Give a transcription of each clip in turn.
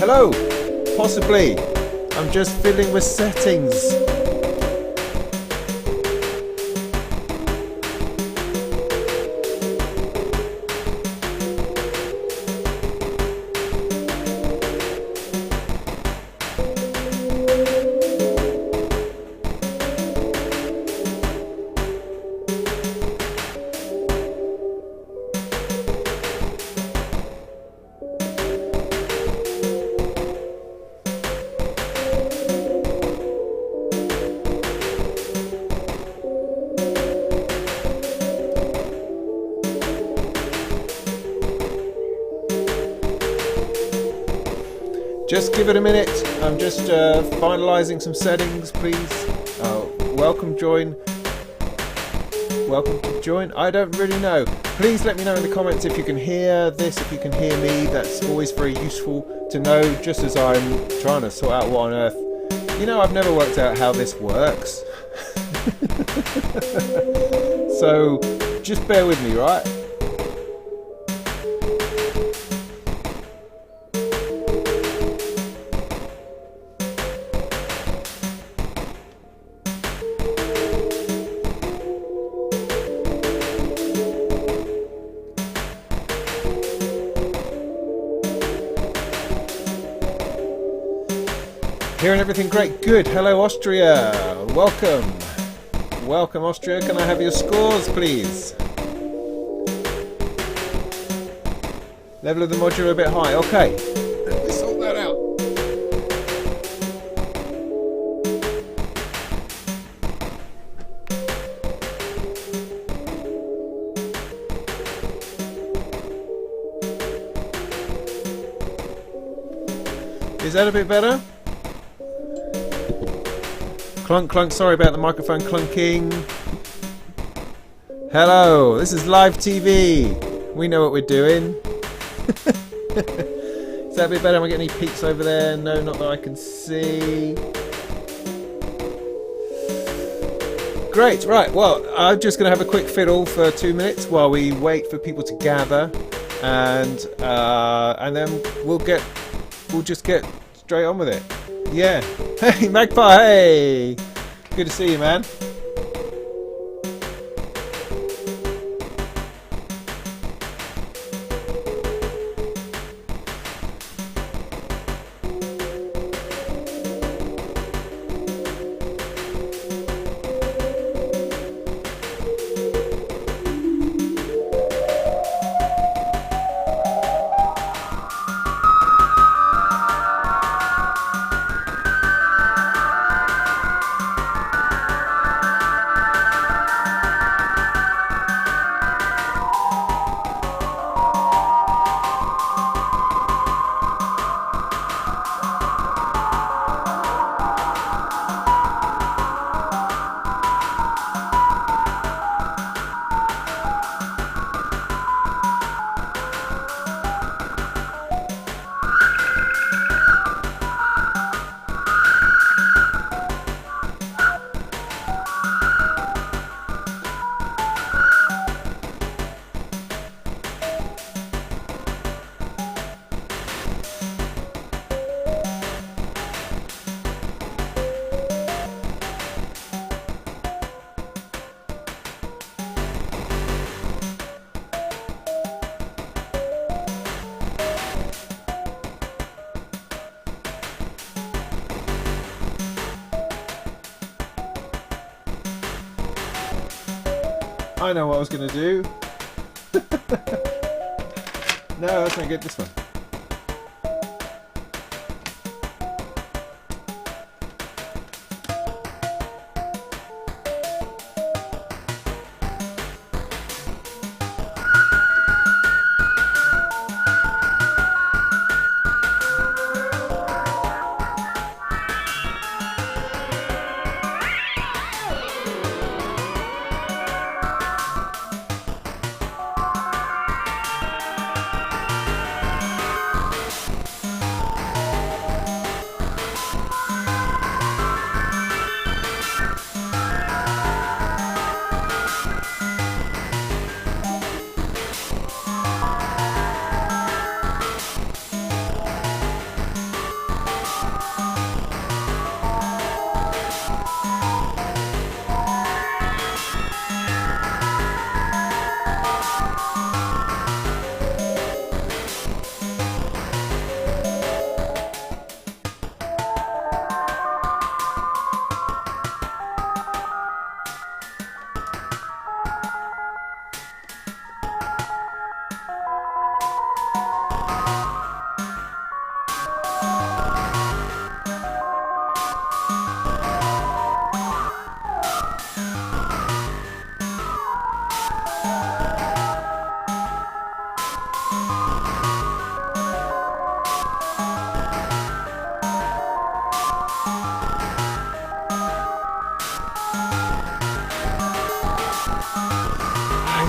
Hello? Possibly. I'm just fiddling with settings. Just give it a minute. I'm just finalising some settings, please. Welcome to join. I don't really know. Please let me know in the comments if you can hear this, if you can hear me. That's always very useful to know, just as I'm trying to sort out what on earth. You know, I've never worked out how this works. So just bear with me, right? Hearing everything great. Good. Hello, Austria. Welcome. Welcome, Austria. Can I have your scores, please? Level of the modular a bit high. Okay. Let me sort that out. Is that a bit better? Clunk, clunk, sorry about the microphone clunking. Hello, this is live TV. We know what we're doing. Is that a bit better? Am I getting any peaks over there? No, not that I can see. Great, right, well, I'm just going to have a quick fiddle for 2 minutes while we wait for people to gather. And then we'll just get straight on with it. Yeah. Hey, Magpie, hey! Good to see you, man. I know what I was going to do. No, that's not good. This one.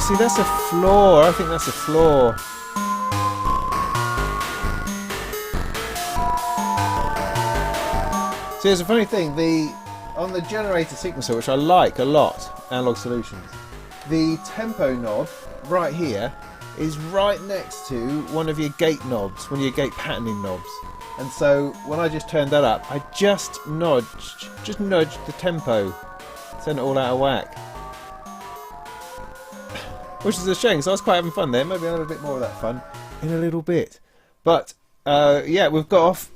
see, that's a floor. I think that's a floor. See, there's a funny thing. On the generator sequencer, which I like a lot, Analog Solutions, the tempo knob right here is right next to one of your gate knobs, one of your gate patterning knobs. And so when I just turned that up, I just nudged the tempo, sent it all out of whack. Which is a shame, because I was quite having fun there. Maybe I'll have a bit more of that fun in a little bit. But yeah, we're off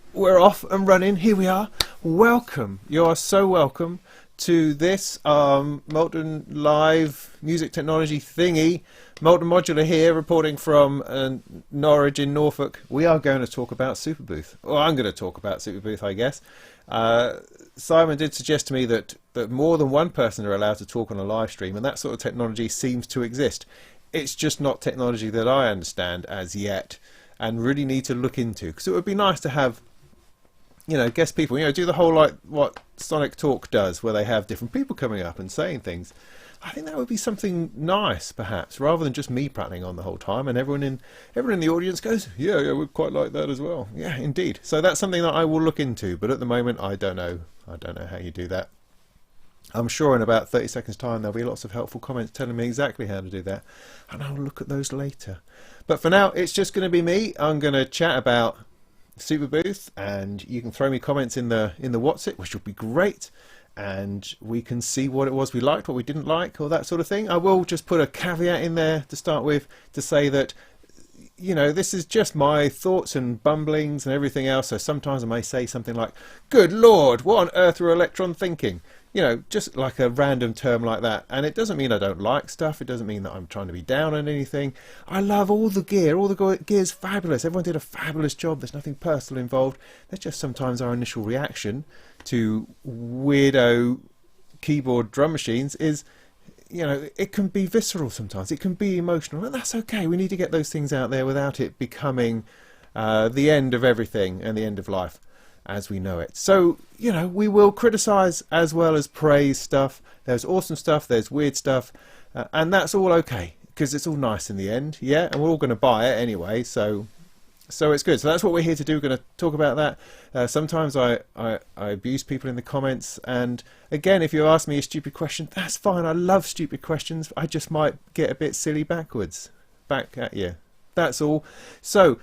and running. Here we are. Welcome. You are so welcome to this Molten live music technology thingy. Molten Modular here, reporting from Norwich in Norfolk. We are going to talk about Superbooth. Well, I'm going to talk about Superbooth, I guess. Simon did suggest to me that more than one person are allowed to talk on a live stream, and that sort of technology seems to exist. It's just not technology that I understand as yet, and really need to look into, because it would be nice to have, you know, guest people, you know, do the whole like what Sonic Talk does, where they have different people coming up and saying things. I think that would be something nice, perhaps, rather than just me prattling on the whole time, and everyone in the audience goes, yeah, we'd quite like that as well. Yeah, indeed. So that's something that I will look into, but at the moment, I don't know. I don't know how you do that. I'm sure in about 30 seconds' time there'll be lots of helpful comments telling me exactly how to do that, and I'll look at those later. But for now, it's just going to be me. I'm going to chat about Superbooth, and you can throw me comments in the WhatsApp, which would be great, and we can see what it was we liked, what we didn't like, or that sort of thing. I will just put a caveat in there to start with to say that, you know, this is just my thoughts and bumblings and everything else, so sometimes I may say something like, good lord, what on earth are Elektron thinking? You know, just like a random term like that. And it doesn't mean I don't like stuff. It doesn't mean that I'm trying to be down on anything. I love all the gear. All the gear's fabulous. Everyone did a fabulous job. There's nothing personal involved. There's just sometimes our initial reaction to weirdo keyboard drum machines is, you know, it can be visceral sometimes. It can be emotional. And that's okay. We need to get those things out there without it becoming the end of everything and the end of life as we know it. So, you know, we will criticize as well as praise stuff. There's awesome stuff, there's weird stuff, and that's all okay, because it's all nice in the end, yeah, and we're all going to buy it anyway, so it's good. So that's what we're here to do. We're going to talk about that. Sometimes I abuse people in the comments, and again, if you ask me a stupid question, that's fine. I love stupid questions. I just might get a bit silly back at you. That's all. So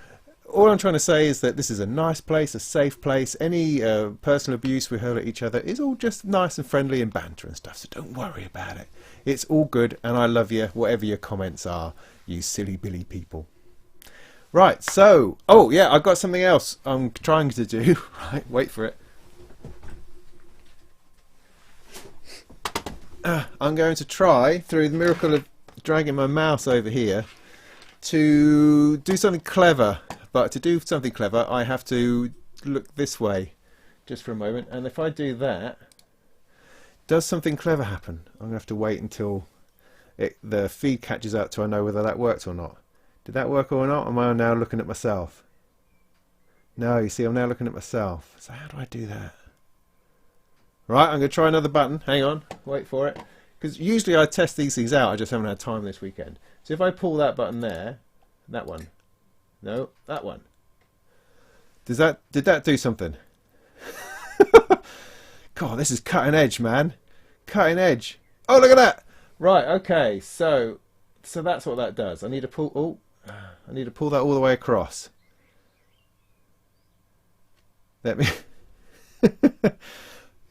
all I'm trying to say is that this is a nice place, a safe place. Any personal abuse we hurl at each other is all just nice and friendly and banter and stuff, so don't worry about it. It's all good, and I love you, whatever your comments are, you silly billy people. Right, so, oh yeah, I've got something else I'm trying to do. Right, wait for it. I'm going to try, through the miracle of dragging my mouse over here, to do something clever. But to do something clever, I have to look this way just for a moment. And if I do that, does something clever happen? I'm going to have to wait until the feed catches up to I know whether that worked or not. Did that work or not? Am I now looking at myself? No, you see, I'm now looking at myself. So how do I do that? Right, I'm going to try another button. Hang on, wait for it. Because usually I test these things out. I just haven't had time this weekend. So if I pull that button there, that one. No, that one. Did that do something? God, this is cutting edge, man. Cutting edge. Oh, look at that. Right, okay. So that's what that does. I need to pull. Oh, I need to pull that all the way across. Let me.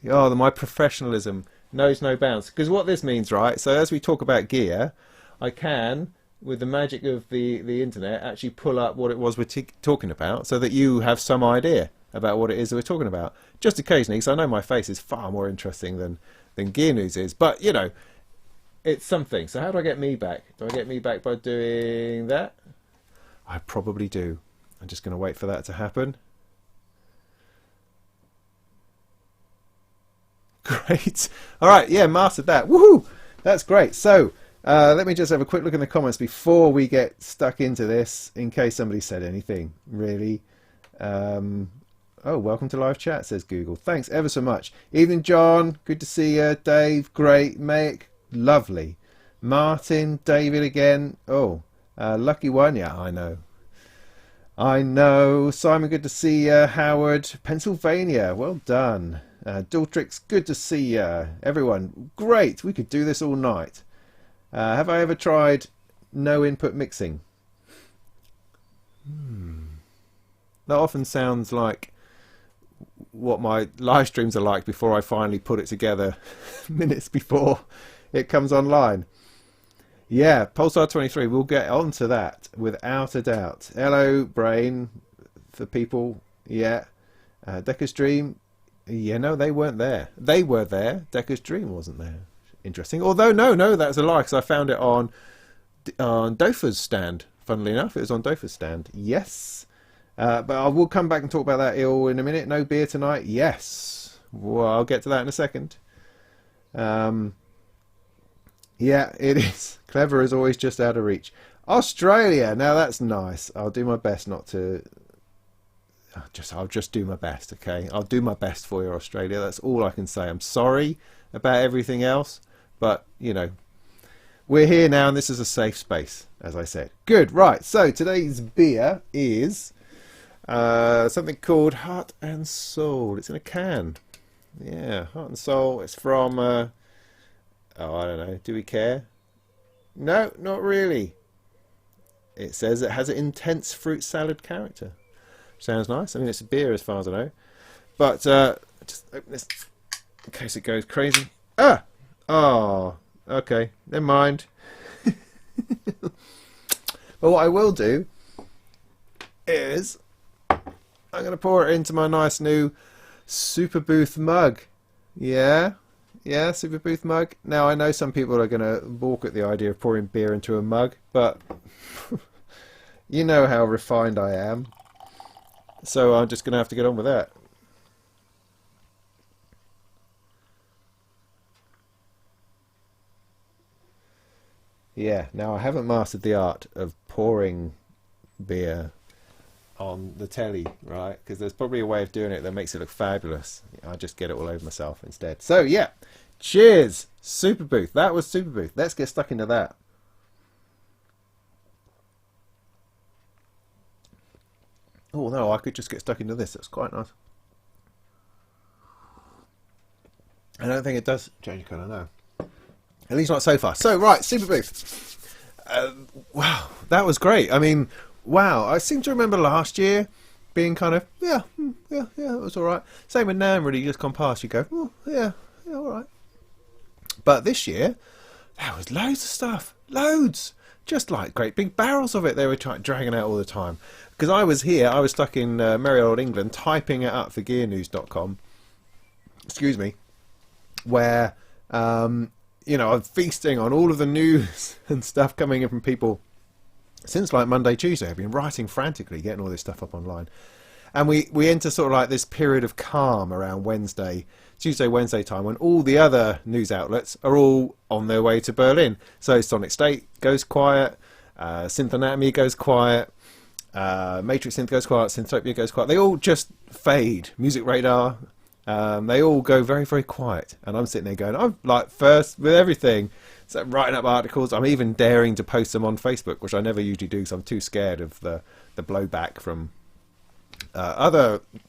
Oh, my professionalism knows no bounds. Because what this means, right? So as we talk about gear, I can, with the magic of the internet, actually pull up what it was we're talking about, so that you have some idea about what it is that we're talking about. Just occasionally, because I know my face is far more interesting than gear news is, but you know, it's something. So how do I get me back? Do I get me back by doing that? I probably do. I'm just going to wait for that to happen. Great. All right, yeah, mastered that. Woohoo! That's great. So let me just have a quick look in the comments before we get stuck into this, in case somebody said anything, really. Oh, welcome to live chat, says Google. Thanks ever so much. Evening, John. Good to see you. Dave, great. Mick, lovely. Martin, David again. Oh, lucky one. Yeah, I know. I know. Simon, good to see you. Howard, Pennsylvania. Well done. Daltrix, good to see you. Everyone, great. We could do this all night. Have I ever tried no input mixing? That often sounds like what my live streams are like before I finally put it together minutes before it comes online. Yeah, Pulsar 23, we'll get onto that without a doubt. Hello, Brain, for people. Yeah. Decker's Dream. Yeah, no, they weren't there. They were there. Decker's Dream wasn't there. Interesting. Although, no, that's a lie, because I found it on Dofer's stand. Funnily enough, it was on Dofer's stand. Yes. But I will come back and talk about that ill in a minute. No beer tonight? Yes. Well, I'll get to that in a second. Yeah, it is. Clever is always just out of reach. Australia. Now that's nice. I'll do my best not to... I'll just do my best, okay? I'll do my best for you, Australia. That's all I can say. I'm sorry about everything else. But, you know, we're here now and this is a safe space, as I said. Good, right. So today's beer is... something called Heart and Soul. It's in a can. Yeah, Heart and Soul. It's from oh, I don't know, do we care? No, not really. It says it has an intense fruit salad character. Sounds nice. I mean, it's a beer as far as I know. But just open this in case it goes crazy. Oh, okay, never mind. But what I will do is I'm going to pour it into my nice new Superbooth mug. Yeah, Superbooth mug. Now, I know some people are going to balk at the idea of pouring beer into a mug, but you know how refined I am. So I'm just going to have to get on with that. Yeah, now I haven't mastered the art of pouring beer on the telly, right? Because there's probably a way of doing it that makes it look fabulous. I just get it all over myself instead. So yeah, cheers, Superbooth. That was Superbooth. Let's get stuck into that. Oh no, I could just get stuck into this. That's quite nice. I don't think it does change colour, no. At least not so far. So right, Superbooth. Wow, that was great. I mean, wow, I seem to remember last year being kind of, yeah, it was all right. Same with Nam, really, just gone past, you go, oh, yeah, all right. But this year, there was loads of stuff, loads. Just like great big barrels of it they were dragging out all the time. Because I was here, I was stuck in merry old England, typing it up for gearnews.com, excuse me, where, you know, I'm feasting on all of the news and stuff coming in from people since like Monday, Tuesday. I've been writing frantically, getting all this stuff up online. And we enter sort of like this period of calm around Tuesday, Wednesday time, when all the other news outlets are all on their way to Berlin. So Sonic State goes quiet, Synth Anatomy goes quiet, Matrix Synth goes quiet, Synthopia goes quiet. They all just fade. Music Radar, they all go very, very quiet. And I'm sitting there going, I'm like first with everything. So I'm writing up articles. I'm even daring to post them on Facebook, which I never usually do because I'm too scared of the blowback from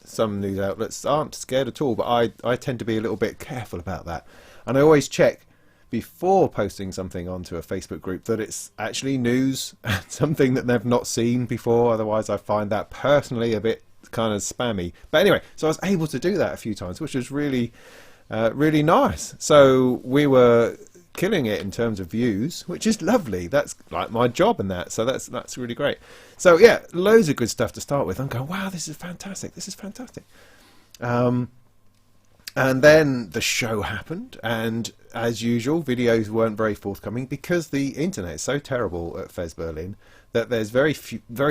some news outlets aren't scared at all, but I tend to be a little bit careful about that. And I always check before posting something onto a Facebook group that it's actually news, something that they've not seen before. Otherwise, I find that personally a bit kind of spammy. But anyway, so I was able to do that a few times, which was really, really nice. So we were killing it in terms of views, which is lovely. That's like my job and that, so that's really great. So yeah, loads of good stuff to start with. I'm going, wow, this is fantastic, this is fantastic. And then the show happened, and as usual, videos weren't very forthcoming because the internet is so terrible at Fez Berlin that there's very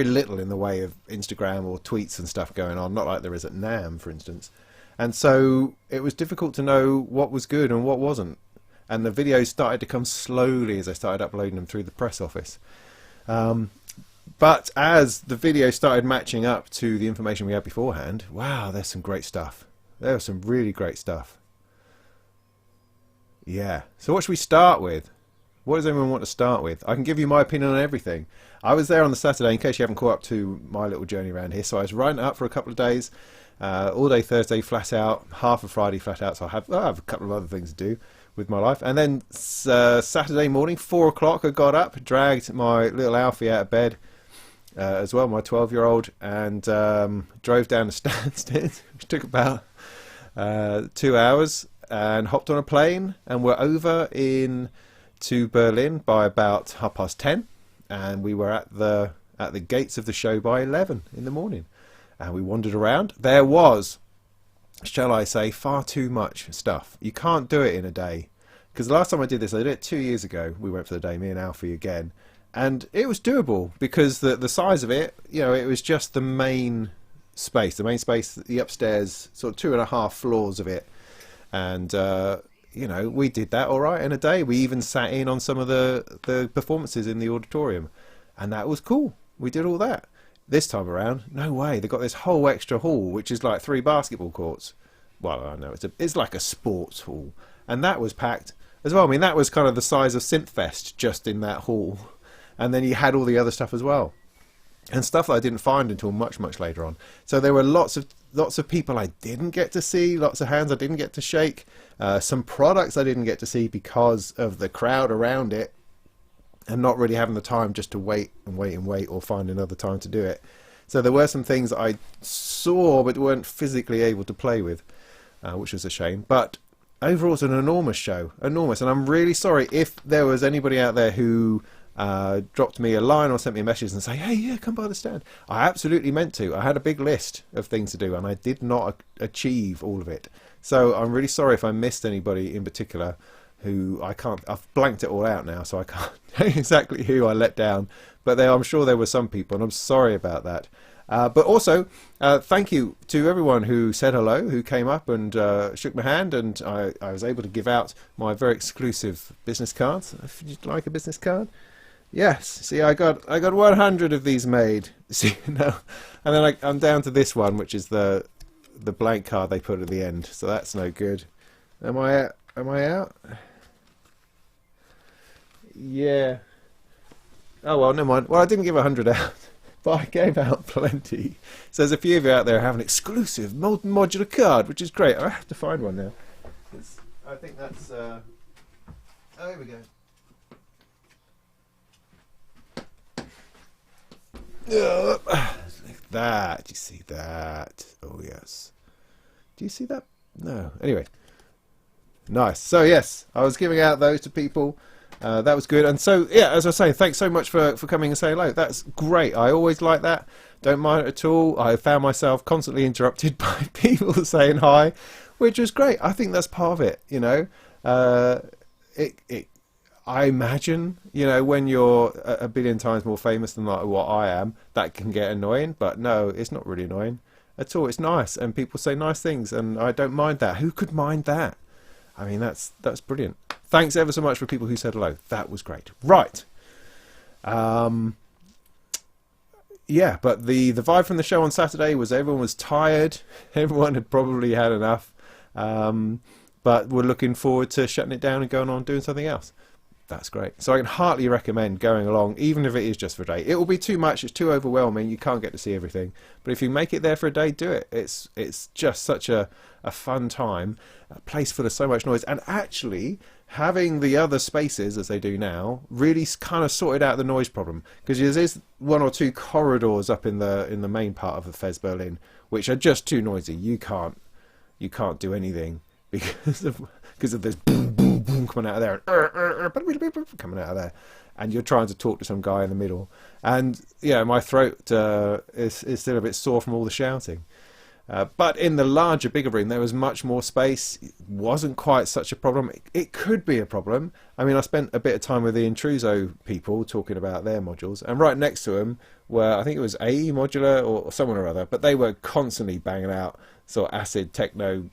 little in the way of Instagram or tweets and stuff going on, not like there is at NAMM, for instance. And so it was difficult to know what was good and what wasn't. And the videos started to come slowly as I started uploading them through the press office. But as the video started matching up to the information we had beforehand, wow, there's some great stuff. There was some really great stuff. Yeah. So what should we start with? What does anyone want to start with? I can give you my opinion on everything. I was there on the Saturday, in case you haven't caught up to my little journey around here. So I was riding up for a couple of days, all day Thursday flat out, half of Friday flat out. So I have a couple of other things to do with my life. And then Saturday morning, 4 o'clock, I got up, dragged my little Alfie out of bed as well, my 12-year-old, and drove down to Stansted, which took about 2 hours, and hopped on a plane, and we're over to Berlin by about 10:30, and we were at the gates of the show by 11 in the morning, and we wandered around. There was, shall I say, far too much stuff. You can't do it in a day, because the last time I did this, I did it 2 years ago. We went for the day, me and Alfie again, and it was doable because the size of it, it was just the main space, the upstairs, sort of 2.5 floors of it, and we did that all right in a day. We even sat in on some of the performances in the auditorium, and that was cool. We did all that. This time around, no way. They got this whole extra hall, which is like 3 basketball courts. Well, I know it's like a sports hall, and that was packed as well. I mean, that was kind of the size of Synthfest just in that hall, and then you had all the other stuff as well, and stuff that I didn't find until much later on. So there were lots of people I didn't get to see, lots of hands I didn't get to shake, some products I didn't get to see because of the crowd around it, and not really having the time just to wait or find another time to do it. So there were some things that I saw but weren't physically able to play with, which was a shame. But overall, it's an enormous show, enormous, and I'm really sorry if there was anybody out there who dropped me a line or sent me a message and say, hey, yeah, come by the stand. I absolutely meant to. I had a big list of things to do, and I did not achieve all of it. So I'm really sorry if I missed anybody in particular who I've blanked it all out now, so I can't tell you exactly who I let down. But I'm sure there were some people, and I'm sorry about that. But also, thank you to everyone who said hello, who came up and shook my hand, and I was able to give out my very exclusive business cards. If you'd like a business card. Yes, see, I got 100 of these made. See, no, and then I'm down to this one, which is the blank card they put at the end. So that's no good. Am I out? Yeah. Oh well, never mind. Well, I didn't give 100 out, but I gave out plenty. So there's a few of you out there who have an exclusive Molten modular card, which is great. I have to find one now. I think that's. Oh, here we go. Like that. Do you see that? Oh yes. Do you see that? No. Anyway. Nice. So yes, I was giving out those to people. That was good. And so yeah, as I say, thanks so much for coming and saying hello. That's great. I always like that. Don't mind it at all. I found myself constantly interrupted by people saying hi, which was great. I think that's part of it. I imagine, when you're a billion times more famous than like what I am, that can get annoying. But no, it's not really annoying at all. It's nice, and people say nice things, and I don't mind that. Who could mind that? I mean, that's brilliant. Thanks ever so much for people who said hello. That was great. Right. Yeah, but the vibe from the show on Saturday was everyone was tired. Everyone had probably had enough. But we're looking forward to shutting it down and going on doing something else. That's great. So I can heartily recommend going along, even if it is just for a day. It will be too much. It's too overwhelming. You can't get to see everything. But if you make it there for a day, do it. It's just such a fun time. A place full of so much noise. And actually, having the other spaces, as they do now, really kind of sorted out the noise problem. Because there's 1 or 2 corridors up in the main part of the Fes Berlin, which are just too noisy. You can't do anything because of this boom, boom, boom coming out of there, and coming out of there, and you're trying to talk to some guy in the middle, and yeah, my throat is still a bit sore from all the shouting. But in the larger, bigger room, there was much more space. It wasn't quite such a problem. It could be a problem. I mean, I spent a bit of time with the Instruo people talking about their modules, and right next to them were, I think it was AE Modular or someone or other, but they were constantly banging out sort of acid techno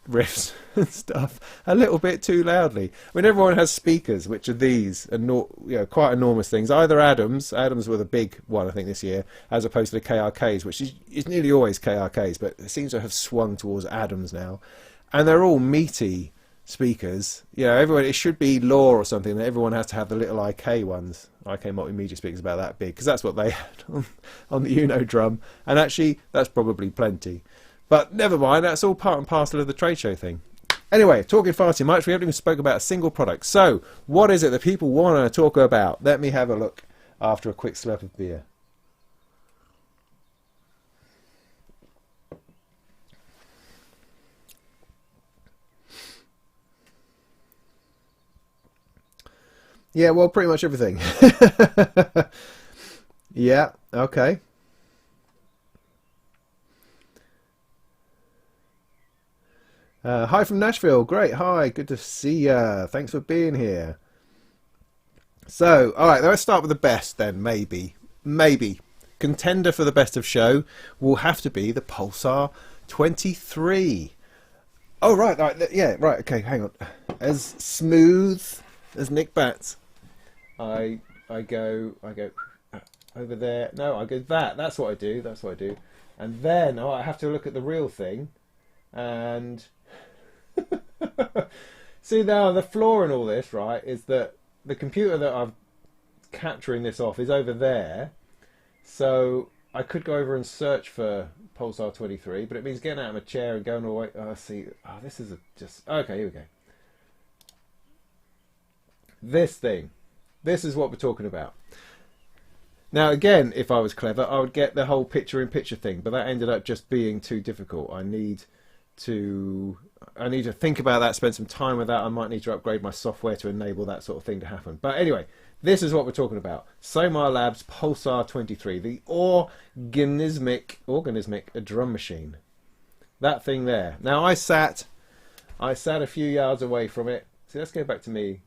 riffs and stuff a little bit too loudly. I mean, everyone has speakers, which are these, quite enormous things. Either Adams were the big one, I think, this year, as opposed to the KRKs, which is nearly always KRKs, but it seems to have swung towards Adams now. And they're all meaty speakers. You know, everyone, it should be law or something that everyone has to have the little IK ones, IK multimedia speakers about that big, because that's what they had on the Uno drum. And actually, that's probably plenty. But never mind, that's all part and parcel of the trade show thing. Anyway, talking far too much, we haven't even spoke about a single product. So, what is it that people want to talk about? Let me have a look after a quick slurp of beer. Yeah, well, pretty much everything. Yeah, okay. Hi from Nashville. Great. Hi, good to see ya. Thanks for being here. So, all right, let's start with the best then, maybe. Maybe. Contender for the best of show will have to be the Pulsar 23. Oh, right, yeah, right, okay, hang on. As smooth as Nick Batts, I go over there. No, I go that. That's what I do. That's what I do. And then I have to look at the real thing. And see, now the flaw in all this, right, is that the computer that I'm capturing this off is over there. So I could go over and search for Pulsar 23, but it means getting out of my chair and going all the way. Oh, see, this is just okay. Here we go. This thing. This is what we're talking about. Now, again, if I was clever, I would get the whole picture-in-picture thing, but that ended up just being too difficult. I need to think about that, spend some time with that. I might need to upgrade my software to enable that sort of thing to happen. But anyway, this is what we're talking about. Soma Labs Pulsar 23, the organismic drum machine. That thing there. Now, I sat a few yards away from it. See, let's go back to me.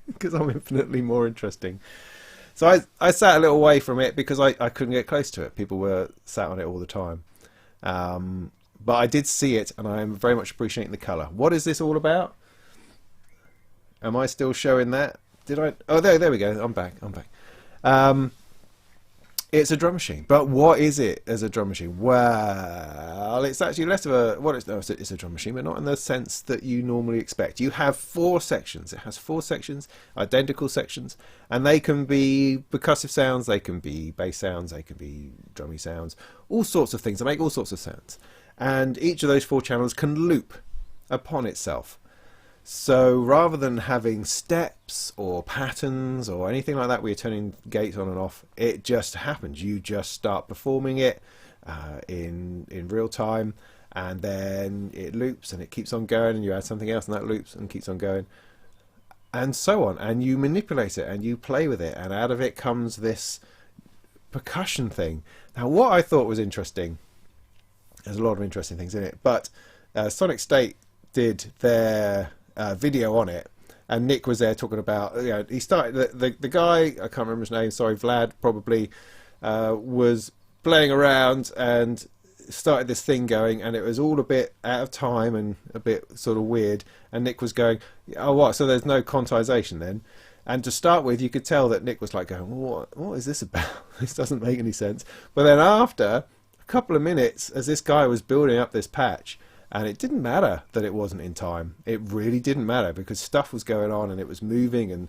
Because I'm infinitely more interesting. So I sat a little away from it because I couldn't get close to it. People were sat on it all the time. But I did see it, and I am very much appreciating the colour. What is this all about? Am I still showing that? Did I? Oh, there we go. I'm back. It's a drum machine. But what is it as a drum machine? Well, it's actually less of a... Well, it's a drum machine, but not in the sense that you normally expect. You have 4 sections. It has 4 sections, identical sections, and they can be percussive sounds, they can be bass sounds, they can be drummy sounds, all sorts of things. They make all sorts of sounds. And each of those 4 channels can loop upon itself. So rather than having steps or patterns or anything like that where you're turning gates on and off, it just happens. You just start performing it in real time, and then it loops and it keeps on going, and you add something else and that loops and keeps on going, and so on. And you manipulate it and you play with it, and out of it comes this percussion thing. Now, what I thought was interesting, there's a lot of interesting things in it, but Sonic State did their video on it, and Nick was there talking about, you know, he started the guy, I can't remember his name, sorry, Vlad probably, was playing around and started this thing going, and it was all a bit out of time and a bit sort of weird, and Nick was going, oh, what, so there's no quantization then? And to start with, you could tell that Nick was like going, what is this about? This doesn't make any sense. But then after a couple of minutes, as this guy was building up this patch, and it didn't matter that it wasn't in time. It really didn't matter, because stuff was going on and it was moving and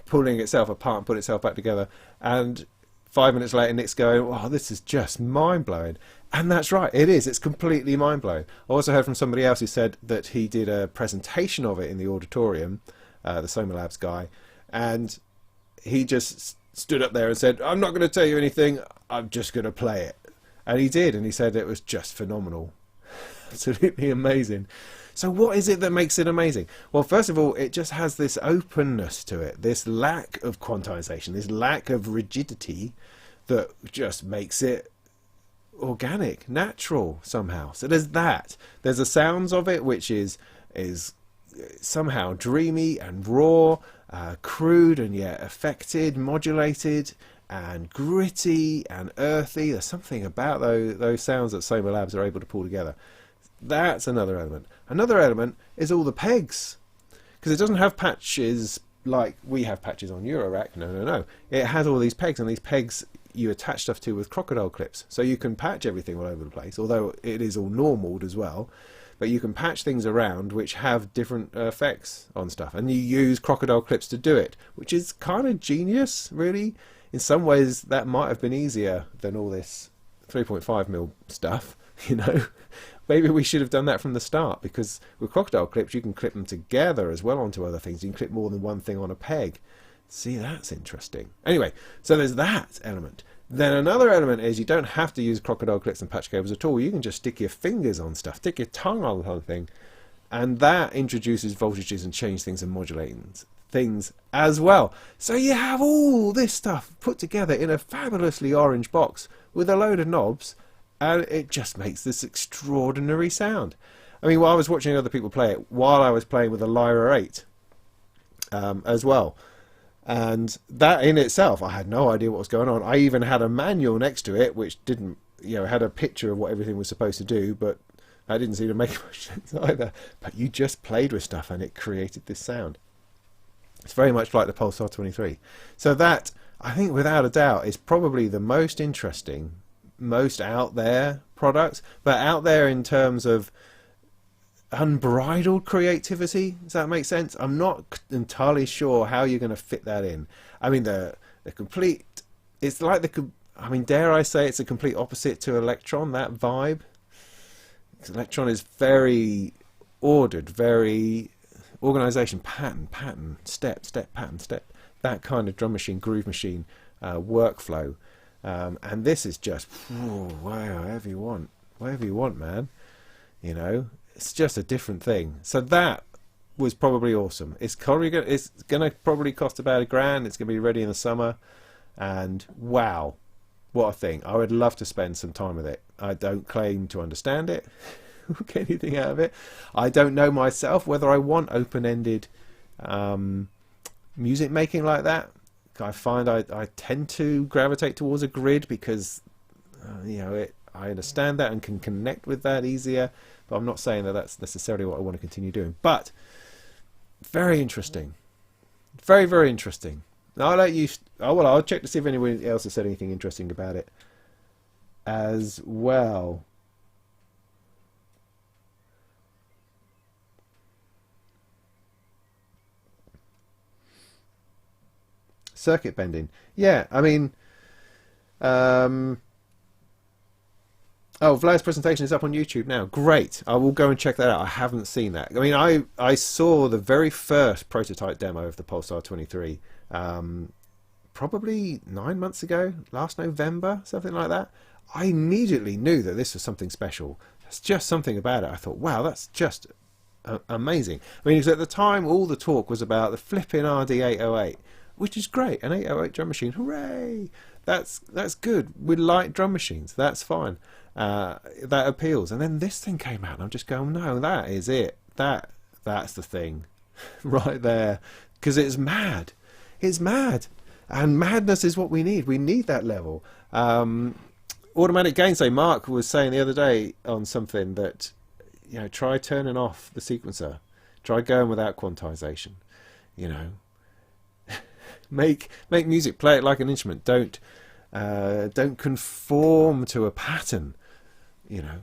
pulling itself apart and putting itself back together. And 5 minutes later, Nick's going, wow, this is just mind-blowing. And that's right, it is. It's completely mind-blowing. I also heard from somebody else who said that he did a presentation of it in the auditorium, the Soma Labs guy, and he just stood up there and said, I'm not going to tell you anything, I'm just going to play it. And he did, and he said it was just phenomenal. Absolutely amazing. So what is it that makes it amazing? Well, first of all, it just has this openness to it, this lack of quantization, this lack of rigidity that just makes it organic, natural somehow. So there's that. There's the sounds of it, which is somehow dreamy and raw, crude and yet affected, modulated and gritty and earthy. There's something about those sounds that Soma Labs are able to pull together. That's another element. Another element is all the pegs, because it doesn't have patches like we have patches on Eurorack. No. It has all these pegs, and these pegs you attach stuff to with crocodile clips, so you can patch everything all over the place, although it is all normaled as well. but you can patch things around which have different effects on stuff, and you use crocodile clips to do it, which is kind of genius, really. In some ways, that might have been easier than all this 3.5mm stuff, you know. Maybe we should have done that from the start, because with crocodile clips, you can clip them together as well onto other things. You can clip more than one thing on a peg. See, that's interesting. Anyway, so there's that element. Then another element is you don't have to use crocodile clips and patch cables at all. You can just stick your fingers on stuff, stick your tongue on the whole thing, and that introduces voltages and change things and modulating things as well. So you have all this stuff put together in a fabulously orange box with a load of knobs, and it just makes this extraordinary sound. I mean, while I was watching other people play it, while I was playing with a Lyra 8 as well. And that in itself, I had no idea what was going on. I even had a manual next to it, which didn't, you know, had a picture of what everything was supposed to do, but that didn't seem to make much sense either. But you just played with stuff and it created this sound. It's very much like the Pulsar 23. So that, I think without a doubt, is probably the most interesting, most out there product, but out there in terms of unbridled creativity. Does that make sense? I'm not entirely sure how you're going to fit that in. I mean, the complete, it's like I mean, dare I say it's a complete opposite to Elektron, that vibe. Elektron is very ordered, very organization, pattern, step, pattern, step, that kind of drum machine, groove machine workflow. And this is just, whatever you want, man. You know, it's just a different thing. So that was probably awesome. It's going to probably cost about $1,000. It's going to be ready in the summer. And wow, what a thing. I would love to spend some time with it. I don't claim to understand it or get anything out of it. I don't know myself whether I want open-ended music making like that. I find I tend to gravitate towards a grid because you know, I understand that and can connect with that easier, but I'm not saying that that's necessarily what I want to continue doing. But very interesting, very, very interesting. Now I'll let you. Oh well, I'll check to see if anyone else has said anything interesting about it as well. Circuit bending, yeah. I mean, oh, Vlad's presentation is up on YouTube now. Great. I will go and check that out. I haven't seen that. I mean, I saw the very first prototype demo of the Pulsar 23 probably 9 months ago, last November, something like that. I immediately knew that this was something special. There's just something about it. I thought, wow, that's just amazing. I mean, because at the time, all the talk was about the flipping RD808, which is great. An 808 drum machine, hooray! That's good. We like drum machines. That's fine. That appeals. And then this thing came out and I'm just going, no, that is it. That's the thing right there, because it's mad. It's mad, and madness is what we need. We need that level. Automatic gain, say Mark was saying the other day on something that, you know, try turning off the sequencer, try going without quantization, you know. Make music, play it like an instrument. Don't conform to a pattern, you know,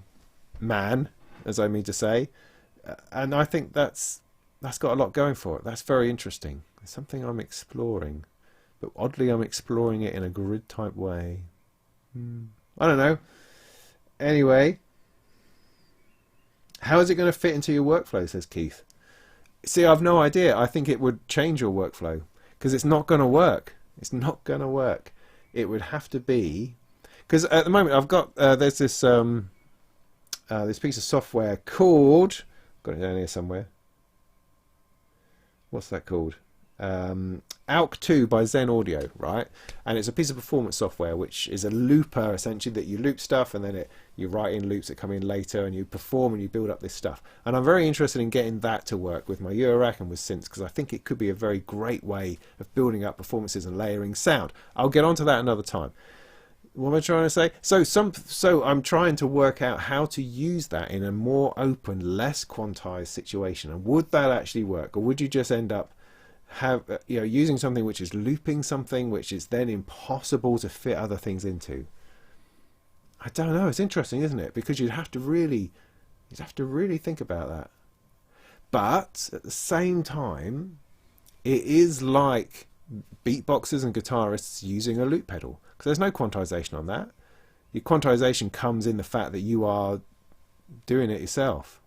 man, as I mean to say. And I think that's got a lot going for it. That's very interesting. It's something I'm exploring, but oddly I'm exploring it in a grid type way. I don't know. Anyway, how is it going to fit into your workflow, says Keith. See, I've no idea. I think it would change your workflow, because it's not going to work. It's not going to work. It would have to be, because at the moment I've got there's this this piece of software called, got it down here somewhere. What's that called? AUK 2 by Zen Audio, right? And it's a piece of performance software which is a looper, essentially, that you loop stuff and then you write in loops that come in later and you perform and you build up this stuff. And I'm very interested in getting that to work with my Eurorack and with Synths, because I think it could be a very great way of building up performances and layering sound. I'll get onto that another time. What am I trying to say? So I'm trying to work out how to use that in a more open, less quantized situation. And would that actually work, or would you just end up using something which is looping something which is then impossible to fit other things into? I don't know. It's interesting, isn't it? Because you'd have to really You'd have to really think about that. But at the same time, it is like beatboxers and guitarists using a loop pedal, because there's no quantization on that. Your quantization comes in the fact that you are doing it yourself.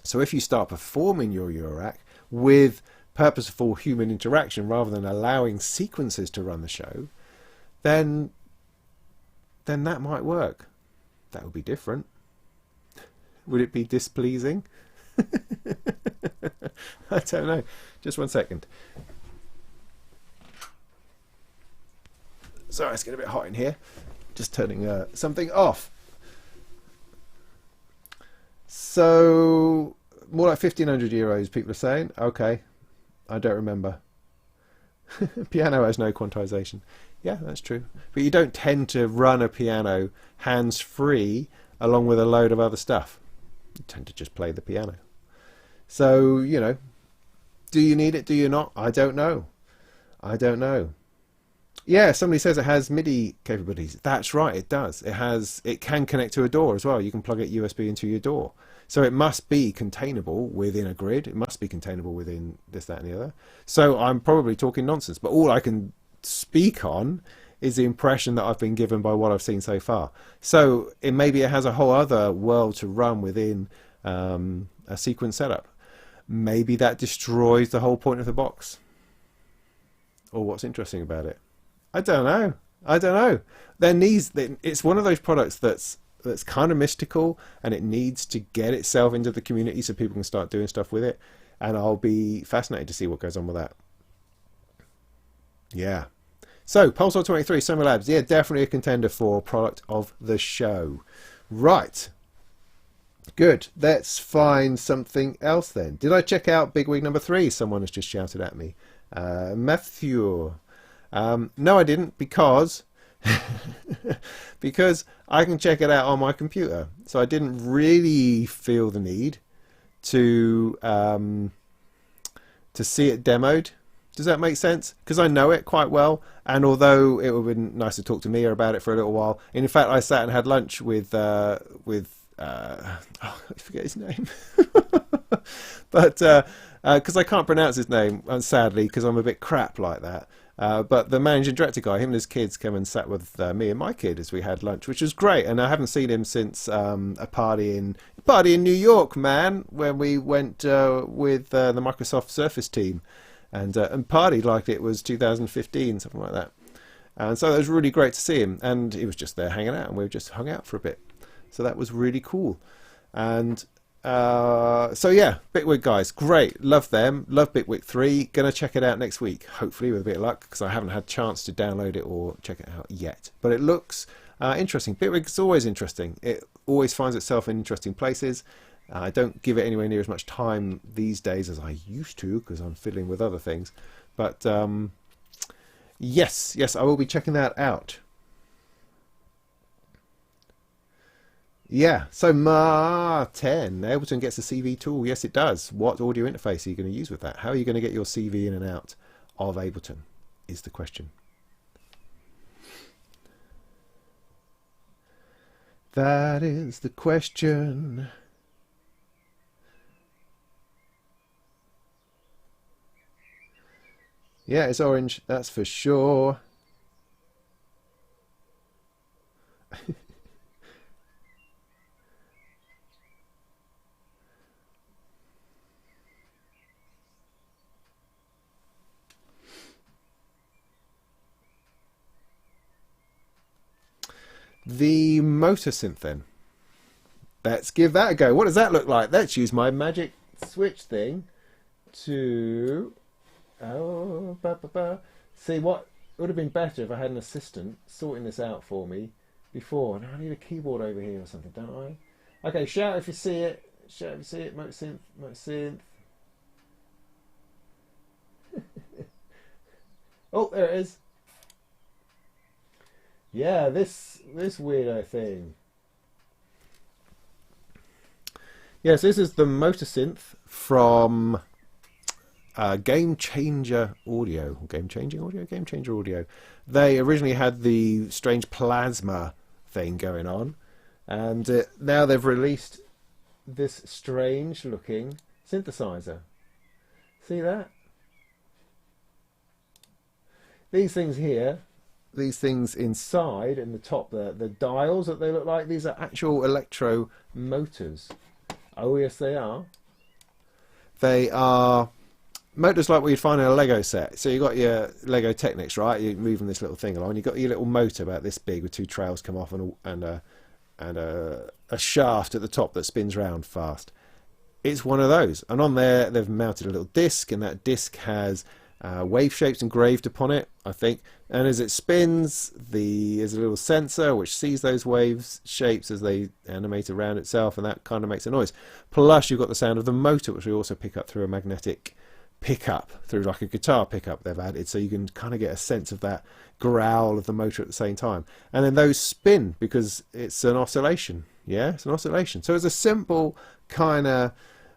So if you start performing your Eurorack with purposeful human interaction rather than allowing sequences to run the show, then that might work. That would be different. Would it be displeasing? I don't know. Just 1 second. Sorry, it's getting a bit hot in here. Just turning something off. So, more like 1,500 euros, people are saying. Okay, I don't remember. Piano has no quantization. Yeah, that's true. But you don't tend to run a piano hands-free along with a load of other stuff. You tend to just play the piano. So, you know, do you need it? Do you not? I don't know. I don't know. Yeah, somebody says it has MIDI capabilities. That's right, it does. It can connect to a DAW as well. You can plug it USB into your DAW. So it must be containable within a grid. It must be containable within this, that, and the other. So I'm probably talking nonsense, but all I can speak on is the impression that I've been given by what I've seen so far. So maybe it has a whole other world to run within a sequence setup. Maybe that destroys the whole point of the box. Or what's interesting about it. I don't know. I don't know. It's one of those products that's kind of mystical, and it needs to get itself into the community so people can start doing stuff with it. And I'll be fascinated to see what goes on with that. Yeah. So, Pulsar 23, Soma Labs. Yeah, definitely a contender for product of the show. Right. Good. Let's find something else then. Did I check out Bitwig number 3? Someone has just shouted at me. Matthew. No, I didn't, because I can check it out on my computer. So I didn't really feel the need to see it demoed. Does that make sense? Because I know it quite well, and although it would have been nice to talk to Mia about it for a little while, in fact, I sat and had lunch with I forget his name, but because I can't pronounce his name, sadly, because I'm a bit crap like that. But the managing director guy, him and his kids came and sat with me and my kid as we had lunch, which was great. And I haven't seen him since a party in New York, man, when we went with the Microsoft Surface team and partied like it was 2015, something like that. And so it was really great to see him. And he was just there hanging out, and we just hung out for a bit. So that was really cool. And so yeah, Bitwig guys, great, love them, love Bitwig 3. Gonna check it out next week, hopefully with a bit of luck, because I haven't had a chance to download it or check it out yet. But it looks interesting. Bitwig's always interesting. It always finds itself in interesting places. I don't give it anywhere near as much time these days as I used to, because I'm fiddling with other things. But yes, I will be checking that out. Yeah, so Martin, Ableton gets a CV tool. Yes, it does. What audio interface are you going to use with that? How are you going to get your CV in and out of Ableton is the question. That is the question. Yeah, it's orange, that's for sure. The motor synth then. Let's give that a go. What does that look like? Let's use my magic switch thing to... See, what would have been better if I had an assistant sorting this out for me before. Now I need a keyboard over here or something, don't I? Okay, shout if you see it. Shout if you see it. Motor synth, motor synth. Oh, there it is. Yeah, this weirdo thing. Yes, this is the motor synth from Gamechanger Audio. Gamechanger Audio. They originally had the strange plasma thing going on, and now they've released this strange looking synthesizer. See that? These things here, these things inside in the top, the dials that they look like, these are actual electro motors. Oh yes, they are. They are motors like what you'd find in a Lego set. So you've got your Lego Technics, right? You're moving this little thing along. You've got your little motor about this big with two trails come off and a shaft at the top that spins round fast. It's one of those. And on there, they've mounted a little disc, and that disc has wave shapes engraved upon it, I think. And as it spins, there's a little sensor which sees those waves shapes as they animate around itself, and that kind of makes a noise. Plus, you've got the sound of the motor, which we also pick up through a magnetic pickup, through like a guitar pickup they've added, so you can kind of get a sense of that growl of the motor at the same time. And then those spin because it's an oscillation. Yeah, it's an oscillation. So it's a simple kind of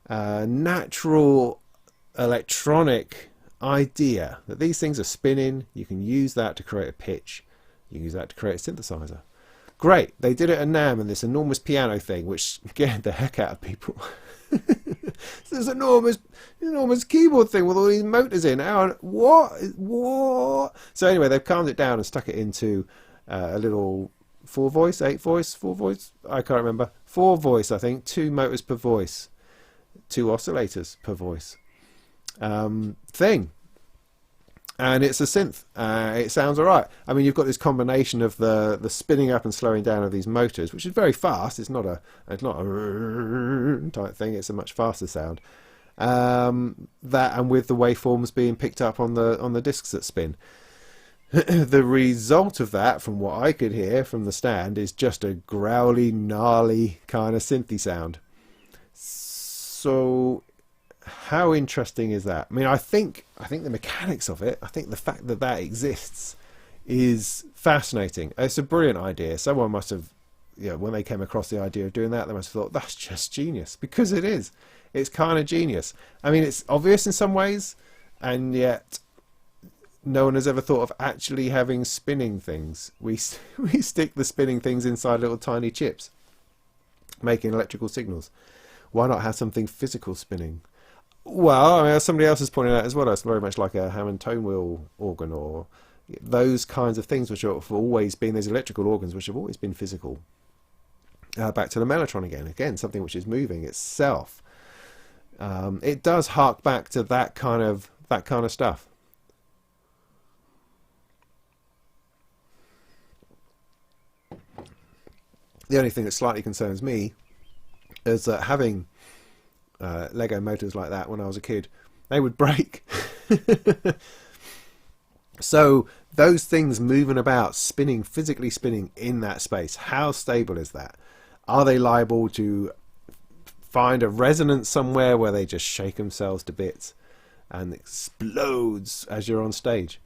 natural electronic idea that these things are spinning. You can use that to create a pitch. You can use that to create a synthesizer. Great. They did it at NAMM and this enormous piano thing, which scared the heck out of people. This enormous keyboard thing with all these motors in. What? So anyway, they've calmed it down and stuck it into a little 4-voice, 8-voice, 4-voice. I can't remember. 4-voice, I think. 2 motors per voice. 2 oscillators per voice. Thing. And it's a synth. It sounds alright. I mean, you've got this combination of the spinning up and slowing down of these motors, which is very fast. It's not a type thing. It's a much faster sound. That and with the waveforms being picked up on the discs that spin. The result of that, from what I could hear from the stand, is just a growly, gnarly kind of synthy sound. So how interesting is that? I mean, I think the mechanics of it, I think the fact that that exists is fascinating. It's a brilliant idea. Someone must have, when they came across the idea of doing that, they must have thought, that's just genius. Because it is. It's kind of genius. I mean, it's obvious in some ways, and yet no one has ever thought of actually having spinning things. We stick the spinning things inside little tiny chips, making electrical signals. Why not have something physical spinning? Well, I mean, as somebody else has pointed out as well, it's very much like a Hammond tone wheel organ, or those kinds of things which have always been, those electrical organs which have always been physical. Back to the mellotron again, something which is moving itself. It does hark back to that kind of stuff. The only thing that slightly concerns me is that having Lego motors like that when I was a kid, they would break. So those things moving about, physically spinning in that space, how stable is that? Are they liable to find a resonance somewhere where they just shake themselves to bits and explodes as you're on stage?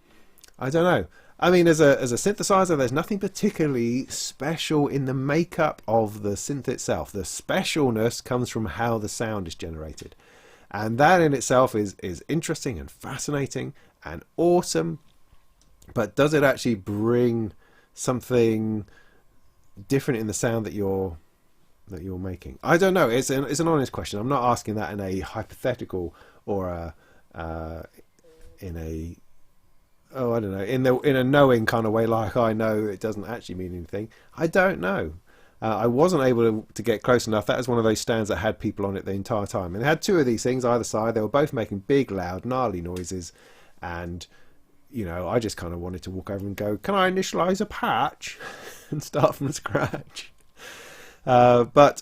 I don't know. I mean, as a synthesizer, there's nothing particularly special in the makeup of the synth itself. The specialness comes from how the sound is generated. And that in itself is interesting and fascinating and awesome. But does it actually bring something different in the sound that you're making? I don't know. It's an honest question. I'm not asking that in a hypothetical or in a knowing kind of way, like I know it doesn't actually mean anything. I don't know. I wasn't able to get close enough. That was one of those stands that had people on it the entire time, and they had 2 of these things either side. They were both making big, loud, gnarly noises, and I just kind of wanted to walk over and go, "Can I initialize a patch?" and start from scratch. But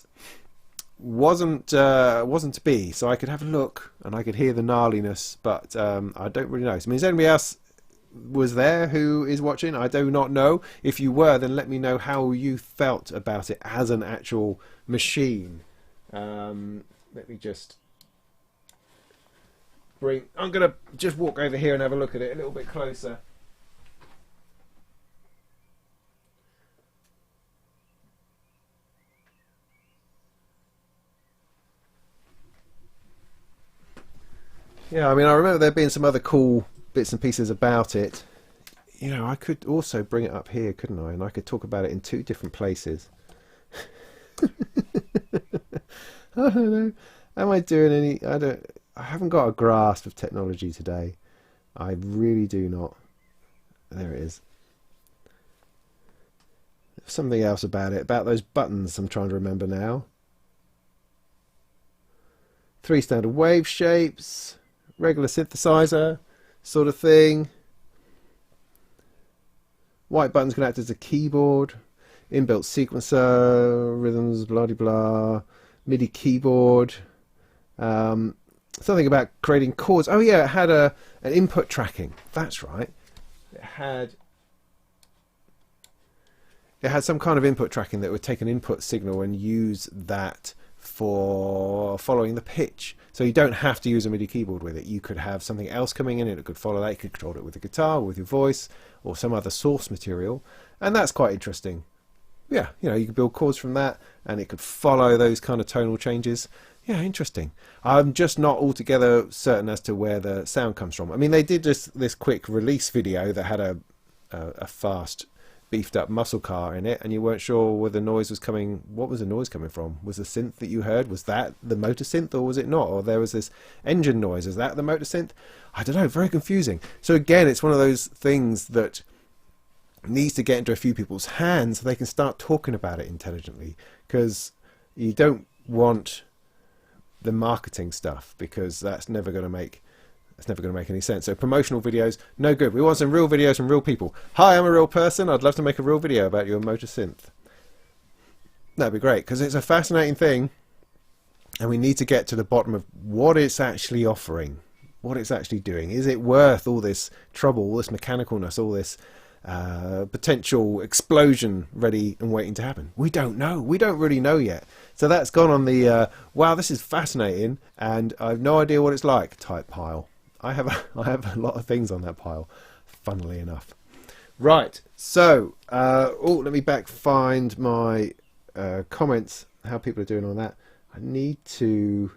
wasn't to be. So I could have a look and I could hear the gnarliness, but I don't really know. I mean, is anybody else was there who is watching? I do not know. If you were, then let me know how you felt about it as an actual machine. Let me just I'm gonna just walk over here and have a look at it a little bit closer. Yeah, I mean, I remember there being some other cool bits and pieces about it. I could also bring it up here, couldn't I? And I could talk about it in 2 different places. I don't know. Am I doing any? I haven't got a grasp of technology today. I really do not. There it is. Something else about it, about those buttons I'm trying to remember now. 3 standard wave shapes, regular synthesizer sort of thing. White buttons can act as a keyboard, inbuilt sequencer, rhythms, blah de blah, MIDI keyboard. Something about creating chords. Oh yeah, it had an input tracking. That's right. It had some kind of input tracking that would take an input signal and use that for following the pitch. So you don't have to use a MIDI keyboard with it. You could have something else coming in and it could follow that. You could control it with the guitar, or with your voice, or some other source material. And that's quite interesting. Yeah, you know, you could build chords from that and it could follow those kind of tonal changes. Yeah, interesting. I'm just not altogether certain as to where the sound comes from. I mean, they did just this quick release video that had a fast beefed up muscle car in it, and you weren't sure where the noise was coming. What was the noise coming from? Was the synth that you heard, was that the motor synth, or was it not? Or there was this engine noise, is that the motor synth? I don't know, very confusing. So again, it's one of those things that needs to get into a few people's hands so they can start talking about it intelligently, because you don't want the marketing stuff, because that's never going to make any sense. So promotional videos, no good. We want some real videos from real people. Hi, I'm a real person. I'd love to make a real video about your motor synth. That'd be great, because it's a fascinating thing, and we need to get to the bottom of what it's actually offering, what it's actually doing. Is it worth all this trouble, all this mechanicalness, all this potential explosion ready and waiting to happen? We don't know. We don't really know yet. So that's gone on the wow, this is fascinating and I have no idea what it's like type pile. I have a lot of things on that pile, funnily enough. Right, so let me find my comments, how people are doing on that. I need to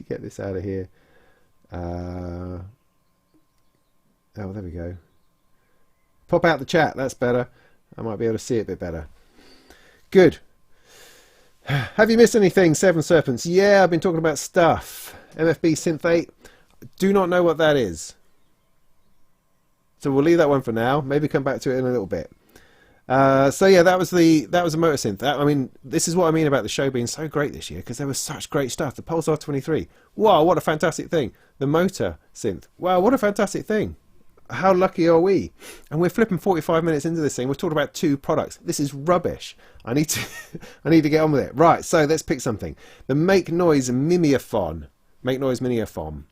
get this out of here. Oh, there we go. Pop out the chat, that's better. I might be able to see it a bit better. Good. Have you missed anything, Seven Serpents? Yeah, I've been talking about stuff. MFB Synth 8. Do not know what that is. So we'll leave that one for now. Maybe come back to it in a little bit. So yeah, that was a motor synth. I mean, this is what I mean about the show being so great this year, because there was such great stuff. The Pulsar 23. Wow, what a fantastic thing. The motor synth. Wow, what a fantastic thing. How lucky are we? And we're flipping 45 minutes into this thing. We've talked about 2 products. This is rubbish. I need to get on with it. Right, so let's pick something. The Make Noise Mimeophon. Make Noise Mimeophon.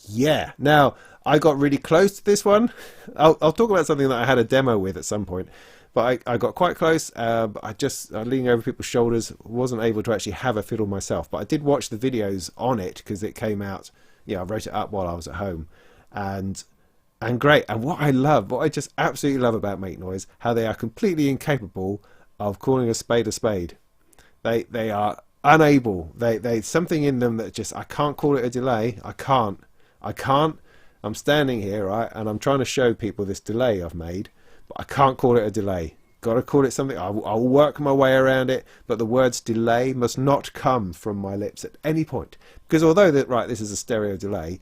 Yeah. Now, I got really close to this one. I'll talk about something that I had a demo with at some point. But I got quite close. But I just, leaning over people's shoulders, wasn't able to actually have a fiddle myself. But I did watch the videos on it because it came out. Yeah, I wrote it up while I was at home. And great. And what I just absolutely love about Make Noise, how they are completely incapable of calling a spade a spade. They are unable. They something in them that just, I can't call it a delay. I can't. I'm standing here, right, and I'm trying to show people this delay I've made, but I can't call it a delay. Got to call it something. I'll work my way around it, but the words delay must not come from my lips at any point, because although this is a stereo delay.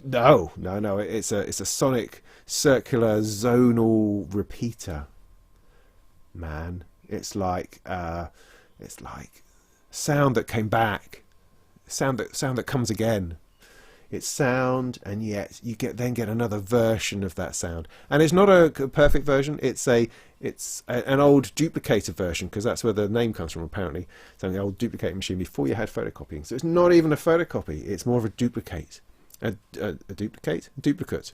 No, it's a sonic circular zonal repeater. Man, it's like sound that came back, sound that comes again. It's sound, and yet you then get another version of that sound, and it's not a perfect version. It's an old duplicator version, because that's where the name comes from. Apparently, it's an old duplicating machine before you had photocopying. So it's not even a photocopy; it's more of a duplicate. A duplicate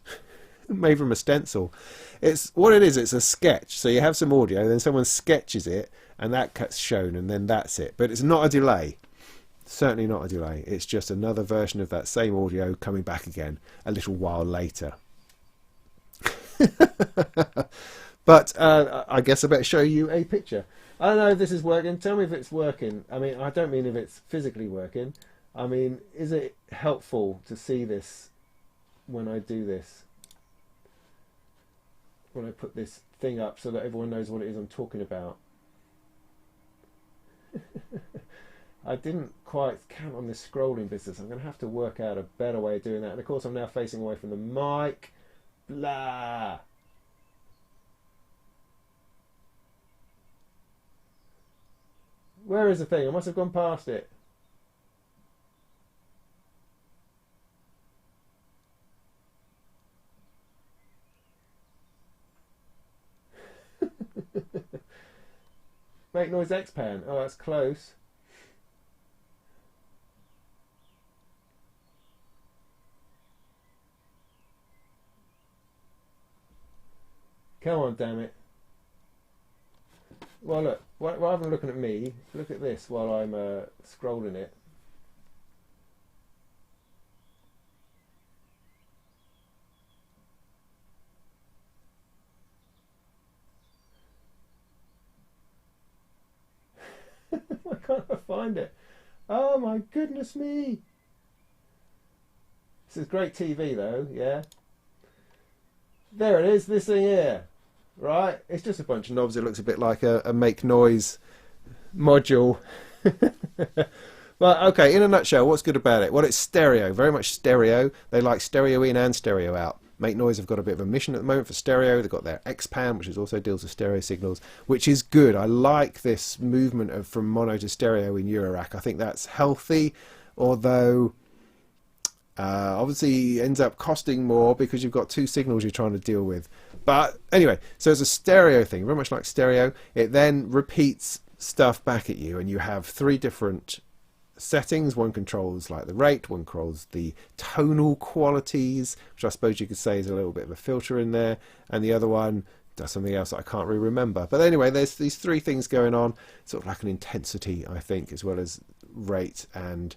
made from a stencil. It's what it is. It's a sketch. So you have some audio, then someone sketches it, and that gets shown, and then that's it. But it's not a delay. Certainly not a delay. It's just another version of that same audio coming back again a little while later. But I guess I better show you a picture. I don't know if this is working. Tell me if it's working. I mean, I don't mean if it's physically working. I mean, is it helpful to see this when I do this? When I put this thing up so that everyone knows what it is I'm talking about. I didn't quite count on this scrolling business. I'm going to have to work out a better way of doing that. And of course I'm now facing away from the mic. Blah. Where is the thing? I must have gone past it. Make noise X-Pan. Oh, that's close. Come on, damn it. Well, look, rather than looking at me, look at this while I'm scrolling it. Why can't I find it? Oh my goodness me. This is great TV though, yeah. There it is, this thing here. Right? It's just a bunch of knobs. It looks a bit like a make noise module. Well, okay, in a nutshell, what's good about it? Well, it's stereo, very much stereo. They like stereo in and stereo out. Make Noise have got a bit of a mission at the moment for stereo. They've got their X-Pan, which is also deals with stereo signals, which is good. I like this movement of from mono to stereo in Eurorack. I think that's healthy, although obviously ends up costing more because you've got two signals you're trying to deal with. But anyway, so it's a stereo thing, very much like stereo. It then repeats stuff back at you, and you have three different settings. One controls like the rate, one controls the tonal qualities, which I suppose you could say is a little bit of a filter in there, and the other one does something else that I can't really remember. But anyway, there's these three things going on, sort of like an intensity, I think, as well as rate and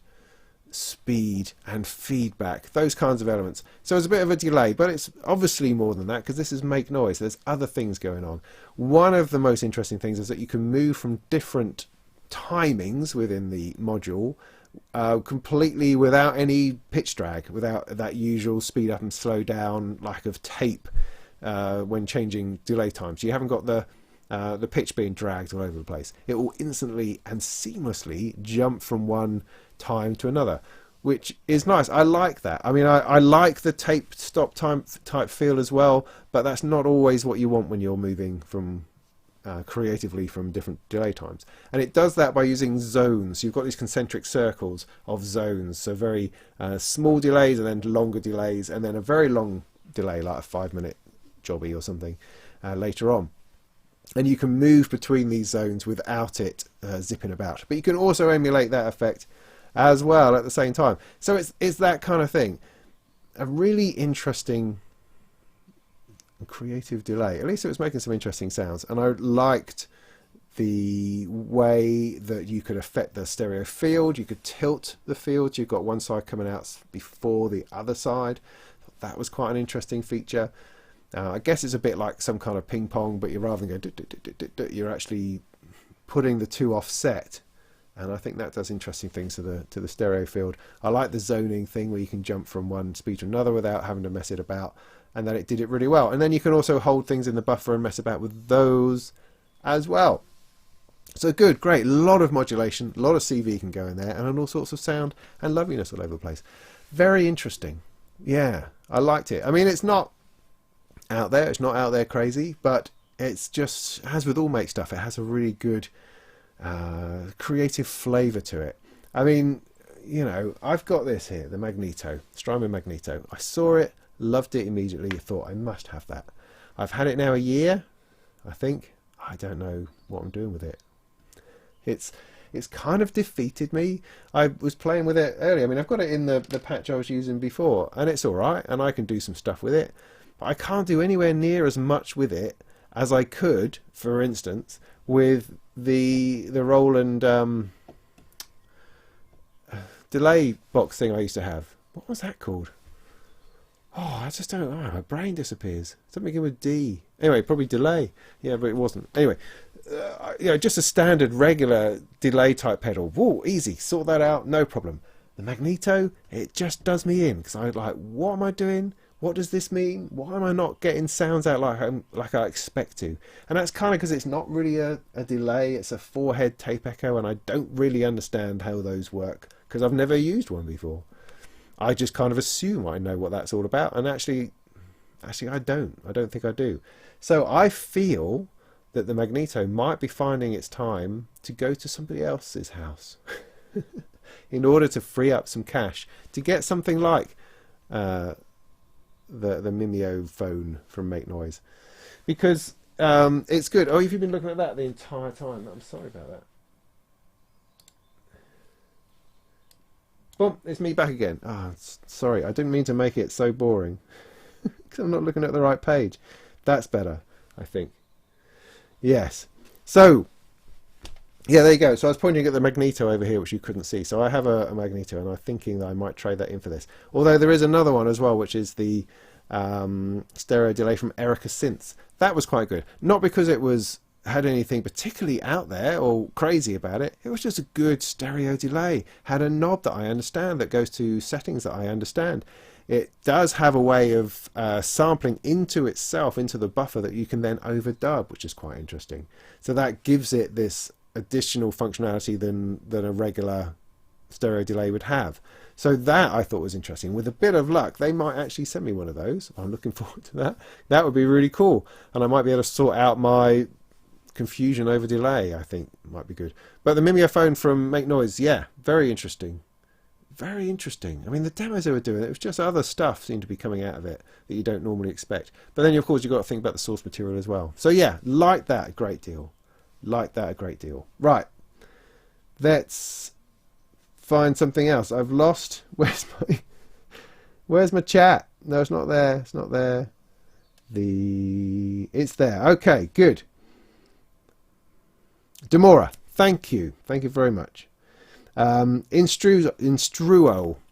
speed and feedback, those kinds of elements. So it's a bit of a delay, but it's obviously more than that because this is Make Noise. There's other things going on. One of the most interesting things is that you can move from different timings within the module completely without any pitch drag, without that usual speed up and slow down lack of tape when changing delay times. You haven't got the pitch being dragged all over the place. It will instantly and seamlessly jump from one time to another, which is nice. I like that. I mean, I like the tape stop time type feel as well, but that's not always what you want when you're moving from creatively from different delay times. And it does that by using zones. You've got these concentric circles of zones, so very small delays and then longer delays, and then a very long delay like a 5-minute jobby or something later on. And you can move between these zones without it zipping about. But you can also emulate that effect as well at the same time. So it's that kind of thing. A really interesting creative delay. At least it was making some interesting sounds. And I liked the way that you could affect the stereo field. You could tilt the field. You've got one side coming out before the other side. That was quite an interesting feature. I guess it's a bit like some kind of ping pong, but you're rather than going, you're actually putting the two offset, and I think that does interesting things to the stereo field. I like the zoning thing where you can jump from one speed to another without having to mess it about, and then it did it really well. And then you can also hold things in the buffer and mess about with those as well. So good, great, a lot of modulation, a lot of CV can go in there, and all sorts of sound and loveliness all over the place. Very interesting. Yeah, I liked it. I mean, it's not out there, it's not out there crazy, but it's just, as with all Make stuff, it has a really good creative flavour to it. I mean, you know, I've got this here, the Magneto, Strymon Magneto. I saw it, loved it immediately, thought I must have that. I've had it now a year, I think. I don't know what I'm doing with it. It's kind of defeated me. I was playing with it earlier. I mean, I've got it in the patch I was using before, and it's alright, and I can do some stuff with it. But I can't do anywhere near as much with it as I could, for instance, with the Roland delay box thing I used to have. What was that called? Oh, I just don't know. My brain disappears. Something in with D. Anyway, probably delay. Yeah, but it wasn't. Anyway, you know, just a standard regular delay type pedal. Whoa, easy. Sort that out. No problem. The Magneto, it just does me in because I'm like, what am I doing? what does this mean? Why am I not getting sounds out like I expect to? And that's kind of because it's not really a delay. It's a 4-head tape echo, and I don't really understand how those work because I've never used one before. I just kind of assume I know what that's all about, and actually I don't. I don't think I do. So I feel that the Magneto might be finding its time to go to somebody else's house in order to free up some cash to get something like the Mimeophon from Make Noise, because it's good. Oh, have you been looking at that the entire time? I'm sorry about that. Boom, it's me back again. Ah, sorry, I didn't mean to make it so boring because I'm not looking at the right page. That's better, I think. Yes. So, yeah, there you go. So I was pointing at the Magneto over here, which you couldn't see. So I have a Magneto, and I'm thinking that I might trade that in for this. Although there is another one as well, which is the stereo delay from Erica Synths. That was quite good. Not because it had anything particularly out there or crazy about it. It was just a good stereo delay. Had a knob that I understand that goes to settings that I understand. It does have a way of sampling into itself, into the buffer, that you can then overdub, which is quite interesting. So that gives it this additional functionality than a regular stereo delay would have. So that I thought was interesting. With a bit of luck, they might actually send me one of those. I'm looking forward to that. That would be really cool. And I might be able to sort out my confusion over delay. I think might be good. But the Mimeophon from Make Noise, yeah, very interesting. Very interesting. I mean, the demos they were doing, it was just other stuff seemed to be coming out of it that you don't normally expect. But then, of course, you've got to think about the source material as well. So yeah, like that a great deal. Like that a great deal. Right. Let's find something else. I've lost. Where's my chat? No, it's not there. It's not there. It's there. Okay, good. Demora, thank you. Thank you very much. Instruo.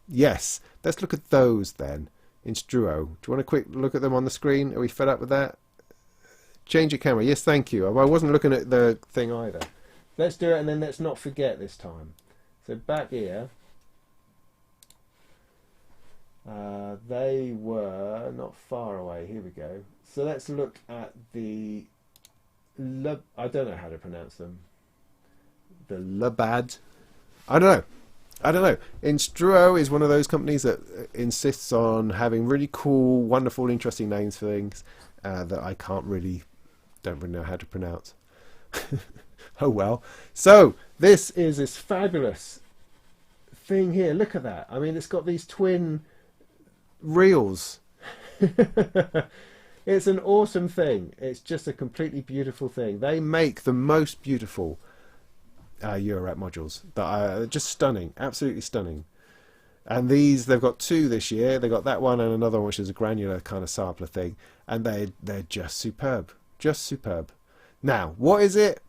Yes. Let's look at those then. Instruo. Do you want a quick look at them on the screen? Are we fed up with that? Change your camera. Yes, thank you. I wasn't looking at the thing either. Let's do it, and then let's not forget this time. So back here, they were not far away. Here we go. So let's look at the I don't know how to pronounce them. The Rabid. I don't know. Instruo is one of those companies that insists on having really cool, wonderful, interesting names for things that I don't really know how to pronounce. Oh well. So this is this fabulous thing here. Look at that. I mean, it's got these twin reels. It's an awesome thing. It's just a completely beautiful thing. They make the most beautiful Eurorack modules that are just stunning, absolutely stunning. And they've got two this year. They got that one and another one, which is a granular kind of sampler thing, and they're just superb, just superb. Now, what is it?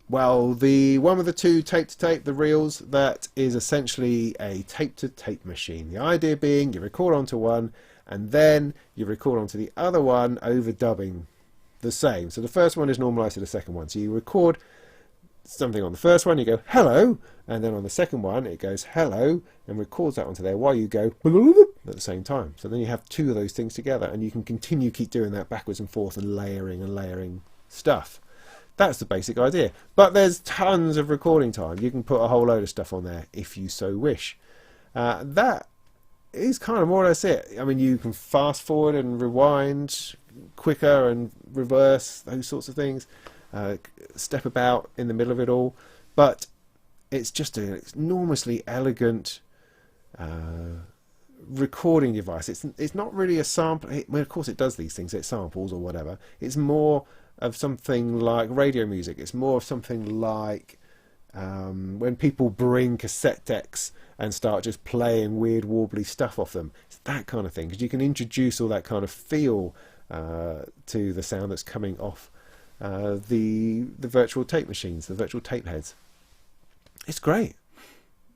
Well, the one with the two tape-to-tape, the reels, that is essentially a tape-to-tape machine. The idea being you record onto one, and then you record onto the other one, overdubbing the same. So the first one is normalized to the second one. So you record something on the first one, you go hello, and then on the second one it goes hello and records that onto there while you go at the same time. So then you have two of those things together, and you can keep doing that backwards and forth and layering stuff. That's the basic idea. But there's tons of recording time. You can put a whole load of stuff on there if you so wish. That is kind of more or less it. I mean, you can fast forward and rewind quicker and reverse, those sorts of things. Step about in the middle of it all. But it's just an enormously elegant recording device. It's not really a sample. Well, of course it does these things. It samples or whatever. It's more of something like radio music. It's more of something like when people bring cassette decks and start just playing weird warbly stuff off them. It's that kind of thing, because you can introduce all that kind of feel to the sound that's coming off the virtual tape machines, the virtual tape heads. It's great,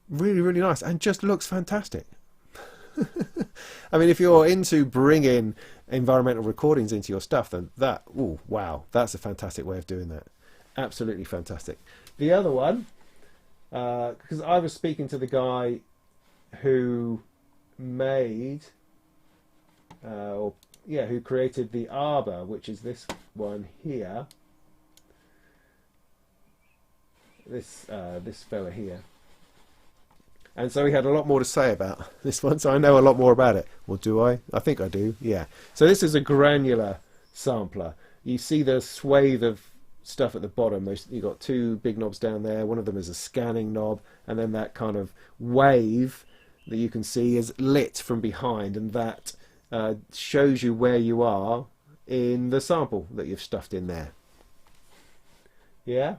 really, really nice, and just looks fantastic. I mean, if you're into bringing environmental recordings into your stuff, then wow, that's a fantastic way of doing that. Absolutely fantastic. The other one, because I was speaking to the guy who made who created the Arbor, which is this one here. This fella here. And so he had a lot more to say about this one, so I know a lot more about it. Well, do I? I think I do, yeah. So this is a granular sampler. You see the swathe of stuff at the bottom. You've got two big knobs down there. One of them is a scanning knob, and then that kind of wave that you can see is lit from behind, and that shows you where you are in the sample that you've stuffed in there. Yeah?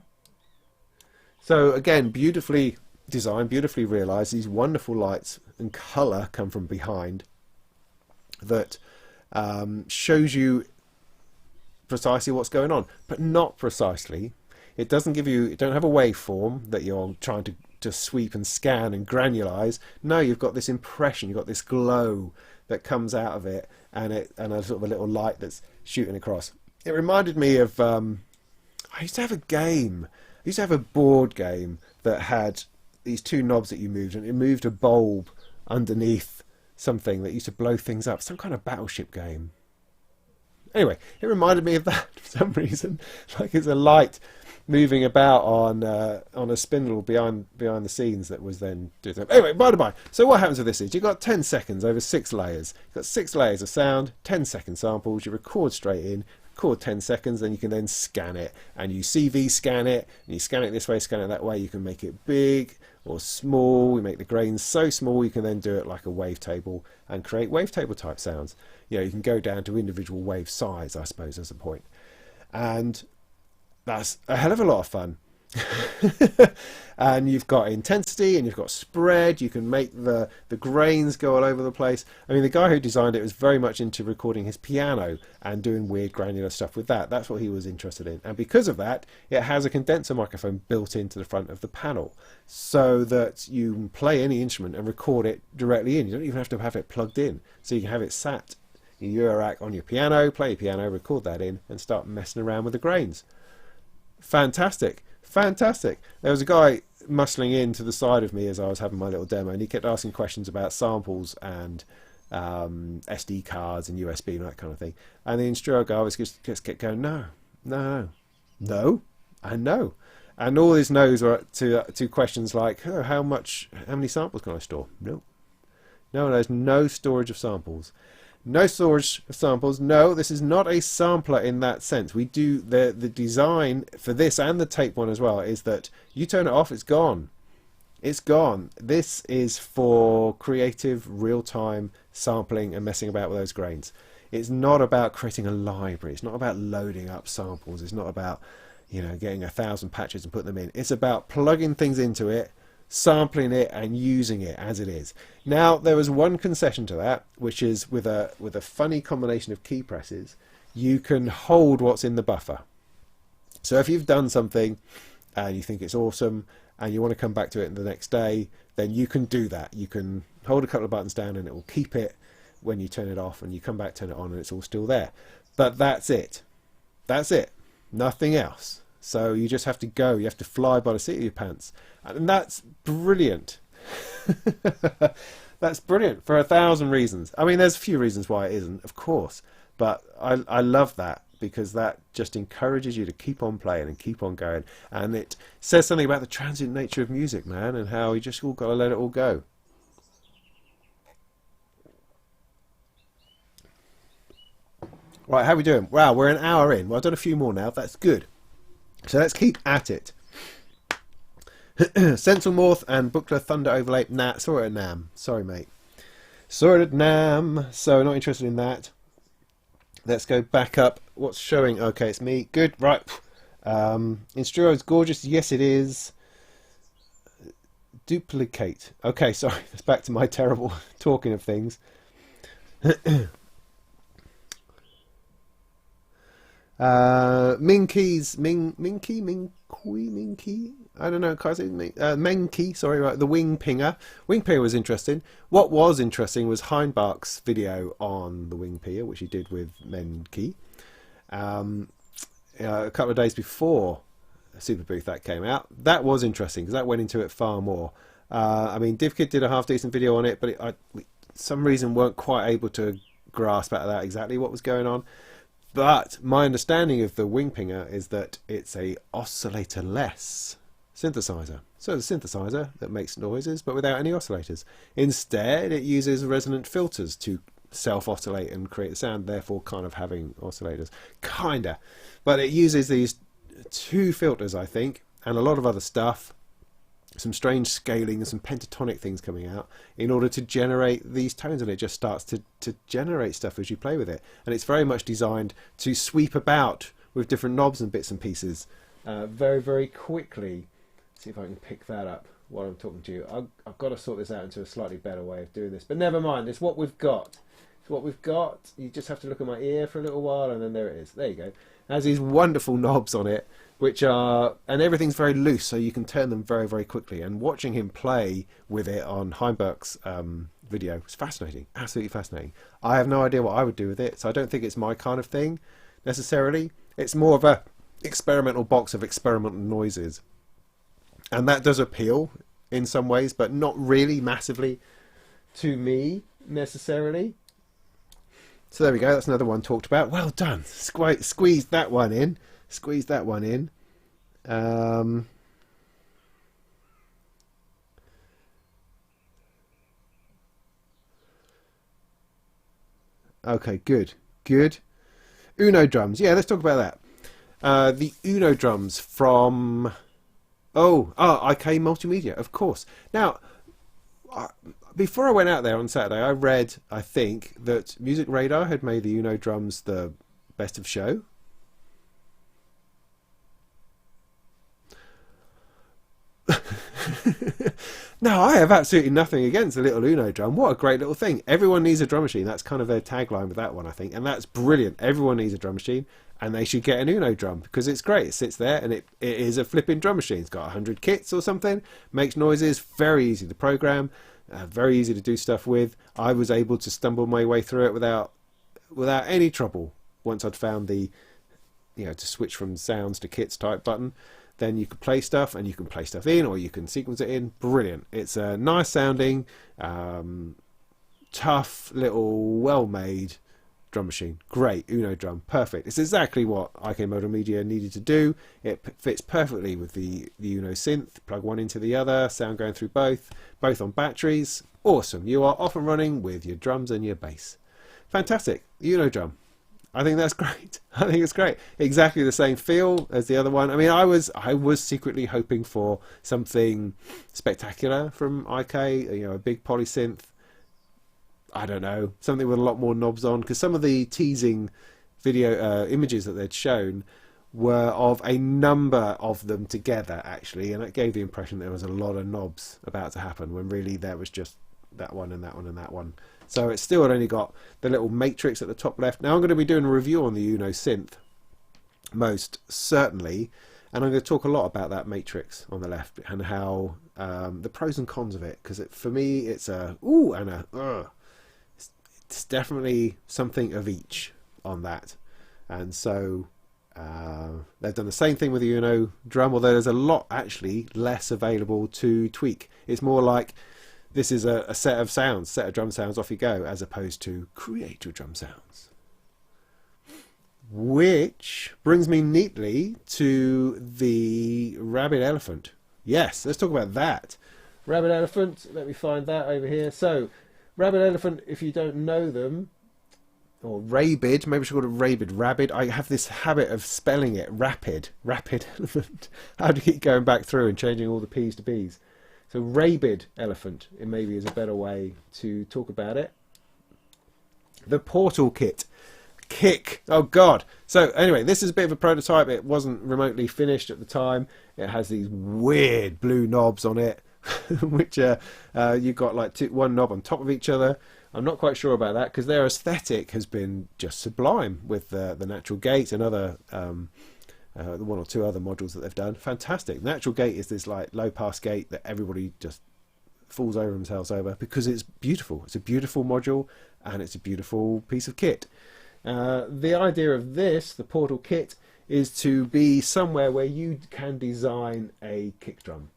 So again, beautifully designed, beautifully realized. These wonderful lights and color come from behind that shows you precisely what's going on, but not precisely. It doesn't give you, it don't have a waveform that you're trying to sweep and scan and granulize. No, you've got this impression, you've got this glow that comes out of it, and a sort of a little light that's shooting across. It reminded me of I used to have a game. I used to have a board game that had these two knobs that you moved, and it moved a bulb underneath something that used to blow things up. Some kind of battleship game. Anyway, it reminded me of that for some reason. Like it's a light moving about on a spindle behind the scenes that was then doing that. Anyway, by the by, so what happens with this is you've got 10 seconds over 6 layers. You've got 6 layers of sound, 10-second samples. You record straight in. Record 10 seconds, and you can then scan it, and you CV scan it, and you scan it this way, scan it that way. You can make it big or small. We make the grains so small you can then do it like a wavetable and create wavetable type sounds. You know, you can go down to individual wave size, I suppose, as a point, and that's a hell of a lot of fun. And you've got intensity and you've got spread. You can make the grains go all over the place. I mean, the guy who designed it was very much into recording his piano and doing weird granular stuff with that. That's what he was interested in, and because of that, it has a condenser microphone built into the front of the panel, so that you can play any instrument and record it directly in. You don't even have to have it plugged in, so you can have it sat in your rack on your piano, play your piano, record that in, and start messing around with the grains. Fantastic. Fantastic. There was a guy muscling in to the side of me as I was having my little demo, and he kept asking questions about samples and SD cards and USB and that kind of thing. And the Instruo guy was just kept going, no, and no. And all his no's were to questions like, oh, how many samples can I store? No, there's no storage of samples. No storage of samples. No, this is not a sampler in that sense. We do the design for this and the tape one as well is that you turn it off, it's gone. It's gone. This is for creative, real-time sampling and messing about with those grains. It's not about creating a library. It's not about loading up samples. It's not about, you know, getting 1,000 patches and putting them in. It's about plugging things into it, sampling it and using it as it is. Now there was one concession to that, which is with a funny combination of key presses, you can hold what's in the buffer. So if you've done something and you think it's awesome and you want to come back to it the next day, then you can do that. You can hold a couple of buttons down and it will keep it when you turn it off, and you come back, turn it on, and it's all still there. But that's it. That's it. Nothing else. So you just have to go. You have to fly by the seat of your pants. And that's brilliant. That's brilliant for 1,000 reasons. I mean, there's a few reasons why it isn't, of course. But I love that, because that just encourages you to keep on playing and keep on going. And it says something about the transient nature of music, man, and how you just all got to let it all go. Right, how are we doing? Wow, we're an hour in. Well, I've done a few more now. That's good. So let's keep at it. Central Morph and Buchla Thunder Overlay. Nah, saw it at NAMM. Sorry, mate. Saw it at NAMM. So not interested in that. Let's go back up. What's showing? Okay, it's me. Good. Right. Instruo is gorgeous. Yes, it is. Duplicate. Okay, sorry. That's back to my terrible talking of things. Minky, I don't know, Menki, sorry, right, the Wing Pinger. Wing Pinger was interesting. What was interesting was Heinbach's video on the Wing Pinger, which he did with Menki. A couple of days before Superbooth that came out. That was interesting, because that went into it far more. I mean, DivKid did a half-decent video on it, but for some reason weren't quite able to grasp out of that exactly what was going on. But my understanding of the Wingpinger is that it's a oscillator-less synthesizer. So it's a synthesizer that makes noises but without any oscillators. Instead, it uses resonant filters to self-oscillate and create the sound, therefore kind of having oscillators. Kinda. But it uses these 2 filters, I think, and a lot of other stuff, some strange scaling and some pentatonic things coming out in order to generate these tones, and it just starts to generate stuff as you play with it. And it's very much designed to sweep about with different knobs and bits and pieces very, very quickly. See if I can pick that up while I'm talking to you. I've got to sort this out into a slightly better way of doing this, but never mind, it's what we've got. It's what we've got. You just have to look at my ear for a little while, and then there it is. There you go. It has these wonderful knobs on it, which are, and everything's very loose, so you can turn them very, very quickly. And watching him play with it on Heimberg's video was fascinating, absolutely fascinating. I have no idea what I would do with it, so I don't think it's my kind of thing necessarily. It's more of a experimental box of experimental noises, and that does appeal in some ways, but not really massively to me necessarily. So there we go, that's another one talked about. Well done. Squeeze that one in. Squeeze that one in. Okay, good. Uno drums. Yeah, let's talk about that. The Uno drums from IK Multimedia, of course. Now, before I went out there on Saturday, I read, I think, that Music Radar had made the Uno drums the best of show. No, I have absolutely nothing against the little Uno drum. What a great little thing. Everyone needs a drum machine. That's kind of their tagline with that one, I think. And that's brilliant. Everyone needs a drum machine, and they should get an Uno drum because it's great. It sits there, and it is a flipping drum machine. It's got 100 kits or something, makes noises, very easy to program, very easy to do stuff with. I was able to stumble my way through it without any trouble once I'd found the, to switch from sounds to kits type button. Then you can play stuff, and you can play stuff in, or you can sequence it in. Brilliant. It's a nice sounding, tough little well-made drum machine. Great. Uno drum. Perfect. It's exactly what IK Multimedia needed to do. It fits perfectly with the Uno synth. Plug one into the other, sound going through both on batteries. Awesome. You are off and running with your drums and your bass. Fantastic. Uno drum. I think that's great. I think it's great. Exactly the same feel as the other one. I mean, I was secretly hoping for something spectacular from IK, a big polysynth. I don't know, something with a lot more knobs on, because some of the teasing video images that they'd shown were of a number of them together, actually, and it gave the impression there was a lot of knobs about to happen, when really there was just that one and that one and that one. So it's still only got the little matrix at the top left. Now I'm going to be doing a review on the Uno synth, most certainly, and I'm going to talk a lot about that matrix on the left and how the pros and cons of it, because for me it's a ooh and a ugh. It's definitely something of each on that. And so they've done the same thing with the Uno drum, although there's a lot actually less available to tweak. It's more like this is a set of drum sounds, off you go, as opposed to create your drum sounds. Which brings me neatly to the Rabid Elephant. Yes, let's talk about that. Rabid Elephant, let me find that over here. So, Rabid Elephant, if you don't know them, or Rabid, maybe I should call it Rabid. Rabid, I have this habit of spelling it Rapid Elephant. I have to keep going back through and changing all the P's to B's. So Rabid Elephant, it maybe is a better way to talk about it. The Portal Kit. Kick. Oh God. So anyway, this is a bit of a prototype. It wasn't remotely finished at the time. It has these weird blue knobs on it, which you've got like one knob on top of each other. I'm not quite sure about that, because their aesthetic has been just sublime with the natural gate and other the one or two other modules that they've done. Fantastic. Natural gate is this like low pass gate that everybody just falls over themselves over because it's beautiful. It's a beautiful module and it's a beautiful piece of kit. The idea of this, the Portal Kit, is to be somewhere where you can design a kick drum.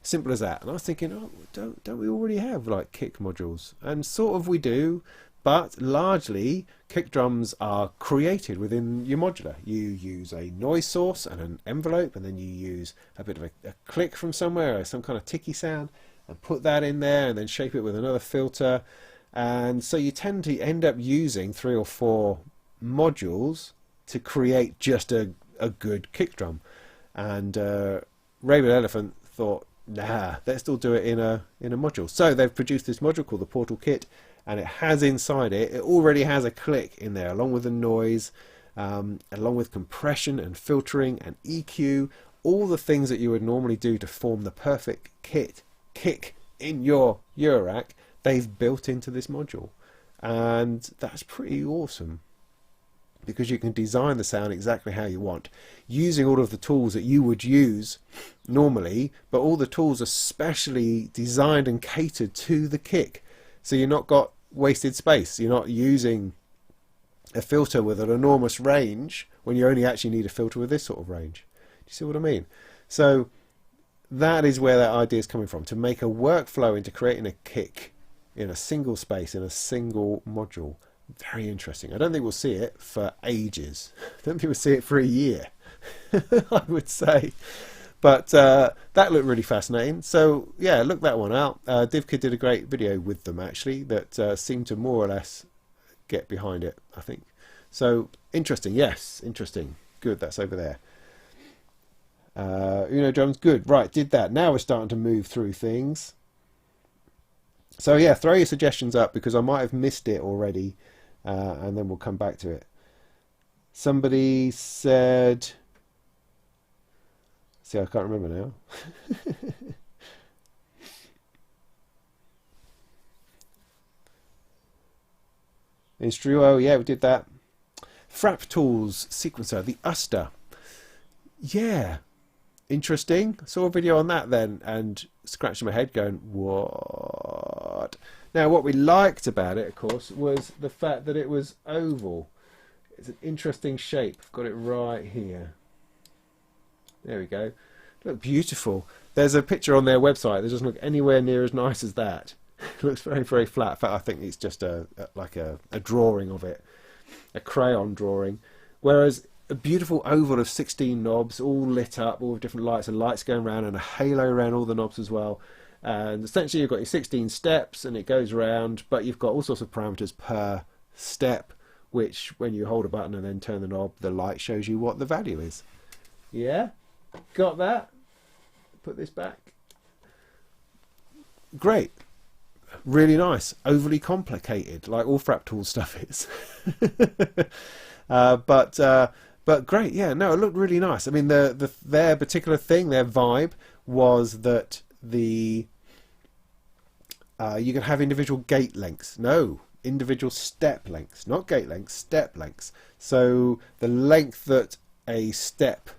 Simple as that. And I was thinking, oh, don't we already have like kick modules? And sort of we do, but largely kick drums are created within your modular. You use a noise source and an envelope, and then you use a bit of a click from somewhere, or some kind of ticky sound, and put that in there, and then shape it with another filter. And so you tend to end up using 3 or 4 modules to create just a good kick drum. And Rabid Elephant thought, nah, let's still do it in a module. So they've produced this module called the Portal Kit, and it has inside it already has a click in there, along with the noise, along with compression and filtering and EQ, all the things that you would normally do to form the perfect kick in your Eurorack, they've built into this module. And that's pretty awesome, because you can design the sound exactly how you want, using all of the tools that you would use normally, but all the tools are specially designed and catered to the kick. So you're not got wasted space. You're not using a filter with an enormous range when you only actually need a filter with this sort of range. Do you see what I mean? So that is where that idea is coming from, to make a workflow into creating a kick in a single space, in a single module. Very interesting. I don't think we'll see it for ages. I don't think we'll see it for a year, I would say. But that looked really fascinating. So yeah, look that one out. DivKid did a great video with them, actually, that seemed to more or less get behind it, I think. So interesting. Yes, interesting. Good, that's over there. Uno Drum's good. Right, did that. Now we're starting to move through things. So yeah, throw your suggestions up, because I might have missed it already, and then we'll come back to it. Somebody said... See, I can't remember now. Instruo, yeah, we did that. Fraptools sequencer, the USTA. Yeah, interesting. I saw a video on that then, and scratching my head going, what? Now, what we liked about it, of course, was the fact that it was oval. It's an interesting shape. I've got it right here. There we go. Look beautiful. There's a picture on their website that doesn't look anywhere near as nice as that. It looks very, very flat. In fact, I think it's just like a drawing of it, a crayon drawing. Whereas a beautiful oval of 16 knobs, all lit up, all with different lights, and lights going around, and a halo around all the knobs as well. And essentially you've got your 16 steps, and it goes around, but you've got all sorts of parameters per step, which when you hold a button and then turn the knob, the light shows you what the value is. Yeah? Got that? Put this back. Great. Really nice. Overly complicated, like all Fraptools stuff is. But great. Yeah, no, it looked really nice. I mean, their particular thing, their vibe was that you can have individual gate lengths. No, individual step lengths, not gate lengths, step lengths. So the length that a step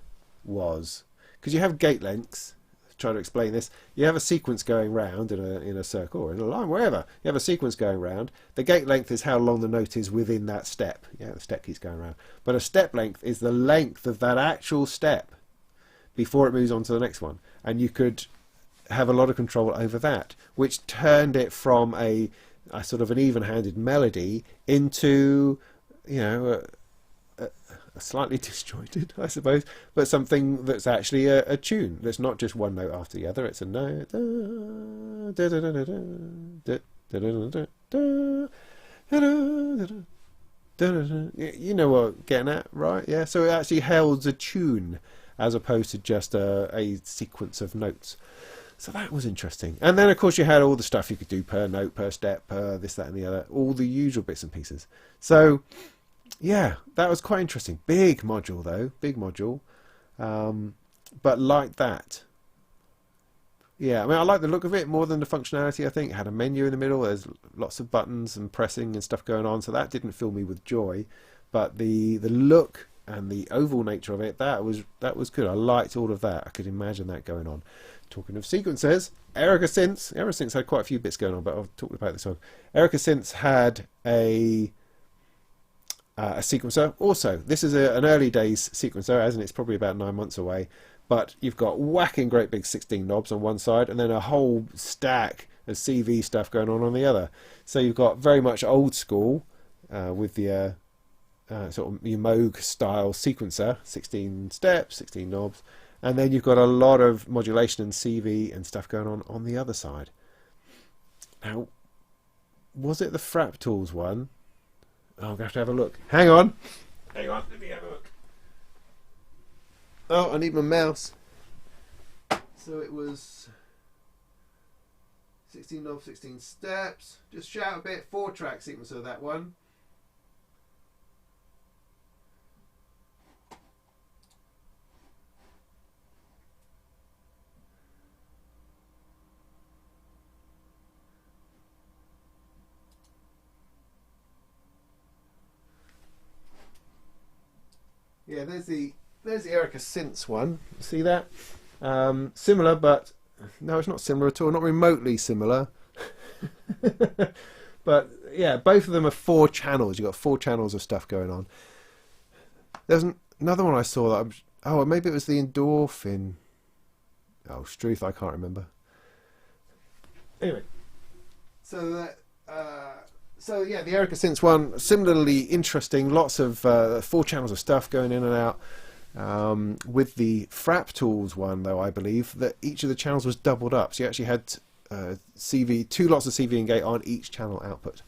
was, because you have gate lengths. Try to explain this. You have a sequence going round in a circle or in a line, wherever. You have a sequence going round. The gate length is how long the note is within that step. Yeah, the step keeps going around. But a step length is the length of that actual step before it moves on to the next one. And you could have a lot of control over that, which turned it from a sort of an even-handed melody into, you know, a slightly disjointed, I suppose, but something that's actually a tune. That's not just one note after the other. It's a note. You know what I'm getting at, right? Yeah. So it actually holds a tune as opposed to just a sequence of notes. So that was interesting. And then, of course, you had all the stuff you could do per note, per step, per this, that, and the other. All the usual bits and pieces. So yeah, that was quite interesting. Big module, though. Big module. But like that. Yeah, I mean, I like the look of it more than the functionality, I think. It had a menu in the middle. There's lots of buttons and pressing and stuff going on. So that didn't fill me with joy. But the look and the oval nature of it, that was good. I liked all of that. I could imagine that going on. Talking of sequencers, Erica Synths had quite a few bits going on, but I'll talk about this one. Erica Synths had a sequencer. Also, this is an early days sequencer, as in it's probably about 9 months away, but you've got whacking great big 16 knobs on one side, and then a whole stack and CV stuff going on the other. So you've got very much old school with the sort of your Moog style sequencer, 16 steps, 16 knobs, and then you've got a lot of modulation and CV and stuff going on the other side. Now, was it the Fraptools one? Oh, I'm going to have a look. Hang on, let me have a look. Oh, I need my mouse. So it was 16 knobs, 16 steps. Just shout a bit. 4-track sequencer of that one. Yeah, there's the Erica Synths one. See that? Similar, but no, it's not similar at all. Not remotely similar. But yeah, both of them are 4 channels. You've got 4 channels of stuff going on. There's another one I saw that oh, maybe it was the Endorphin. Oh, Struth, I can't remember. Anyway, so that. So yeah, the Erica Synths one, similarly interesting. Lots of 4 channels of stuff going in and out. With the Fraptools one, though, I believe that each of the channels was doubled up. So you actually had CV, 2 lots of CV and gate on each channel output.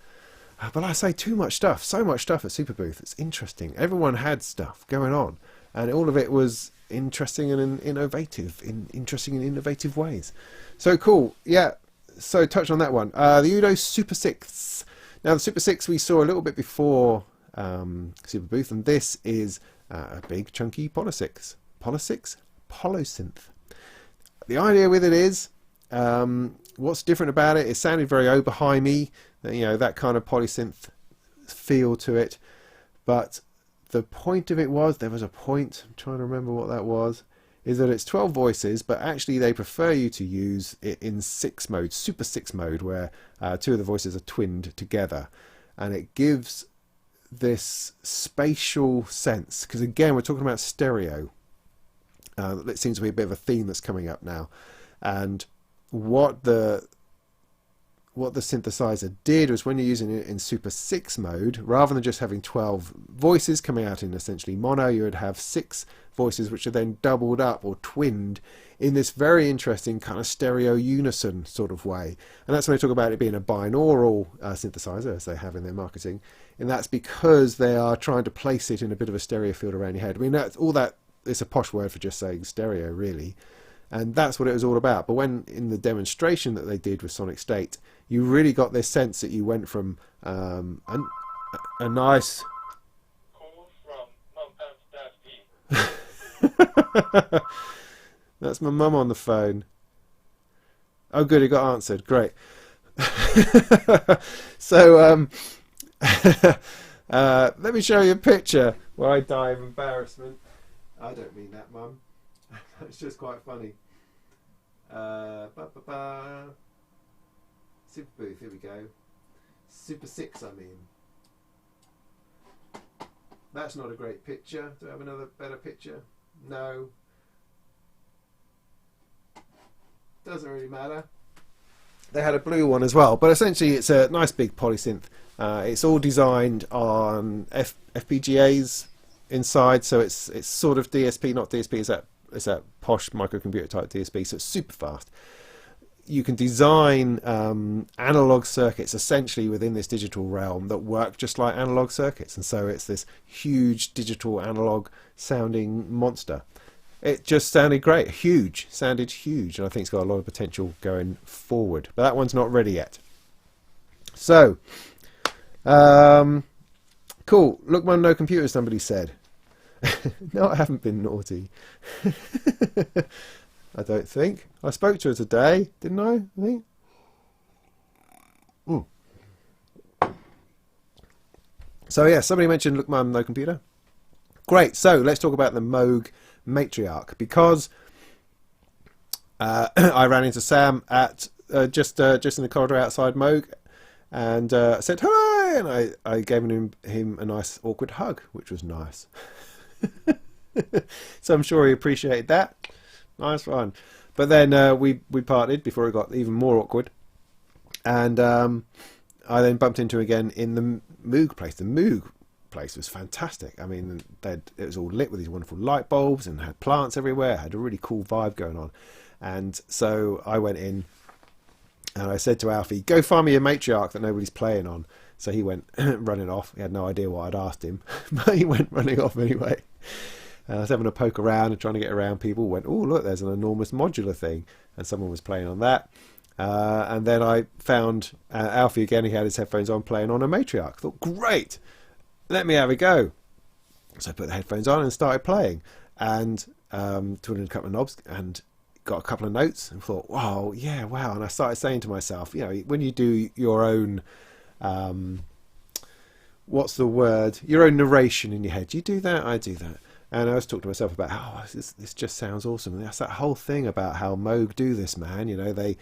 But like I say, too much stuff, so much stuff at Superbooth. It's interesting. Everyone had stuff going on, and all of it was interesting and innovative, in innovative ways. So cool, yeah. So touch on that one. The UDO Super 6. Now the Super 6 we saw a little bit before Superbooth, and this is a big chunky polysynth. The idea with it is, what's different about it? It sounded very Oberheim-y, you know, that kind of polysynth feel to it. But the point of it was, there was a point, I'm trying to remember what that was, is that it's 12 voices, but actually they prefer you to use it in 6 mode, Super 6 mode, where 2 of the voices are twinned together, and it gives this spatial sense, because again we're talking about stereo. It seems to be a bit of a theme that's coming up now, and what the synthesizer did was, when you're using it in Super 6 mode, rather than just having 12 voices coming out in essentially mono, you would have 6 voices which are then doubled up or twinned in this very interesting kind of stereo unison sort of way. And that's when they talk about it being a binaural synthesizer, as they have in their marketing, and that's because they are trying to place it in a bit of a stereo field around your head. I mean, that's all that, it's a posh word for just saying stereo, really. And that's what it was all about. But when in the demonstration that they did with Sonic State, you really got this sense that you went from a nice... Call from Mum and Daddy. That's my mum on the phone. Oh good, it got answered. Great. So let me show you a picture where I die of embarrassment. I don't mean that, Mum. It's just quite funny. Superbooth, here we go. Super 6, I mean. That's not a great picture. Do I have another better picture? No. Doesn't really matter. They had a blue one as well, but essentially it's a nice big polysynth. It's all designed on FPGAs inside, so it's sort of DSP, not DSP, it's that posh microcomputer type DSP, so it's super fast. You can design analog circuits essentially within this digital realm that work just like analog circuits, and so it's this huge digital analog sounding monster. It just sounded great, sounded huge, and I think it's got a lot of potential going forward, but that one's not ready yet. So cool. Look, Mum, no computer, somebody said. No, I haven't been naughty. I don't think. I spoke to her today, didn't I think? So yeah, somebody mentioned, look, Mum, no computer. Great. So let's talk about the Moog Matriarch, because I ran into Sam at just in the corridor outside Moog, and said hi, and I gave him a nice awkward hug, which was nice. So I'm sure he appreciated that. Nice one. But then we parted before it got even more awkward. And I then bumped into again in the Moog place. The Moog place was fantastic. I mean, it was all lit with these wonderful light bulbs and had plants everywhere. It had a really cool vibe going on. And so I went in and I said to Alfie, go find me a Matriarch that nobody's playing on. So he went running off. He had no idea what I'd asked him, but he went running off anyway. I was having a poke around and trying to get around people. Went, oh, look, there's an enormous modular thing. And someone was playing on that. And then I found Alfie again. He had his headphones on playing on a Matriarch. I thought, great, let me have a go. So I put the headphones on and started playing. And twiddling a couple of knobs and got a couple of notes and thought, wow, yeah, wow. And I started saying to myself, you know, when you do your own... what's the word? Your own narration in your head. You do that, I do that. And I was talking to myself about, oh, this just sounds awesome. And that's that whole thing about how Moog do this, man. You know, they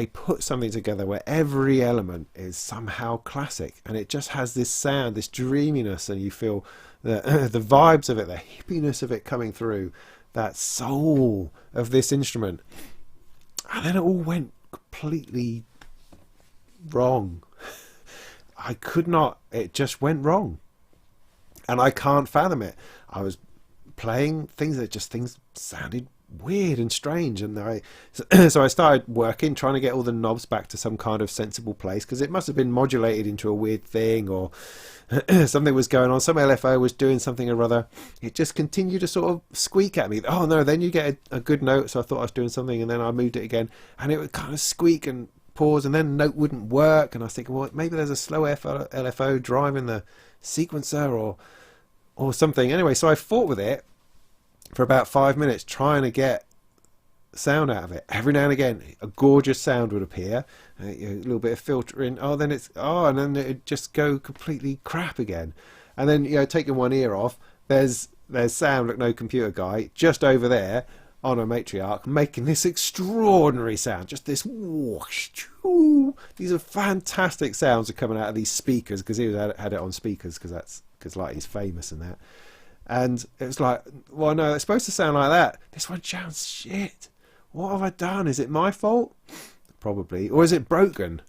put something together where every element is somehow classic, and it just has this sound, this dreaminess, and you feel the vibes of it, the hippiness of it coming through, that soul of this instrument. And then it all went completely wrong. I could not, it just went wrong. And I can't fathom it. I was playing things sounded weird and strange. And so I started working, trying to get all the knobs back to some kind of sensible place, because it must have been modulated into a weird thing, or something was going on. Some LFO was doing something or other. It just continued to sort of squeak at me. Oh no, then you get a good note. So I thought I was doing something, and then I moved it again, and it would kind of squeak and pause, and then the note wouldn't work. And I was thinking, well, maybe there's a slow LFO driving the sequencer or something. Anyway, so I fought with it for about 5 minutes trying to get sound out of it. Every now and again a gorgeous sound would appear, a little bit of filtering, and then it'd just go completely crap again. And then, you know, taking one ear off, there's Sam, look, no computer guy, just over there on a Matriarch, making this extraordinary sound, just this whoosh, these are fantastic sounds are coming out of these speakers, because he had it on speakers, because like he's famous and that. And it was like, well, no, it's supposed to sound like that. This one sounds shit. What have I done? Is it my fault? Probably. Or is it broken?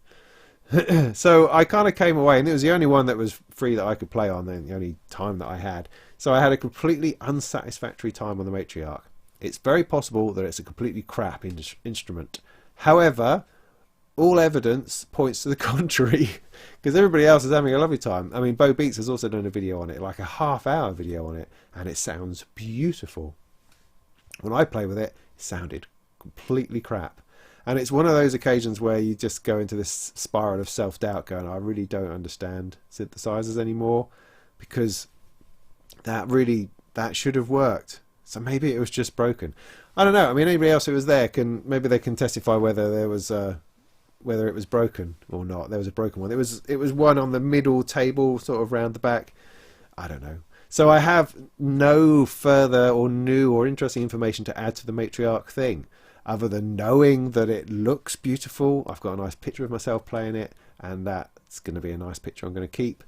So I kind of came away, and it was the only one that was free that I could play on, the only time that I had. So I had a completely unsatisfactory time on the Matriarch. It's very possible that it's a completely crap instrument. However, all evidence points to the contrary, because everybody else is having a lovely time. I mean, Bo Beats has also done a video on it, like a half-hour video on it, and it sounds beautiful. When I play with it, it sounded completely crap. And it's one of those occasions where you just go into this spiral of self-doubt, going, I really don't understand synthesizers anymore, because that should have worked. So maybe it was just broken. I don't know. I mean, anybody else who was there maybe they can testify whether there was whether it was broken or not. There was a broken one. It was one on the middle table, sort of round the back. I don't know. So I have no further or new or interesting information to add to the Matriarch thing, other than knowing that it looks beautiful. I've got a nice picture of myself playing it, and that's going to be a nice picture I'm going to keep.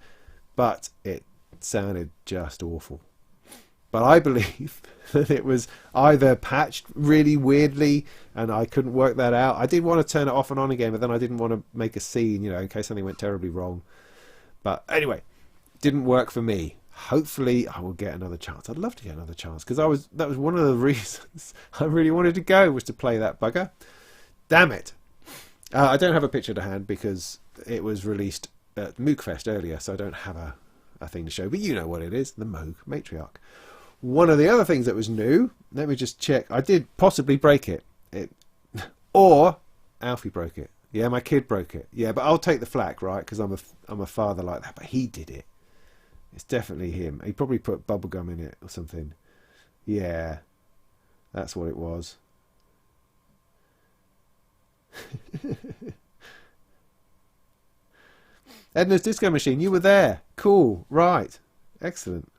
But it sounded just awful. But I believe that it was either patched really weirdly and I couldn't work that out. I did want to turn it off and on again, but then I didn't want to make a scene, you know, in case something went terribly wrong. But anyway, didn't work for me. Hopefully I will get another chance. I'd love to get another chance, because that was one of the reasons I really wanted to go, was to play that bugger. Damn it. I don't have a picture to hand because it was released at Moogfest earlier, so I don't have a thing to show. But you know what it is, the Moog Matriarch. One of the other things that was new, let me just check. I did possibly break it. Or Alfie broke it. Yeah, my kid broke it. Yeah, but I'll take the flak, right? Because I'm a father like that. But he did it. It's definitely him. He probably put bubblegum in it or something. Yeah, that's what it was. Edna's Disco Machine, you were there. Cool, right. Excellent.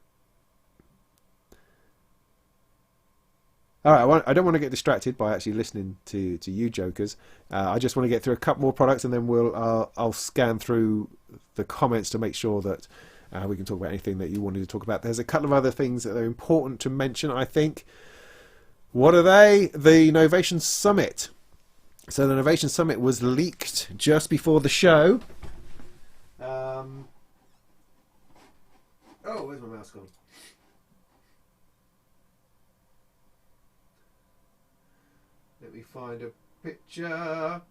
All right, I don't want to get distracted by actually listening to you jokers. I just want to get through a couple more products, and then I'll scan through the comments to make sure that we can talk about anything that you wanted to talk about. There's a couple of other things that are important to mention, I think. What are they? The Novation Summit So the Novation Summit was leaked just before the show. Oh, where's my mouse gone? Let me find a picture.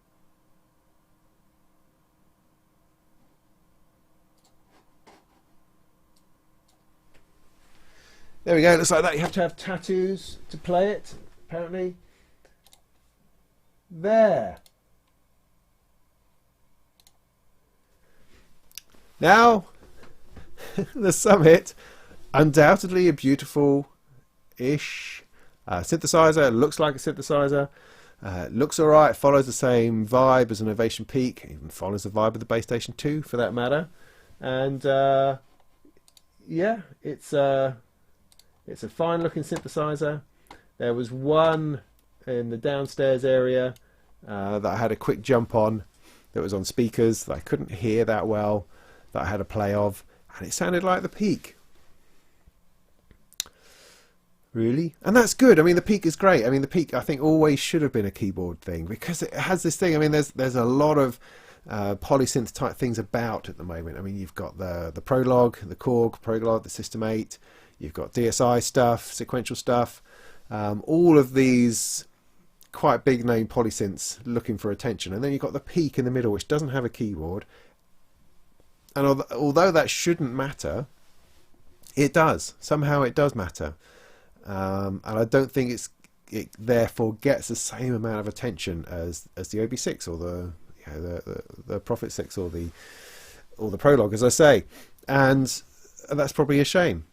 There we go. It looks like that. You have to have tattoos to play it, apparently. There. Now, the Summit, undoubtedly a beautiful-ish synthesizer. It looks like a synthesizer. Looks alright. Follows the same vibe as an Novation Peak. Even follows the vibe of the Base Station 2, for that matter. And yeah, it's a fine-looking synthesizer. There was one in the downstairs area that I had a quick jump on. That was on speakers that I couldn't hear that well. That I had a play of, and it sounded like the Peak. Really? And that's good. I mean, the Peak is great. I mean, the Peak, I think, always should have been a keyboard thing, because it has this thing. I mean, there's a lot of polysynth type things about at the moment. I mean, you've got the Prologue, the Korg Prologue, the System 8. You've got DSI stuff, sequential stuff. All of these quite big name polysynths looking for attention. And then you've got the Peak in the middle, which doesn't have a keyboard. And although that shouldn't matter, it does. Somehow it does matter. And I don't think it therefore gets the same amount of attention as the OB6 or the Prophet 6 or the Prologue, as I say. And that's probably a shame.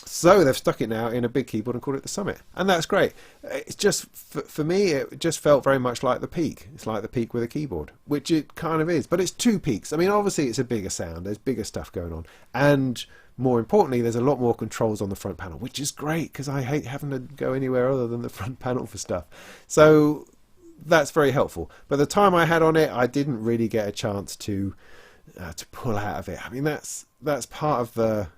So they've stuck it now in a big keyboard and called it the Summit, and that's great. It's just for me, it just felt very much like the Peak. It's like the Peak with a keyboard, which it kind of is, but it's two Peaks. I mean, obviously it's a bigger sound, there's bigger stuff going on, and more importantly, there's a lot more controls on the front panel, which is great because I hate having to go anywhere other than the front panel for stuff. So that's very helpful. But the time I had on it, I didn't really get a chance to pull out of it. I mean, that's part of the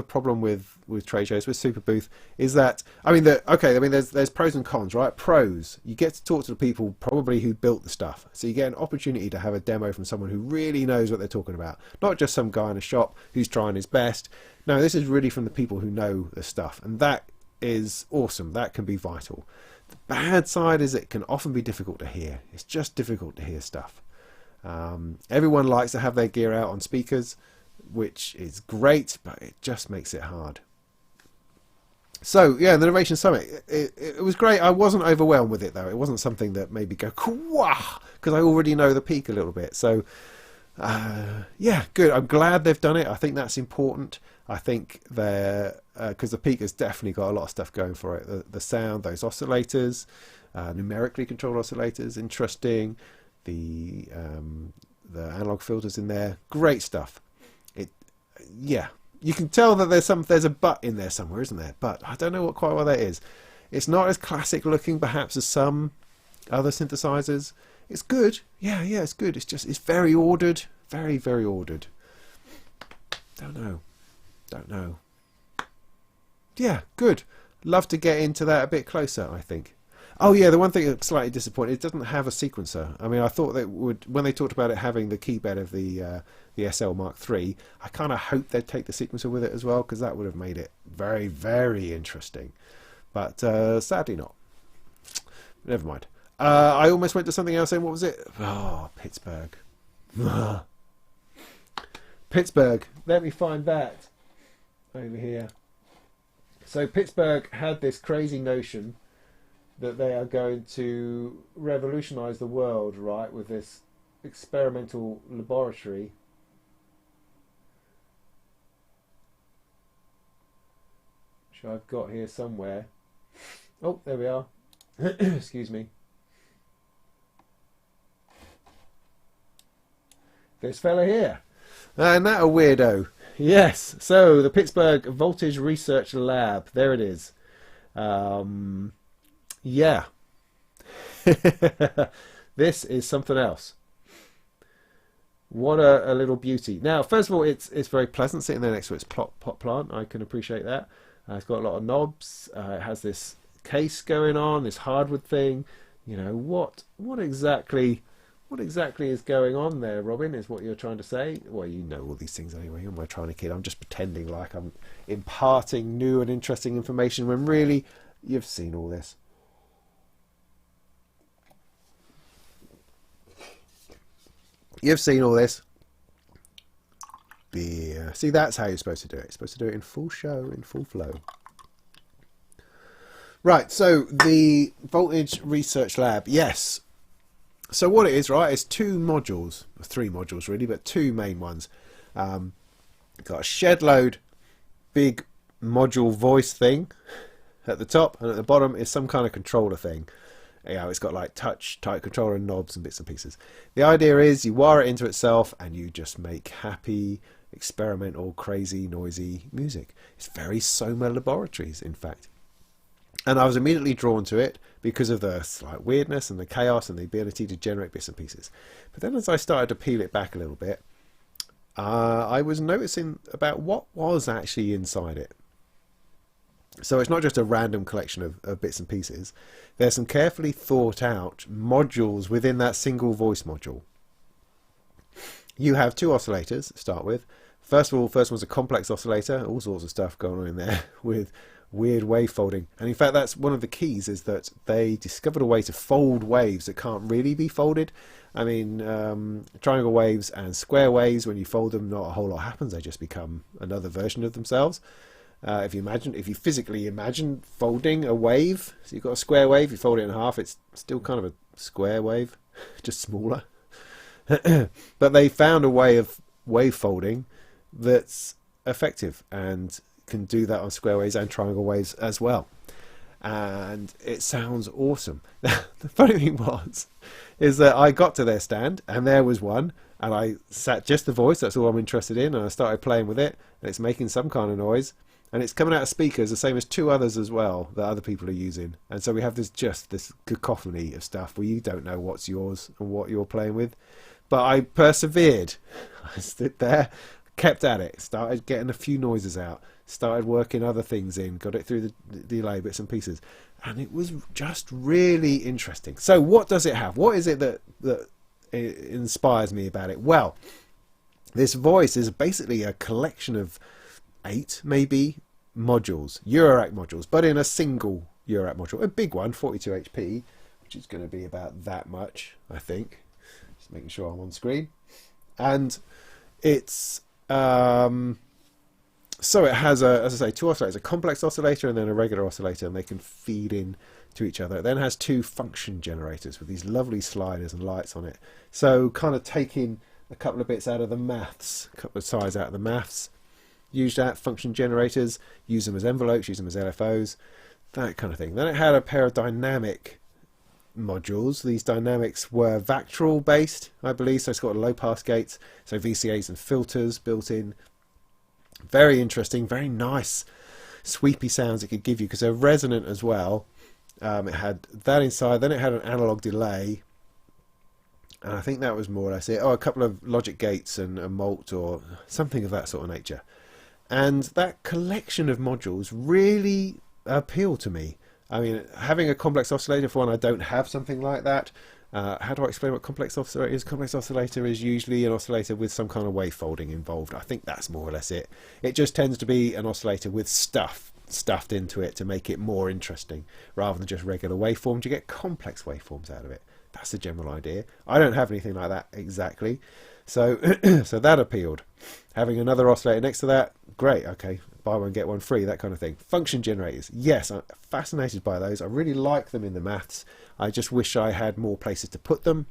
problem with trade shows, with Superbooth, is that there's pros and cons, right? Pros, you get to talk to the people probably who built the stuff, so you get an opportunity to have a demo from someone who really knows what they're talking about, not just some guy in a shop who's trying his best. No, this is really from the people who know the stuff, and that is awesome. That can be vital. The bad side is it can often be difficult to hear. It's just difficult to hear stuff. Everyone likes to have their gear out on speakers, which is great, but it just makes it hard. So yeah, the Novation Summit, it was great. I wasn't overwhelmed with it though. It wasn't something that made me go "Kwah," because I already know the Peak a little bit. So yeah, good. I'm glad they've done it. I think that's important. I think because the Peak has definitely got a lot of stuff going for it. The sound, those oscillators, numerically controlled oscillators, interesting. The analog filters in there, great stuff. Yeah, you can tell that there's a but in there somewhere, isn't there? But I don't know quite what that is. It's not as classic looking perhaps as some other synthesizers. It's good. Yeah, it's good. It's very ordered, very, very ordered. Don't know. Yeah, good. Love to get into that a bit closer, I think. Oh yeah, the one thing that's slightly disappointing, it doesn't have a sequencer. I mean, I thought that when they talked about it having the keyboard of the SL Mark III, I kind of hoped they'd take the sequencer with it as well, because that would have made it very, very interesting. But sadly not. Never mind. I almost went to something else, and what was it? Oh, Pittsburgh. Pittsburgh. Let me find that over here. So Pittsburgh had this crazy notion that they are going to revolutionize the world, right, with this experimental laboratory. Which I've got here somewhere. Oh, there we are. Excuse me. This fella here. Isn't that a weirdo? Yes. So, the Pittsburgh Voltage Research Lab. There it is. Yeah. This is something else. What a little beauty. Now, first of all, it's very pleasant sitting there next to its pot plant. I can appreciate that. It's got a lot of knobs. It has this case going on, this hardwood thing. You know, what exactly is going on there, Robin, is what you're trying to say? Well, you know all these things anyway. Who am I trying to kid? I'm just pretending like I'm imparting new and interesting information when really you've seen all this. You've seen all this. Beer. See, that's how you're supposed to do it. You're supposed to do it in full show, in full flow. Right, so the Voltage Research Lab, yes. So what it is, right, is 2 modules, 3 modules really, but 2 main ones. Got a shed load big module voice thing at the top, and at the bottom is some kind of controller thing. You know, it's got like touch type controller and knobs and bits and pieces. The idea is you wire it into itself and you just make happy, experimental, crazy, noisy music. It's very Soma Laboratories, in fact. And I was immediately drawn to it because of the slight weirdness and the chaos and the ability to generate bits and pieces. But then as I started to peel it back a little bit, I was noticing about what was actually inside it. So it's not just a random collection of bits and pieces. There's some carefully thought out modules within that single voice module. You have 2 oscillators to start with. First of all, first one's a complex oscillator, all sorts of stuff going on in there with weird wave folding. And in fact, that's one of the keys, is that they discovered a way to fold waves that can't really be folded. I mean, triangle waves and square waves, when you fold them, not a whole lot happens. They just become another version of themselves. If you physically imagine folding a wave, so you've got a square wave, you fold it in half, it's still kind of a square wave, just smaller. But they found a way of wave folding that's effective and can do that on square waves and triangle waves as well. And it sounds awesome. The funny thing is that I got to their stand and there was one, and I sat just the voice, that's all I'm interested in, and I started playing with it, and it's making some kind of noise. And it's coming out of speakers, the same as 2 others as well that other people are using. And so we have this cacophony of stuff where you don't know what's yours and what you're playing with. But I persevered. I stood there, kept at it, started getting a few noises out, started working other things in, got it through the delay bits and pieces. And it was just really interesting. So what does it have? What is it that inspires me about it? Well, this voice is basically a collection of 8 maybe modules, Eurorack modules, but in a single Eurorack module, a big one, 42 HP, which is going to be about that much, I think. Just making sure I'm on screen. And it's so it has as I say, 2 oscillators, a complex oscillator and then a regular oscillator, and they can feed in to each other. It then has 2 function generators with these lovely sliders and lights on it. So kind of taking a couple of bits out of the maths, a couple of sides out of the maths. Use that, function generators, use them as envelopes, use them as LFOs, that kind of thing. Then it had a pair of dynamic modules. These dynamics were Vactral based, I believe, so it's got low pass gates, so VCAs and filters built in. Very interesting, very nice sweepy sounds it could give you because they're resonant as well. It had that inside, then it had an analog delay, and I think that was more or less it. Oh, a couple of logic gates and a mult or something of that sort of nature. And that collection of modules really appealed to me. I mean, having a complex oscillator, for one, I don't have something like that. How do I explain what complex oscillator is? Complex oscillator is usually an oscillator with some kind of wave folding involved. I think that's more or less it. It just tends to be an oscillator with stuff stuffed into it to make it more interesting. Rather than just regular waveforms, you get complex waveforms out of it. That's the general idea. I don't have anything like that exactly. So so that appealed. Having another oscillator next to that, great, okay, buy one get one free, that kind of thing. Function generators, yes, I'm fascinated by those. I really like them in the maths. I just wish I had more places to put them.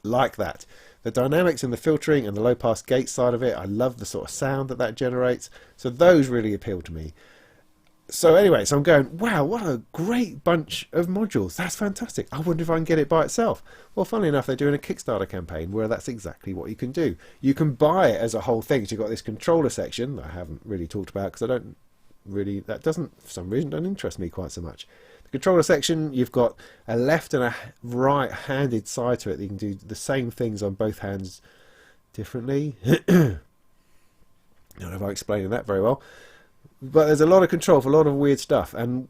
Like that. The dynamics and the filtering and the low pass gate side of it, I love the sort of sound that generates. So those really appeal to me. So anyway, so I'm going, wow, what a great bunch of modules. That's fantastic. I wonder if I can get it by itself. Well, funnily enough, they're doing a Kickstarter campaign where that's exactly what you can do. You can buy it as a whole thing. So you've got this controller section that I haven't really talked about because I don't really, that doesn't, for some reason, don't interest me quite so much. The controller section, you've got a left and a right-handed side to it. You can do the same things on both hands differently. I don't know if I'm explaining that very well. But there's a lot of control for a lot of weird stuff, and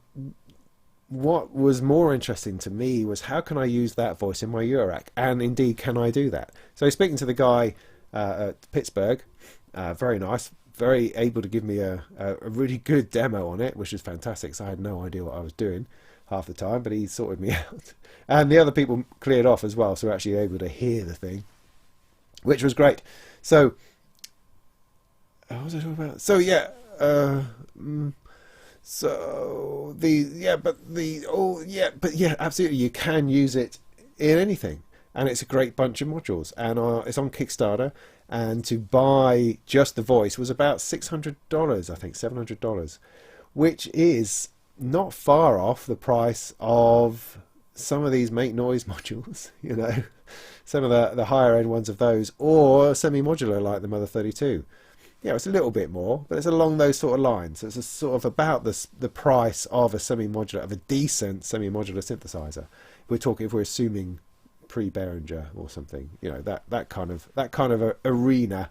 what was more interesting to me was how can I use that voice in my Eurorack, and indeed can I do that? So speaking to the guy at Pittsburgh, very nice, very able to give me a really good demo on it, which is fantastic. So I had no idea what I was doing half the time, but he sorted me out, and the other people cleared off as well, so we're actually able to hear the thing, which was great. So what was I talking about? So yeah. So absolutely, you can use it in anything, and it's a great bunch of modules, and it's on Kickstarter, and to buy just the voice was about $600, I think $700, which is not far off the price of some of these Make Noise modules, you know, some of the higher end ones of those, or semi-modular like the Mother 32. Yeah, it's a little bit more, but it's along those sort of lines. So it's a sort of about the price of a semi-modular, of a decent semi-modular synthesizer. If we're assuming pre-Behringer or something, you know, that kind of a arena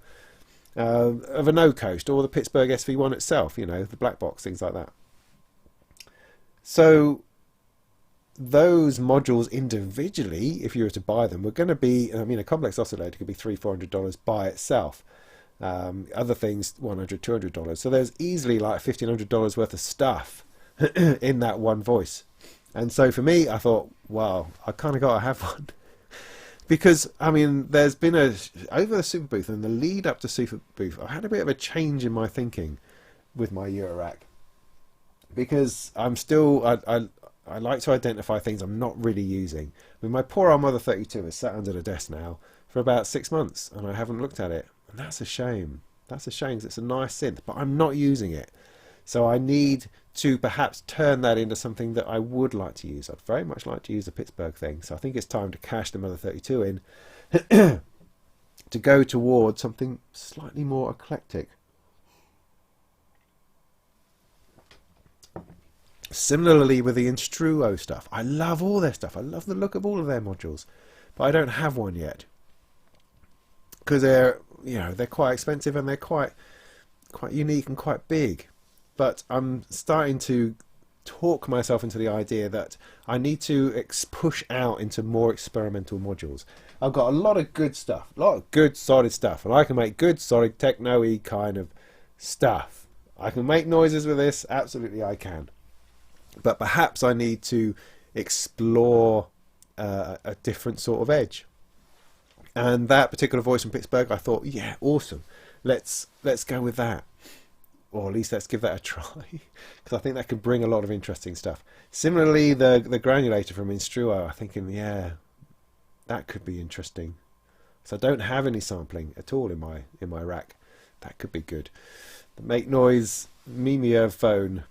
of a No Coast or the Pittsburgh SV1 itself, you know, the black box, things like that. So those modules individually, if you were to buy them, were going to be, I mean, a complex oscillator could be $300-400 by itself. Other things $100-200. So there's easily like $1,500 worth of stuff in that one voice. And so for me, I thought, wow, I kind of got to have one. Because, I mean, there's been over the Superbooth and the lead up to Superbooth, I had a bit of a change in my thinking with my Eurorack. Because I'm still, I like to identify things I'm not really using. I mean, my poor old Mother 32 is sat under the desk now for about 6 months, and I haven't looked at it. And that's a shame. That's a shame, because it's a nice synth, but I'm not using it. So I need to perhaps turn that into something that I would like to use. I'd very much like to use the Pittsburgh thing. So I think it's time to cash the Mother 32 in to go towards something slightly more eclectic. Similarly with the Instruo stuff. I love all their stuff. I love the look of all of their modules. But I don't have one yet. Because they're quite expensive, and they're quite unique and quite big. But I'm starting to talk myself into the idea that I need to push out into more experimental modules. I've got a lot of good stuff, a lot of good solid stuff, and I can make good solid techno-y kind of stuff. I can make noises with this, absolutely I can. But perhaps I need to explore a different sort of edge. And that particular voice from Pittsburgh, I thought, yeah, awesome. Let's go with that. Or at least let's give that a try. Because I think that could bring a lot of interesting stuff. Similarly, the granulator from Instruo, I'm thinking, yeah, that could be interesting. So I don't have any sampling at all in my rack. That could be good. The Make Noise Mimeophon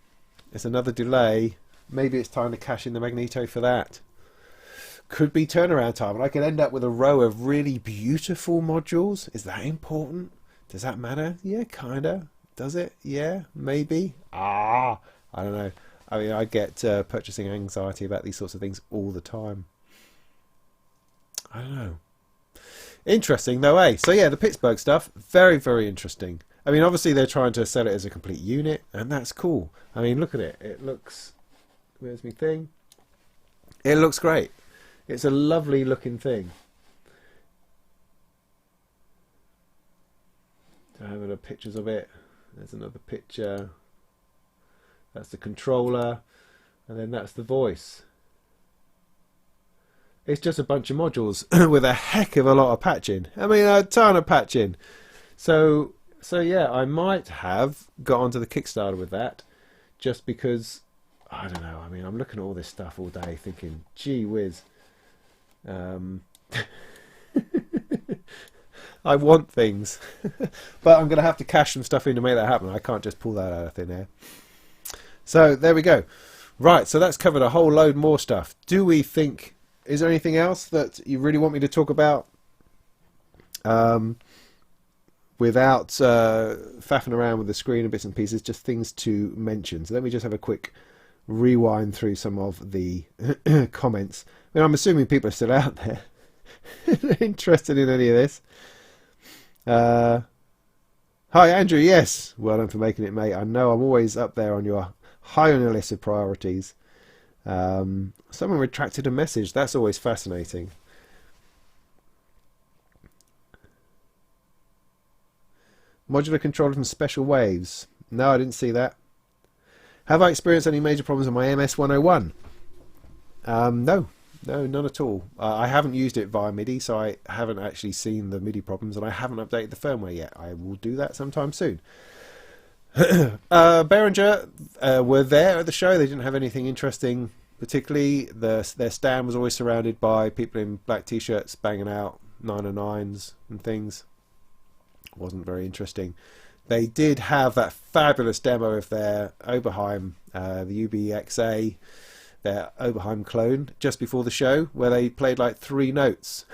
is another delay. Maybe it's time to cash in the magneto for that. Could be turnaround time, and I could end up with a row of really beautiful modules. Is that important? Does that matter? Yeah, kinda. Does it? Yeah, maybe. I don't know. I mean, I get purchasing anxiety about these sorts of things all the time. I don't know. Interesting though, eh? So yeah, the Pittsburgh stuff, very, very interesting. I mean, obviously they're trying to sell it as a complete unit, and that's cool. I mean, look at it. It looks... Where's my thing? It looks great. It's a lovely looking thing. I have other pictures of it. There's another picture. That's the controller. And then that's the voice. It's just a bunch of modules with a heck of a lot of patching. I mean, a ton of patching. So yeah, I might have got onto the Kickstarter with that, just because, I don't know, I mean, I'm looking at all this stuff all day thinking, gee whiz. I want things. But I'm going to have to cash some stuff in to make that happen. I can't just pull that out of thin air. So there we go. Right, so that's covered a whole load more stuff. Do we think... Is there anything else that you really want me to talk about? Without faffing around with the screen and bits and pieces, just things to mention. So let me just have a quick rewind through some of the comments. I mean, I'm assuming people are still out there interested in any of this. Hi Andrew, yes, well done for making it, mate. I know I'm always up there on your high on your list of priorities. Someone retracted a message. That's always fascinating. Modular controller from Special Waves. No, I didn't see that. Have I experienced any major problems on my MS-101? No, none at all. I haven't used it via MIDI, so I haven't actually seen the MIDI problems, and I haven't updated the firmware yet. I will do that sometime soon. Behringer were there at the show. They didn't have anything interesting particularly. Their stand was always surrounded by people in black t-shirts banging out 909s and things. Wasn't very interesting. They did have that fabulous demo of their Oberheim, the UBXA, their Oberheim clone, just before the show, where they played like 3 notes.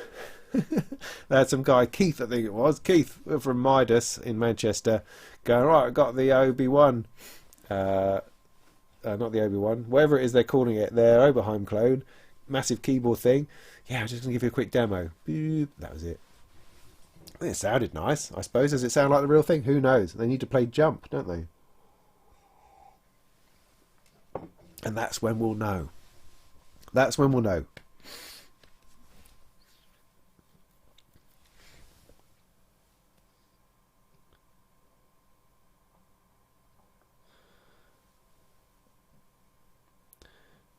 They had some guy, Keith I think it was, Keith from Midas in Manchester, going, right, I got the OB1, not the OB1, whatever it is they're calling it, their Oberheim clone, massive keyboard thing. Yeah, I'm just going to give you a quick demo. Boop. That was it. I think it sounded nice, I suppose. Does it sound like the real thing? Who knows? They need to play Jump, don't they? And that's when we'll know. That's when we'll know.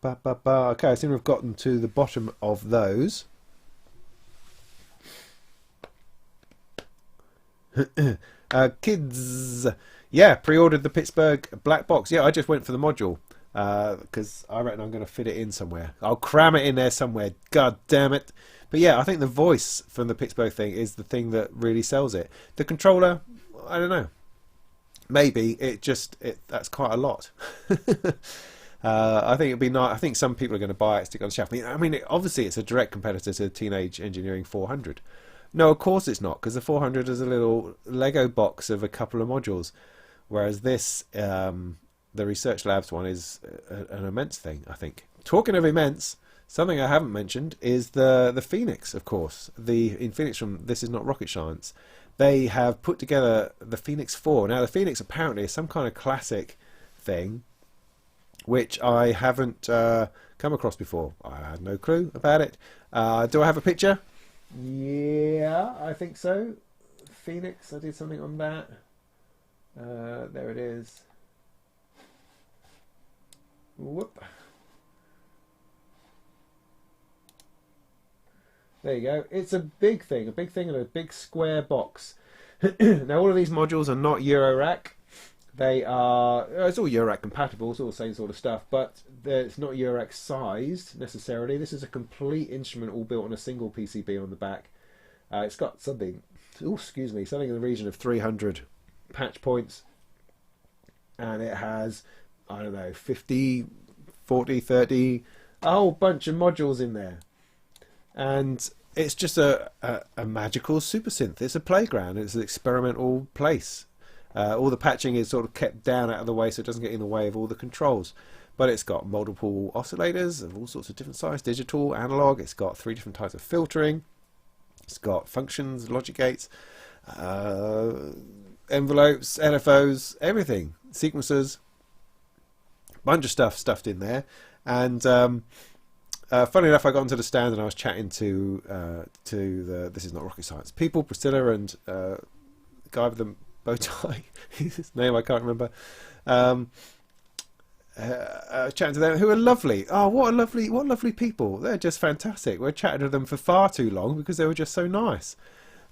Okay, I seem to have gotten to the bottom of those. Kids, yeah, pre-ordered the Pittsburgh black box. Yeah, I just went for the module because I reckon I'm going to fit it in somewhere. I'll cram it in there somewhere. God damn it! But yeah, I think the voice from the Pittsburgh thing is the thing that really sells it. The controller, I don't know. Maybe that's quite a lot. I think it'd be nice. I think some people are going to buy it, stick it on the shelf. I mean, obviously it's a direct competitor to the Teenage Engineering 400. No, of course it's not, because the 400 is a little Lego box of a couple of modules, whereas this, the Research Labs one, is an immense thing, I think. Talking of immense, something I haven't mentioned is the Phoenix, of course. In Phoenix from This Is Not Rocket Science, they have put together the Phoenix 4. Now, the Phoenix apparently is some kind of classic thing, which I haven't come across before. I had no clue about it. Do I have a picture? Yeah, I think so. Phoenix, I did something on that. There it is. Whoop. There you go. It's a big thing in a big square box. Now, all of these modules are not Eurorack. They are, it's all Eurorack compatible, it's all the same sort of stuff, but it's not Eurorack sized necessarily. This is a complete instrument all built on a single PCB on the back. It's got something in the region of 300 patch points, and it has, I don't know, 50, 40, 30, a whole bunch of modules in there. And it's just a magical super synth. It's a playground, it's an experimental place. All the patching is sort of kept down out of the way so it doesn't get in the way of all the controls. But it's got multiple oscillators of all sorts of different sizes, digital, analog. It's got 3 different types of filtering. It's got functions, logic gates, envelopes, LFOs, everything. Sequencers. Bunch of stuff stuffed in there. And funny enough, I got onto the stand and I was chatting to the This Is Not Rocket Science people, Priscilla and the guy with the bow tie, his name I can't remember. Chatting to them, who are lovely. Oh, what lovely people! They're just fantastic. We're chatting to them for far too long because they were just so nice,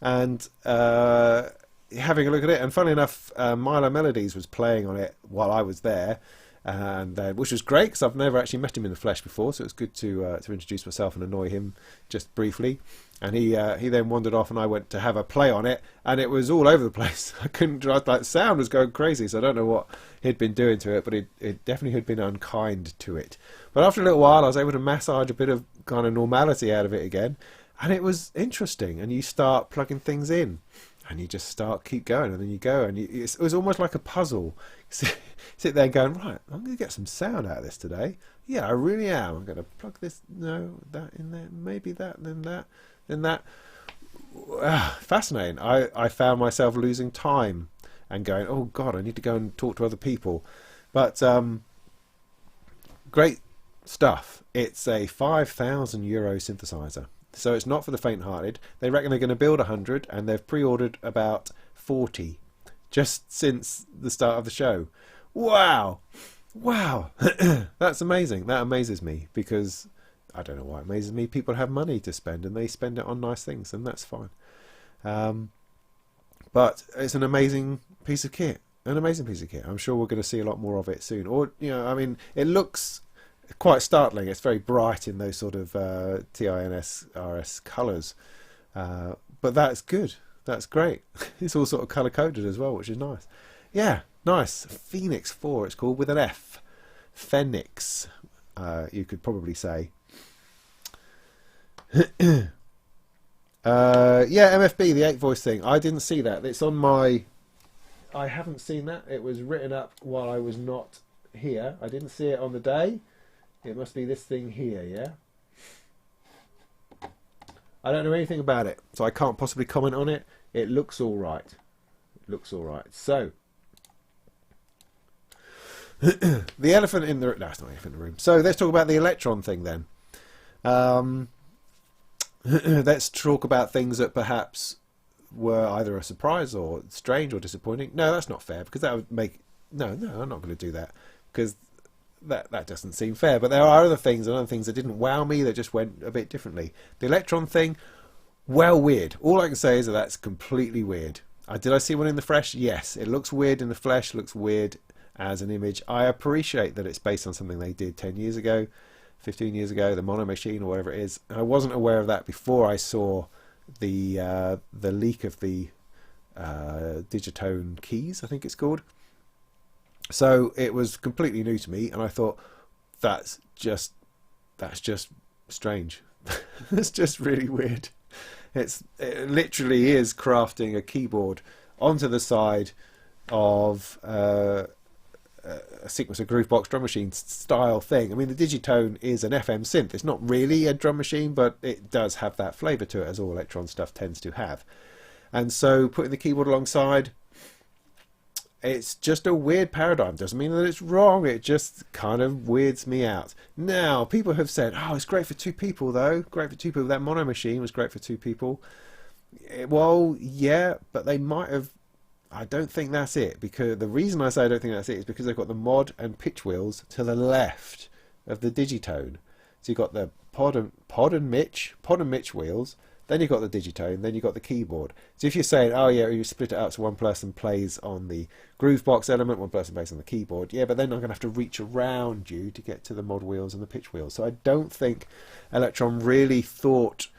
and having a look at it. And funnily enough, Milo Melodies was playing on it while I was there, and which was great because I've never actually met him in the flesh before, so it was good to introduce myself and annoy him just briefly. And he then wandered off, and I went to have a play on it, and it was all over the place. I couldn't, like, sound was going crazy, so I don't know what he'd been doing to it, but it definitely had been unkind to it. But after a little while, I was able to massage a bit of kind of normality out of it again, and it was interesting. And you start plugging things in, and you just keep going, and then you go, and it was almost like a puzzle. Sit there going, right, I'm going to get some sound out of this today. Yeah, I really am. I'm going to plug this, that in there, maybe that, then that. Fascinating. I found myself losing time and going, oh God, I need to go and talk to other people. But great stuff. It's a €5,000 synthesizer. So it's not for the faint-hearted. They reckon they're going to build 100, and they've pre-ordered about 40 just since the start of the show. Wow. Wow. That's amazing. That amazes me, because I don't know why it amazes me. People have money to spend, and they spend it on nice things, and that's fine. But it's an amazing piece of kit. An amazing piece of kit. I'm sure we're going to see a lot more of it soon. Or, you know, I mean, it looks quite startling. It's very bright in those sort of TINS-RS colours. But that's good. That's great. It's all sort of colour-coded as well, which is nice. Yeah, nice. Phoenix 4, it's called, with an F. Phoenix, you could probably say. Yeah, MFB, the 8-voice thing. I didn't see that. It's on my... I haven't seen that. It was written up while I was not here. I didn't see it on the day. It must be this thing here, yeah? I don't know anything about it, so I can't possibly comment on it. It looks all right. It looks all right. So, the elephant in the... No, it's not the elephant in the room. So, let's talk about the Elektron thing then. Let's talk about things that perhaps were either a surprise or strange or disappointing. No, that's not fair, because that would make... No, I'm not going to do that, because that doesn't seem fair. But there are other things and other things that didn't wow me, that just went a bit differently. The Elektron thing, well, weird. All I can say is that that's completely weird. Did I see one in the flesh? Yes. It looks weird in the flesh, looks weird as an image. I appreciate that it's based on something they did 10 years ago, 15 years ago, the Mono Machine or whatever it is. I wasn't aware of that before I saw the leak of the Digitone keys, I think it's called. So it was completely new to me, and I thought, that's just strange. It's just really weird. It literally is crafting a keyboard onto the side of a sequencer Groovebox drum machine style thing. I mean, the Digitone is an FM synth. It's not really a drum machine, but it does have that flavour to it, as all Elektron stuff tends to have. And so putting the keyboard alongside, it's just a weird paradigm. Doesn't mean that it's wrong. It just kind of weirds me out. Now, people have said, oh, it's great for two people, though. Great for two people. That Mono Machine was great for two people. Well, yeah, but they might have... I don't think that's it. Because the reason I say I don't think that's it is because they've got the mod and pitch wheels to the left of the Digitone. So you've got the pod and Mitch wheels. Then you've got the Digitone, then you've got the keyboard. So if you're saying, oh yeah, you split it up so one person plays on the Groovebox element, one person plays on the keyboard, yeah, but then I'm going to have to reach around you to get to the mod wheels and the pitch wheels. So I don't think Elektron really thought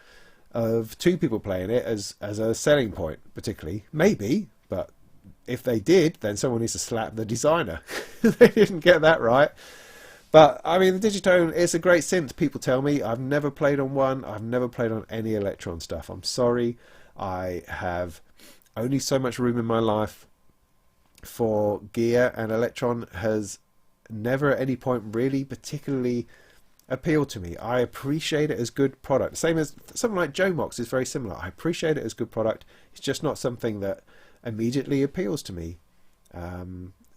of two people playing it as a selling point, particularly. Maybe, but if they did, then someone needs to slap the designer. They didn't get that right. But, I mean, the Digitone is a great synth, people tell me. I've never played on one. I've never played on any Elektron stuff. I'm sorry. I have only so much room in my life for gear, and Elektron has never at any point really particularly appealed to me. I appreciate it as good product. Same as something like Jomox is very similar. I appreciate it as good product. It's just not something that immediately appeals to me.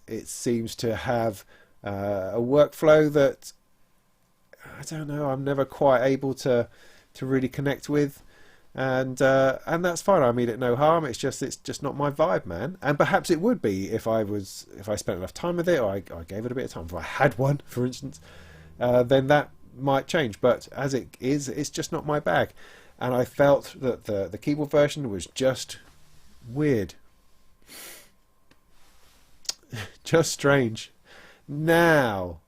It seems to have... a workflow that I don't know, I'm never quite able to really connect with, and that's fine. I mean it no harm. It's just not my vibe, man. And perhaps it would be if I spent enough time with it, or I gave it a bit of time. If I had one, for instance, then that might change. But as it is, it's just not my bag. And I felt that the keyboard version was just weird, just strange. Now,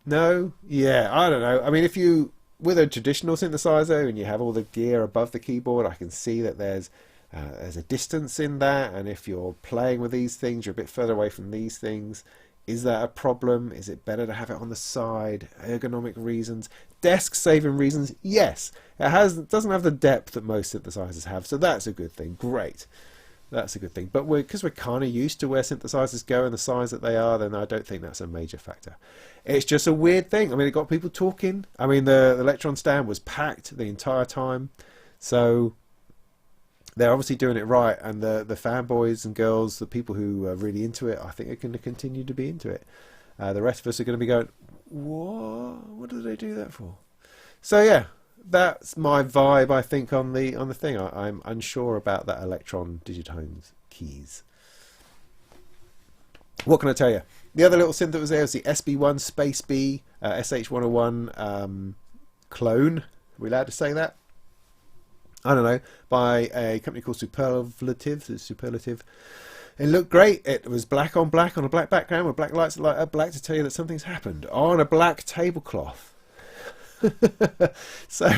no, yeah, I don't know. I mean, if you, with a traditional synthesizer and you have all the gear above the keyboard, I can see that there's a distance in that. And if you're playing with these things, you're a bit further away from these things. Is that a problem? Is it better to have it on the side? Ergonomic reasons, desk saving reasons? Yes, it doesn't have the depth that most synthesizers have, so that's a good thing. Great. That's a good thing. But because we're kind of used to where synthesizers go and the size that they are, then I don't think that's a major factor. It's just a weird thing. I mean, it got people talking. I mean, the Elektron stand was packed the entire time. So they're obviously doing it right. And the fanboys and girls, the people who are really into it, I think are going to continue to be into it. The rest of us are going to be going, what do they do that for? So yeah, that's my vibe, I think, on the thing. I'm unsure about that Elektron Digitones keys. What can I tell you? The other little synth that was there was the SB1 Space B SH101 clone. Are we allowed to say that? I don't know. By a company called Superlative. It looked great. It was black on a black background with black lights that light up black to tell you that something's happened on a black tablecloth. So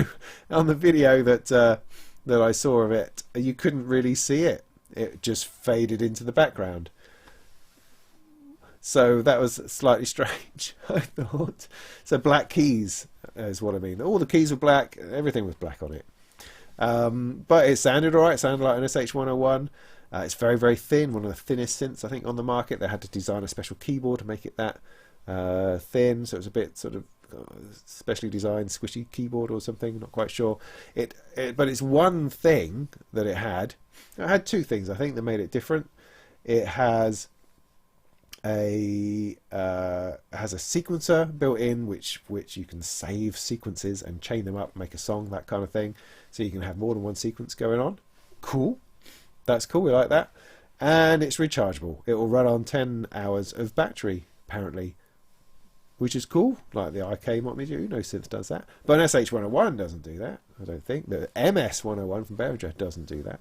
on the video that I saw of it, you couldn't really see it. It just faded into the background. So that was slightly strange, I thought. So black keys is what I mean. All the keys were black. Everything was black on it. But it sounded alright. It sounded like an SH101. It's very, very thin. One of the thinnest synths, I think, on the market. They had to design a special keyboard to make it that thin. So it was a bit sort of specially designed squishy keyboard or something. Not quite sure. But it's one thing that it had. It had two things, I think, that made it different. It has a sequencer built in which you can save sequences and chain them up, make a song, that kind of thing, so you can have more than one sequence going on. Cool, that's cool, we like that. And it's rechargeable. It will run on 10 hours of battery apparently, which is cool. Like the IK Multimedia Uno synth does that, but an SH101 doesn't do that, I don't think. The MS101 from Behringer doesn't do that.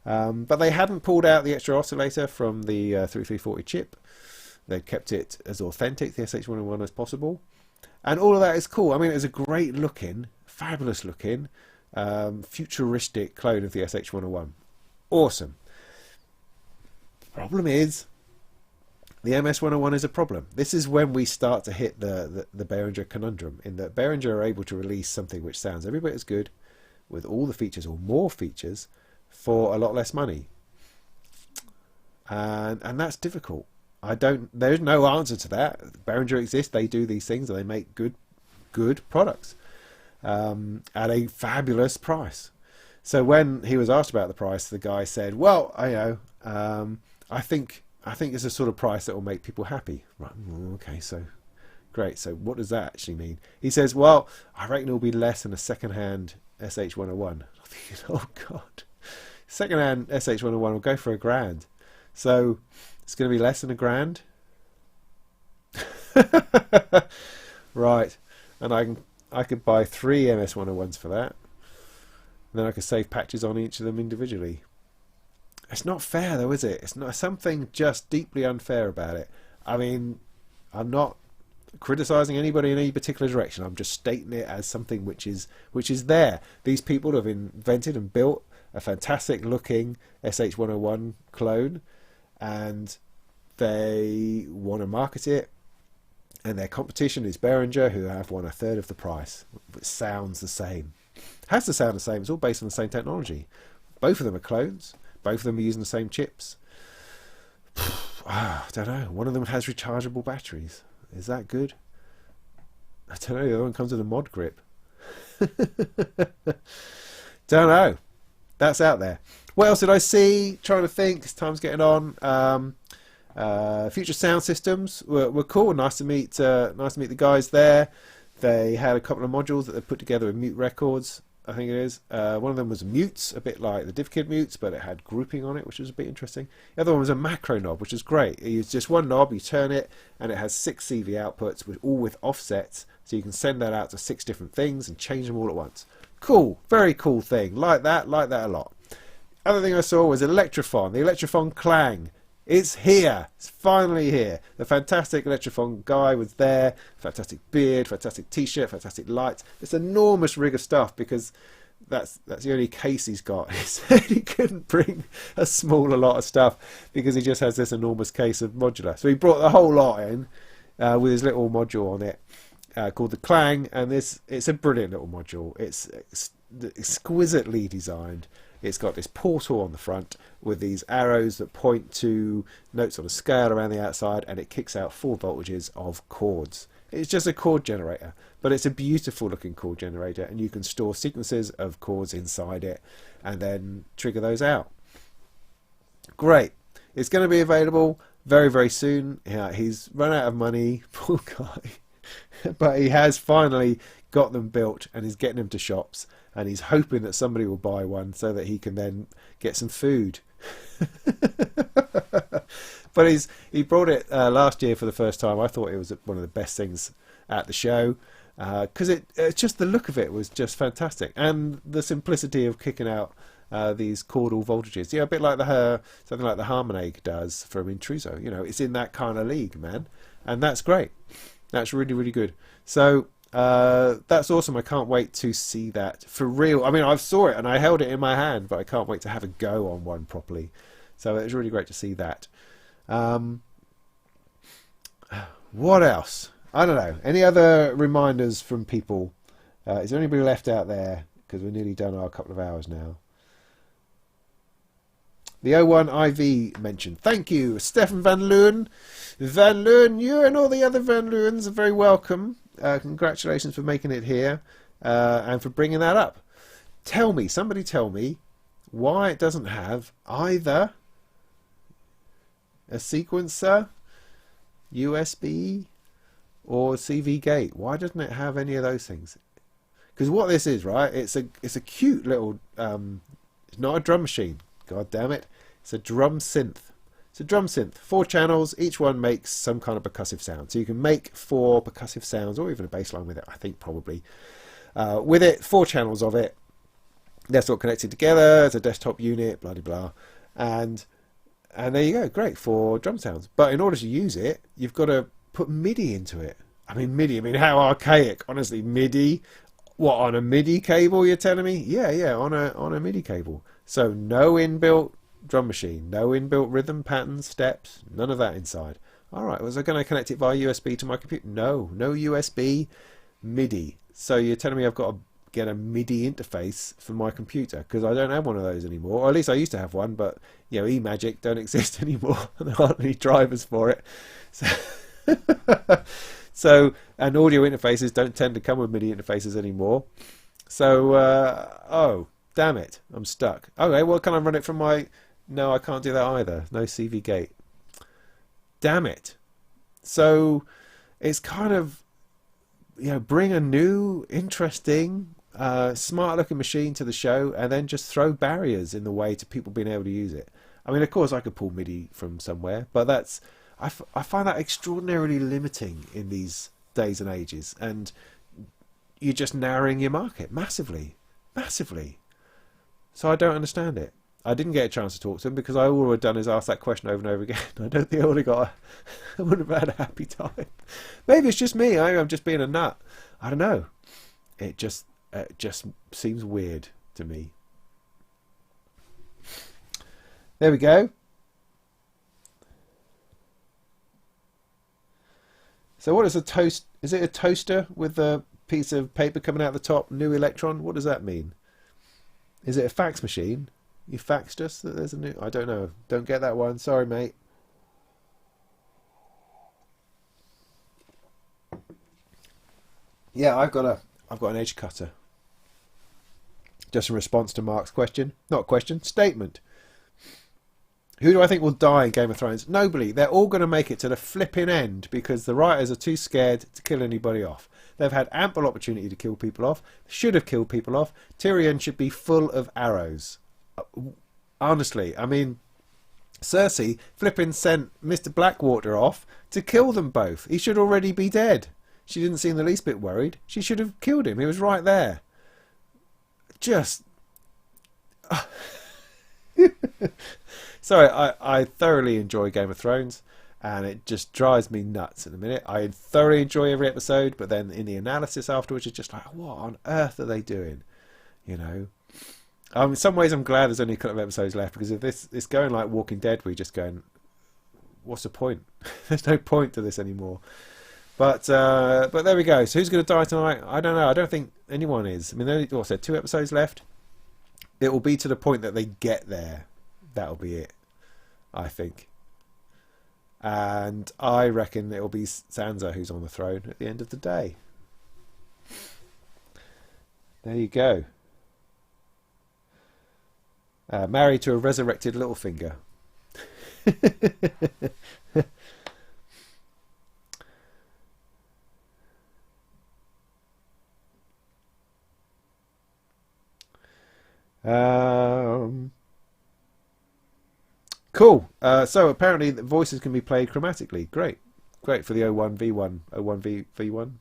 But they hadn't pulled out the extra oscillator from the 3340 chip. They kept it as authentic, the SH101, as possible. And all of that is cool. I mean, it was a great looking, fabulous looking, futuristic clone of the SH101. Awesome. Problem is, the MS101 is a problem. This is when we start to hit the Behringer conundrum, in that Behringer are able to release something which sounds every bit as good, with all the features or more features, for a lot less money. And that's difficult. There's no answer to that. Behringer exists, they do these things, and they make good products at a fabulous price. So when he was asked about the price, the guy said, well, I think it's a sort of price that will make people happy. Right, okay, so great. So what does that actually mean? He says, well, I reckon it'll be less than a second-hand SH101. I'm thinking, oh God. Second-hand SH101 will go for $1,000. So it's going to be less than $1,000. Right. And I could buy 3 MS101s for that. And then I could save patches on each of them individually. It's not fair though, is it? It's not something just deeply unfair about it. I mean, I'm not criticizing anybody in any particular direction. I'm just stating it as something which is there. These people have invented and built a fantastic looking SH101 clone, and they want to market it, and their competition is Behringer, who have won 1/3 of the price. It sounds the same. It has to sound the same. It's all based on the same technology. Both of them are clones. Both of them are using the same chips. I don't know. One of them has rechargeable batteries. Is that good? I don't know. The other one comes with a mod grip. Don't know. That's out there. What else did I see? Trying to think. Time's getting on. Future Sound Systems were cool. Nice to meet the guys there. They had a couple of modules that they put together with Mute Records, I think it is. One of them was mutes, a bit like the DivKid mutes, but it had grouping on it, which was a bit interesting. The other one was a macro knob, which is great. You use just one knob, you turn it, and it has 6 CV outputs, all with offsets, so you can send that out to 6 different things and change them all at once. Cool, very cool thing. Like that a lot. Other thing I saw was Elektrophon, the Elektrophon Clang. It's here. It's finally here. The fantastic Elektrophon guy was there. Fantastic beard, fantastic t-shirt, fantastic lights. This enormous rig of stuff, because that's the only case he's got. He said he couldn't bring a smaller lot of stuff because he just has this enormous case of modular. So he brought the whole lot in with his little module on it called the Clang, and it's a brilliant little module. It's exquisitely designed. It's got this portal on the front with these arrows that point to notes on a scale around the outside, and it kicks out 4 voltages of chords. It's just a chord generator, but it's a beautiful looking chord generator, and you can store sequences of chords inside it and then trigger those out. Great. It's going to be available very, very soon. Yeah, he's run out of money, poor guy. But he has finally got them built and he's getting them to shops. And he's hoping that somebody will buy one so that he can then get some food. But he brought it last year for the first time. I thought it was one of the best things at the show. Because it's just the look of it was just fantastic. And the simplicity of kicking out these chordal voltages. Yeah, a bit like something like the Harmoneg does from Instruo. You know, it's in that kind of league, man. And that's great. That's really, really good. So that's awesome. I can't wait to see that for real. I mean, I saw it and I held it in my hand, but I can't wait to have a go on one properly. So it was really great to see that. What else? I don't know. Any other reminders from people? Is there anybody left out there? Because we're nearly done our couple of hours now. The O1 IV mentioned. Thank you, Stefan Van Leeuwen. Van Leeuwen, you and all the other Van Leeuwens are very welcome. Congratulations for making it here and for bringing that up. Somebody tell me why it doesn't have either a sequencer, USB, or CV gate. Why doesn't it have any of those things? Because what this is, right? It's a cute little. It's not a drum machine. God damn it! It's a drum synth. It's a drum synth. 4 channels. Each one makes some kind of percussive sound. So you can make 4 percussive sounds, or even a bass line with it. I think probably with it 4 channels of it. They're all connected together as a desktop unit. Blah blah, and there you go. Great for drum sounds. But in order to use it, you've got to put MIDI into it. I mean, MIDI. I mean, how archaic. Honestly, MIDI. What, on a MIDI cable? You're telling me? Yeah, on a MIDI cable. So no inbuilt drum machine, no inbuilt rhythm patterns, steps, none of that inside. All right, was I going to connect it via USB to my computer? No USB, MIDI. So you're telling me I've got to get a MIDI interface for my computer because I don't have one of those anymore. Or at least I used to have one, but you know, eMagic don't exist anymore. There aren't any drivers for it. So and audio interfaces don't tend to come with MIDI interfaces anymore. So oh damn it, I'm stuck. Okay, well, can I run it from my... No, I can't do that either. No CV gate. Damn it. So it's kind of, you know, bring a new, interesting, smart-looking machine to the show and then just throw barriers in the way to people being able to use it. I mean, of course, I could pull MIDI from somewhere, but that's... I find that extraordinarily limiting in these days and ages, and you're just narrowing your market massively. So I don't understand it. I didn't get a chance to talk to him because all I would have done is ask that question over and over again. I don't think I would have had a happy time. Maybe it's just me. I'm just being a nut. I don't know. It just seems weird to me. There we go. So what is a toast? Is it a toaster with a piece of paper coming out the top? New Elektron? What does that mean? Is it a fax machine? You faxed us that there's a new... I don't know. Don't get that one. Sorry, mate. Yeah, I've got an edge cutter. Just in response to Mark's question. Not question, statement. Who do I think will die in Game of Thrones? Nobody. They're all going to make it to the flipping end because the writers are too scared to kill anybody off. They've had ample opportunity to kill people off. Should have killed people off. Tyrion should be full of arrows. Honestly, I mean, Cersei flipping sent Mr. Blackwater off to kill them both. He should already be dead. She didn't seem the least bit worried. She should have killed him. He was right there. Just... Sorry, I thoroughly enjoy Game of Thrones, and it just drives me nuts in a minute. I thoroughly enjoy every episode, but then in the analysis afterwards, it's just like, what on earth are they doing? You know? In some ways, I'm glad there's only a couple of episodes left, because if it's going like Walking Dead, we're just going, what's the point? There's no point to this anymore. But there we go. So who's going to die tonight? I don't know. I don't think anyone is. I mean, there only, 2 episodes left. It will be to the point that they get there. That'll be it, I think. And I reckon it will be Sansa who's on the throne at the end of the day. There you go. Married to a resurrected Littlefinger. Cool. So apparently the voices can be played chromatically. Great. Great for the 01V1. 01V1.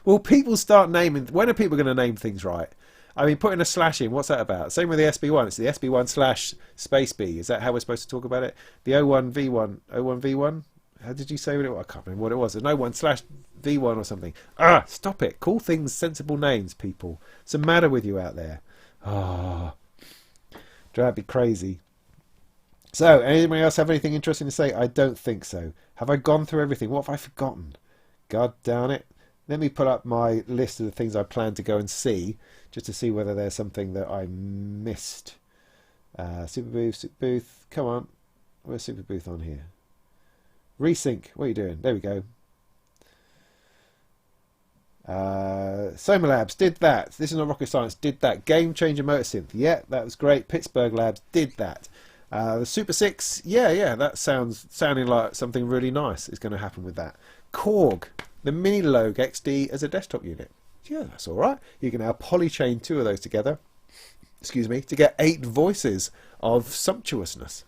Well, people start naming. When are people going to name things right? I mean, putting a slash in, what's that about? Same with the SB1. It's the SB1 slash space B. Is that how we're supposed to talk about it? The 01V1. 01V1? How did you say what it was? I can't remember what it was. An 01 slash V1 or something. Ah, stop it. Call things sensible names, people. What's the matter with you out there? Ah, drive me crazy. So, anybody else have anything interesting to say? I don't think so. Have I gone through everything? What have I forgotten? God damn it. Let me put up my list of the things I plan to go and see, just to see whether there's something that I missed. Superbooth. Come on. Where's Superbooth on here? Resync. What are you doing? There we go. Soma Labs did that. This is not rocket science. Did that. Gamechanger motor synth. Yeah, that was great. Pittsburgh Labs did that. The Super 6. Yeah. That sounding like something really nice is going to happen with that. Korg, the Mini Logue XD as a desktop unit. Yeah, that's all right. You can now polychain 2 of those together. Excuse me, to get 8 voices of sumptuousness.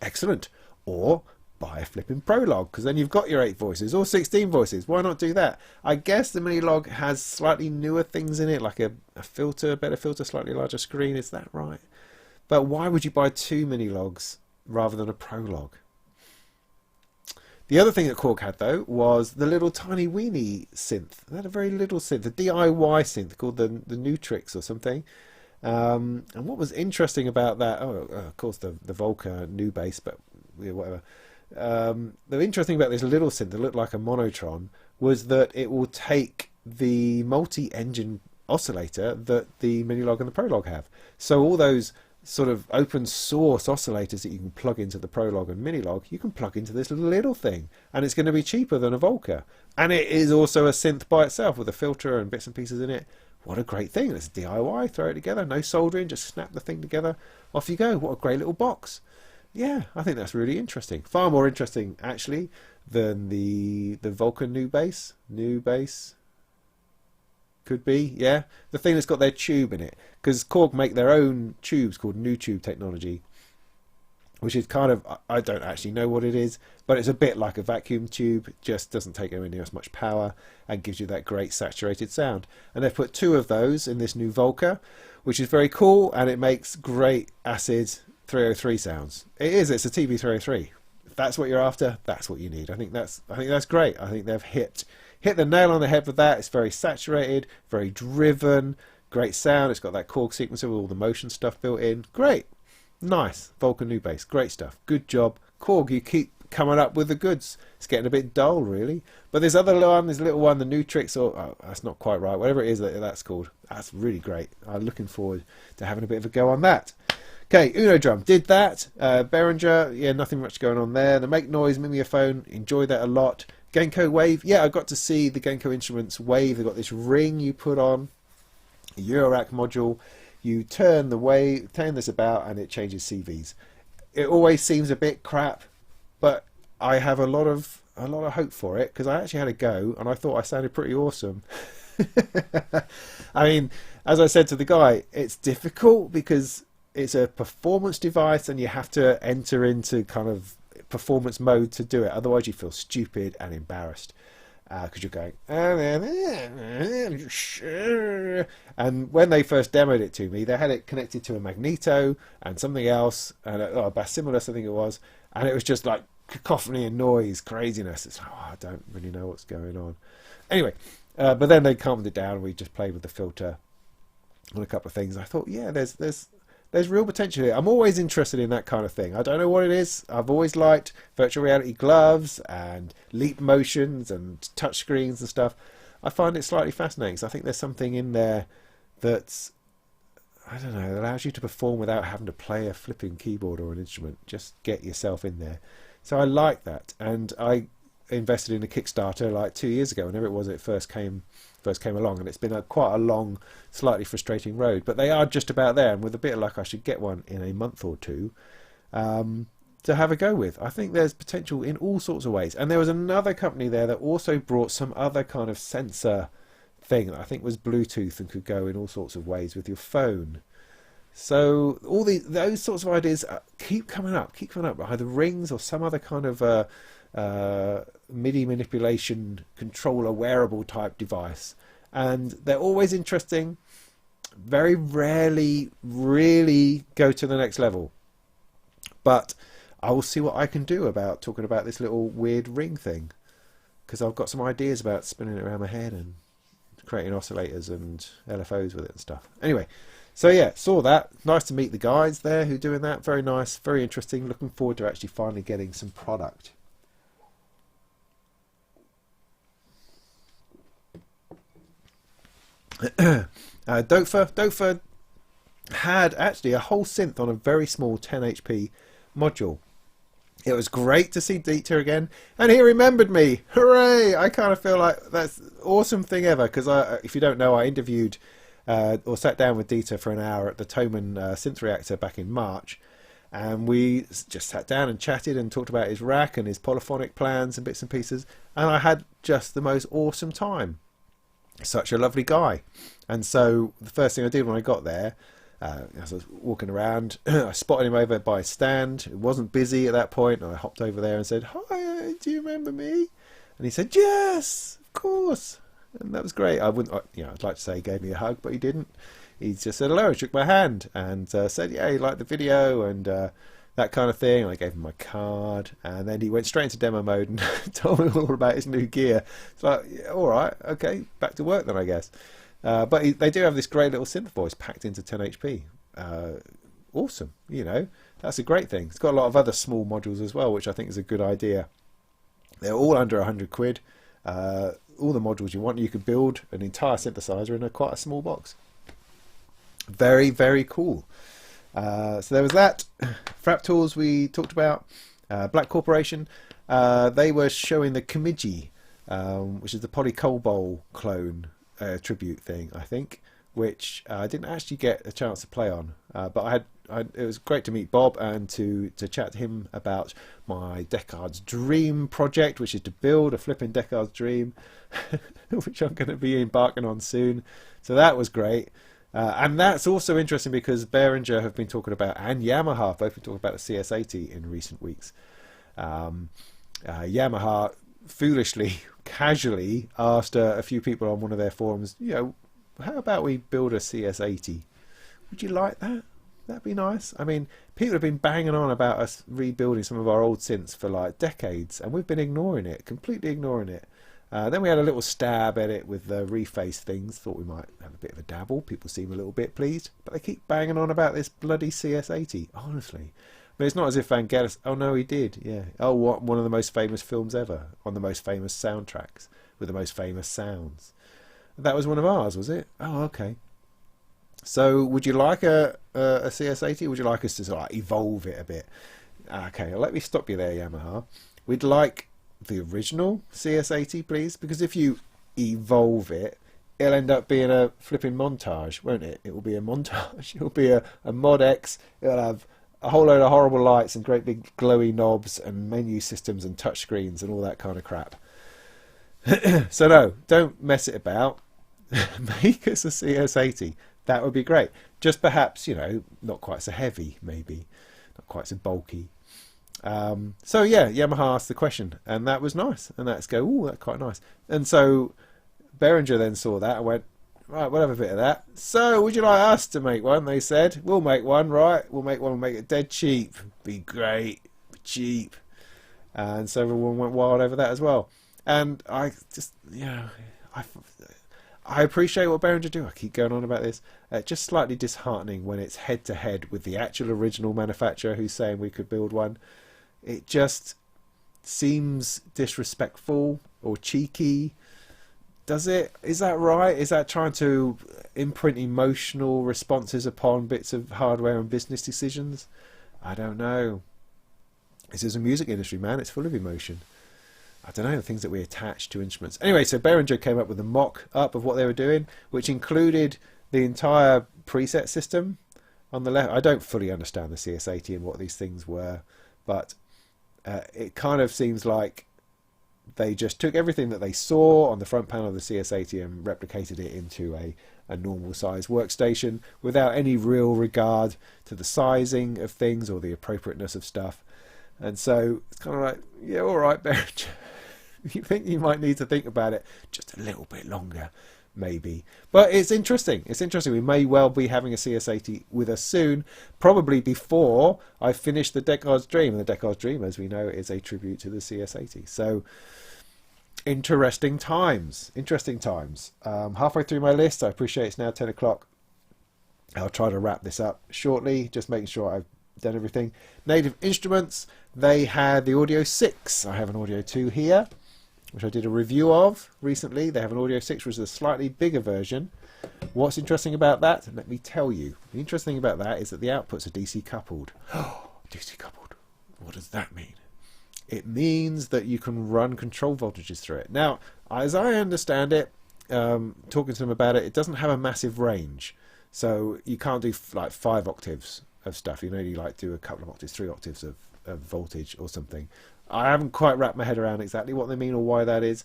Excellent. Or buy a flipping Prologue, because then you've got your 8 voices or 16 voices. Why not do that? I guess the Mini Log has slightly newer things in it, like a filter, better filter, slightly larger screen. Is that right? But why would you buy 2 Mini Logs rather than a Prologue? The other thing that Korg had, though, was the little tiny weenie synth. They had a very little synth, a DIY synth called the Nutrix or something. And what was interesting about that, of course, the Volca new bass, but yeah, whatever. The interesting about this little synth that looked like a monotron was that it will take the multi-engine oscillator that the Minilog and the Prologue have. So all those sort of open source oscillators that you can plug into the Prologue and Minilog, you can plug into this little thing, and it's going to be cheaper than a Volca. And it is also a synth by itself with a filter and bits and pieces in it. What a great thing. It's DIY, throw it together, no soldering, just snap the thing together, off you go. What a great little box. Yeah, I think that's really interesting. Far more interesting, actually, than the Volca new bass. New bass. Could be, yeah. The thing that's got their tube in it. Because Korg make their own tubes called New Tube technology, which is kind of, I don't actually know what it is, but it's a bit like a vacuum tube, just doesn't take anywhere near as much power and gives you that great saturated sound. And they've put 2 of those in this new Volca, which is very cool, and it makes great acid 303 sounds. It's a TB303. If that's what you're after, that's what you need. I think that's great. I think they've hit the nail on the head with that. It's very saturated, very driven, great sound. It's got that Korg sequencer with all the motion stuff built in. Great. Nice. Volca new bass. Great stuff. Good job. Korg, you keep coming up with the goods. It's getting a bit dull, really. But this other one, this little one, the Nutrix, that's not quite right. Whatever it is that's called. That's really great. I'm looking forward to having a bit of a go on that. Okay, Uno Drum did that. Behringer, yeah, nothing much going on there. The Make Noise Mimeophon, enjoyed that a lot. Genko Wave, yeah, I got to see the Genko Instruments Wave. They've got this ring you put on, a Eurorack module. You turn this about, and it changes CVs. It always seems a bit crap, but I have a lot of hope for it, because I actually had a go, and I thought I sounded pretty awesome. I mean, as I said to the guy, it's difficult because it's a performance device, and you have to enter into kind of performance mode to do it. Otherwise, you feel stupid and embarrassed because you're going. And when they first demoed it to me, they had it connected to a magneto and something else, and a Basimilus, I think it was, and it was just like cacophony and noise, craziness. It's like, I don't really know what's going on. Anyway, but then they calmed it down. We just played with the filter on a couple of things. I thought, yeah, there's real potential here. I'm always interested in that kind of thing. I don't know what it is. I've always liked virtual reality gloves and leap motions and touch screens and stuff. I find it slightly fascinating. So I think there's something in there that's, I don't know, that allows you to perform without having to play a flipping keyboard or an instrument. Just get yourself in there. So I like that. And I invested in a Kickstarter like 2 years ago, whenever it was it first came along, and it's been quite a long, slightly frustrating road, but they are just about there, and with a bit of luck I should get one in a month or two to have a go with. I think there's potential in all sorts of ways. And there was another company there that also brought some other kind of sensor thing that I think was Bluetooth and could go in all sorts of ways with your phone. So all those sorts of ideas keep coming up, either rings or some other kind of MIDI manipulation controller wearable type device. And they're always interesting, very rarely really go to the next level. But I will see what I can do about talking about this little weird ring thing, because I've got some ideas about spinning it around my head and creating oscillators and LFOs with it and stuff. Anyway, so yeah, saw that. Nice to meet the guys there who are doing that. Very nice, very interesting. Looking forward to actually finally getting some product. Dofa had actually a whole synth on a very small 10 HP module. It was great to see Dieter again, and he remembered me. Hooray! I kind of feel like that's an awesome thing ever, because if you don't know, I interviewed or sat down with Dieter for an hour at the Thomann Synth Reactor back in March, and we just sat down and chatted and talked about his rack and his polyphonic plans and bits and pieces, and I had just the most awesome time. Such a lovely guy. And so the first thing I did when I got there, as I was walking around, I spotted him over by a stand. It wasn't busy at that point, and I hopped over there and said, "Hi, do you remember me?" And he said, "Yes, of course." And that was great. I wouldn't, I'd like to say he gave me a hug, but he didn't. He just said hello, shook my hand, and said, "Yeah, he liked the video," and that kind of thing. I gave him my card, and then he went straight into demo mode and told me all about his new gear. It's like, yeah, all right, okay, back to work then, I guess. But they do have this great little synth voice packed into 10 HP. Awesome, that's a great thing. It's got a lot of other small modules as well, which I think is a good idea. They're all under 100 quid. All the modules you want, you could build an entire synthesizer in quite a small box. Very, very cool. So there was that. Fraptools we talked about. Black Corporation. They were showing the Kamiji, which is the Polycobol clone tribute thing, I think, which I didn't actually get a chance to play on. But it was great to meet Bob and to chat to him about my Deckard's Dream project, which is to build a flipping Deckard's Dream, which I'm going to be embarking on soon. So that was great. And that's also interesting because Behringer have been talking about, and Yamaha both been talking about the CS80 in recent weeks. Yamaha foolishly, casually asked a few people on one of their forums, how about we build a CS80? Would you like that? That'd be nice. I mean, people have been banging on about us rebuilding some of our old synths for like decades, and we've been ignoring it, completely ignoring it. Then we had a little stab at it with the reface things. Thought we might have a bit of a dabble. People seem a little bit pleased, but they keep banging on about this bloody CS80. Honestly, but it's not as if Vangelis. Oh no, he did. Yeah. Oh, what one of the most famous films ever, on the most famous soundtracks with the most famous sounds. That was one of ours, was it? Oh, okay. So, would you like a CS80? Would you like us to sort of evolve it a bit? Okay, let me stop you there, Yamaha. We'd like the original CS80, please, because if you evolve it, it'll end up being a flipping montage, won't it? It will be a montage. It'll be a Mod X. It'll have a whole load of horrible lights and great big glowy knobs and menu systems and touch screens and all that kind of crap. So no, don't mess it about. Make us a CS80. That would be great. Just perhaps, not quite so heavy, maybe. Not quite so bulky. So yeah, Yamaha asked the question, and that was nice. And let's go, ooh, that's quite nice. And so Behringer then saw that and went, right, we'll have a bit of that. So would you like us to make one? They said, we'll make one, right? We'll make one, we'll make it dead cheap. Be great, be cheap. And so everyone went wild over that as well. And I just, I appreciate what Behringer do. I keep going on about this. Just slightly disheartening when it's head-to-head with the actual original manufacturer who's saying we could build one. It just seems disrespectful or cheeky. Does it? Is that right? Is that trying to imprint emotional responses upon bits of hardware and business decisions? I don't know. This is a music industry, man. It's full of emotion. I don't know, the things that we attach to instruments. Anyway, so Behringer came up with a mock-up of what they were doing, which included the entire preset system on the left. I don't fully understand the CS80 and what these things were, but it kind of seems like they just took everything that they saw on the front panel of the CS80 and replicated it into a normal size workstation without any real regard to the sizing of things or the appropriateness of stuff. And so it's kind of like, yeah, all right, Berich. You think you might need to think about it just a little bit longer, maybe. But it's interesting. It's interesting. We may well be having a CS80 with us soon, probably before I finish the Deckard's Dream. And the Deckard's Dream, as we know, is a tribute to the CS80. So interesting times. Interesting times. Halfway through my list. I appreciate it's now 10 o'clock. I'll try to wrap this up shortly, just making sure I've done everything. Native Instruments, they had the Audio 6. I have an Audio 2 here, which I did a review of recently. They have an Audio 6, which is a slightly bigger version. What's interesting about that? Let me tell you. The interesting thing about that is that the outputs are DC coupled. DC coupled. What does that mean? It means that you can run control voltages through it. Now, as I understand it, talking to them about it, it doesn't have a massive range. So you can't do like 5 octaves of stuff. You only like do a couple of octaves, 3 octaves of voltage or something. I haven't quite wrapped my head around exactly what they mean or why that is.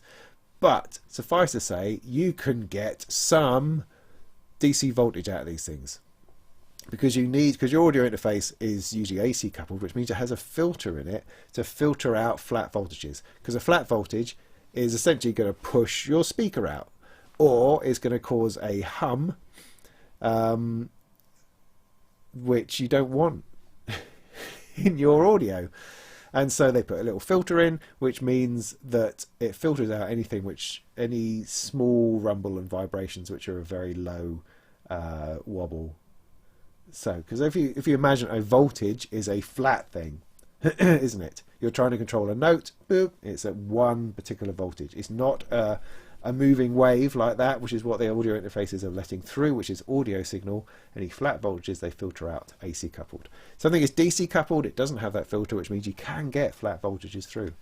But suffice to say, you can get some DC voltage out of these things. Because your audio interface is usually AC coupled, which means it has a filter in it to filter out flat voltages. Because a flat voltage is essentially going to push your speaker out, or it's going to cause a hum, which you don't want in your audio. And so they put a little filter in, which means that it filters out any small rumble and vibrations which are a very low wobble. So, because if you imagine a voltage is a flat thing, isn't it? You're trying to control a note, boop, it's at one particular voltage. It's not a moving wave like that, which is what the audio interfaces are letting through, which is audio signal. Any flat voltages they filter out AC coupled. Something is DC coupled, it doesn't have that filter, which means you can get flat voltages through.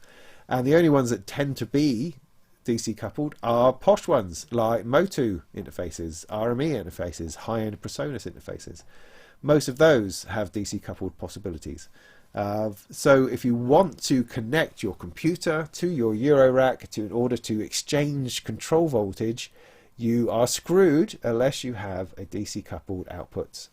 And the only ones that tend to be DC coupled are posh ones like Motu interfaces, RME interfaces, high-end PreSonus interfaces. Most of those have DC coupled possibilities. So if you want to connect your computer to your Eurorack in order to exchange control voltage, you are screwed unless you have a DC coupled outputs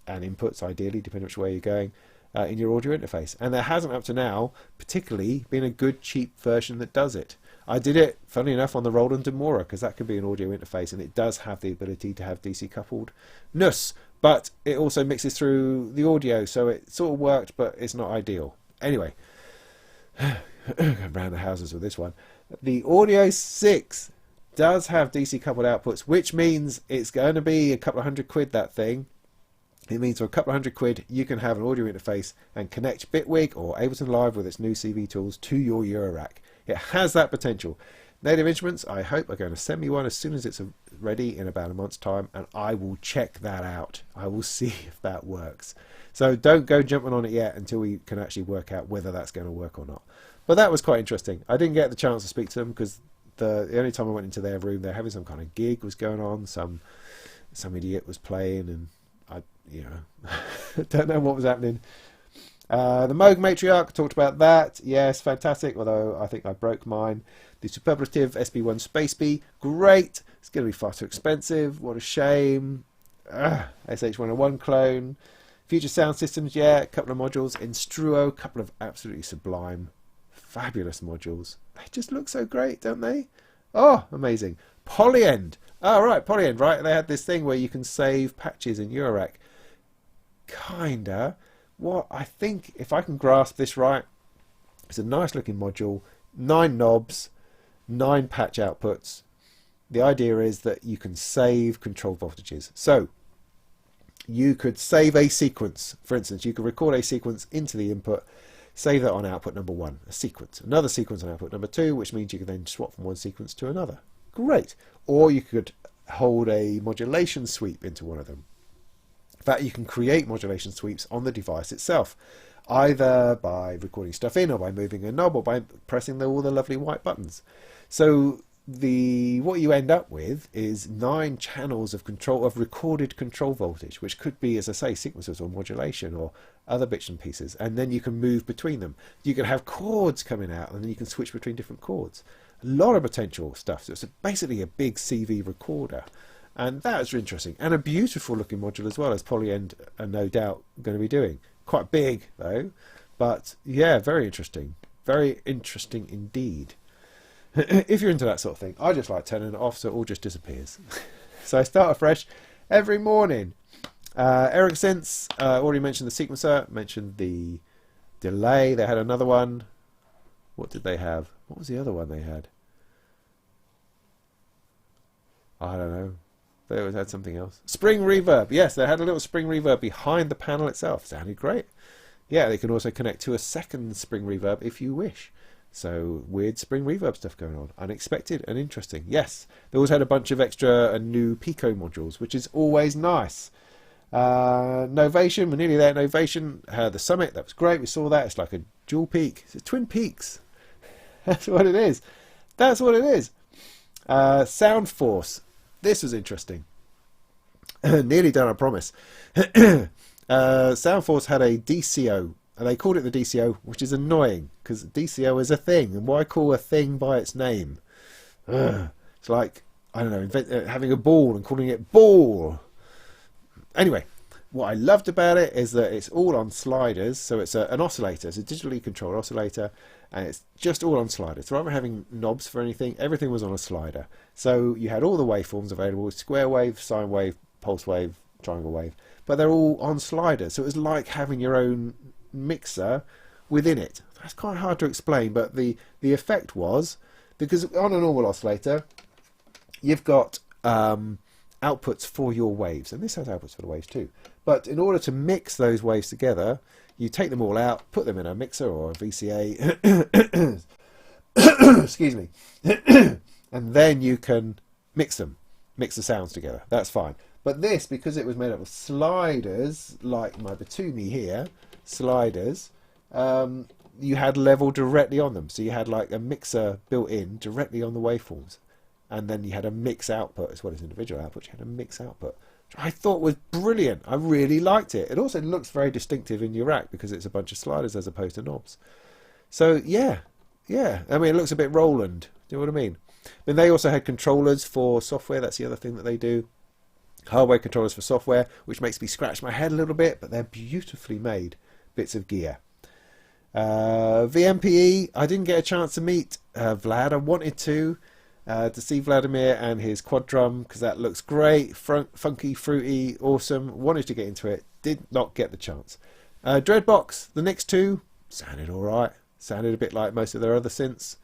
and inputs, ideally, depending which way you're going, in your audio interface. And there hasn't up to now particularly been a good cheap version that does it. I did it, funnily enough, on the Roland Demora, because that could be an audio interface, and it does have the ability to have DC coupledness, but it also mixes through the audio, so it sort of worked, but it's not ideal. Anyway, going round the houses with this one. The Audio 6 does have DC coupled outputs, which means it's going to be a couple of £100, that thing. It means for a couple of £100 you can have an audio interface and connect Bitwig or Ableton Live with its new CV tools to your Eurorack. It has that potential. Native Instruments, I hope, are going to send me one as soon as it's ready in about a month's time, and I will check that out. I will see if that works. So don't go jumping on it yet until we can actually work out whether that's going to work or not. But that was quite interesting. I didn't get the chance to speak to them because the only time I went into their room, they're having some kind of gig was going on. Some idiot was playing, and I don't know what was happening. The Moog Matriarch, talked about that. Yes, fantastic, although I think I broke mine. The Superlative SB1 Space Bee, great. It's going to be far too expensive. What a shame. SH101 clone. Future Sound Systems, yeah, a couple of modules. Instruo, a couple of absolutely sublime, fabulous modules. They just look so great, don't they? Oh, amazing. Polyend. Oh, right, Polyend, right. They had this thing where you can save patches in Eurorack. Kinda. What I think, if I can grasp this right, it's a nice looking module, 9 knobs, 9 patch outputs. The idea is that you can save control voltages. So you could save a sequence. For instance, you could record a sequence into the input, save that on output number 1, a sequence. Another sequence on output number 2, which means you can then swap from one sequence to another. Great. Or you could hold a modulation sweep into one of them. In fact, you can create modulation sweeps on the device itself, either by recording stuff in, or by moving a knob, or by pressing all the lovely white buttons. So what you end up with is 9 channels of recorded control voltage, which could be, as I say, sequencers or modulation or other bits and pieces, and then you can move between them. You can have chords coming out, and then you can switch between different chords. A lot of potential stuff. So it's basically a big CV recorder, and that's interesting, and a beautiful looking module as well, as Polyend are no doubt going to be doing. Quite big though, but yeah, very interesting indeed. If you're into that sort of thing, I just like turning it off so it all just disappears. So I start afresh every morning. Eric Synths, already mentioned the sequencer, mentioned the delay. They had another one. What did they have? What was the other one they had? I don't know. They always had something else. Spring reverb. Yes, they had a little spring reverb behind the panel itself. Sounded great. Yeah, they can also connect to a second spring reverb if you wish. So weird spring reverb stuff going on. Unexpected and interesting. Yes, they always had a bunch of extra and new Pico modules, which is always nice. Novation, we're nearly there. Novation had the Summit. That was great. We saw that. It's like a dual peak. It's a twin peaks. That's what it is. That's what it is. Sound Force. This was interesting. Nearly done, I promise. Sound Force had a DCO. And they called it the DCO, which is annoying, because DCO is a thing, and why call a thing by its name? It's like, I don't know, having a ball and calling it ball. Anyway, what I loved about it is that it's all on sliders, so it's an oscillator, it's a digitally controlled oscillator, and it's just all on sliders. So rather than having knobs for anything, everything was on a slider. So you had all the waveforms available, square wave, sine wave, pulse wave, triangle wave, but they're all on sliders, so it was like having your own mixer within it. That's quite hard to explain, but the effect was, because on a normal oscillator you've got outputs for your waves, and this has outputs for the waves too, but in order to mix those waves together, you take them all out, put them in a mixer or a VCA excuse me and then you can mix the sounds together. That's fine. But this, because it was made up of sliders, like my Batumi here, sliders, you had level directly on them. So you had like a mixer built in directly on the waveforms. And then you had a mix output as well as individual output. You had a mix output, which I thought was brilliant. I really liked it. It also looks very distinctive in your rack because it's a bunch of sliders as opposed to knobs. So yeah. I mean, it looks a bit Roland. Do you know what I mean? Then they also had controllers for software. That's the other thing that they do. Hardware controllers for software, which makes me scratch my head a little bit, but they're beautifully made bits of gear. VMPE, I didn't get a chance to meet Vlad. I wanted to see Vladimir and his quad drum, because that looks great, funky, fruity, awesome. Wanted to get into it, did not get the chance. Dreadbox, the next two, sounded alright. Sounded a bit like most of their other synths.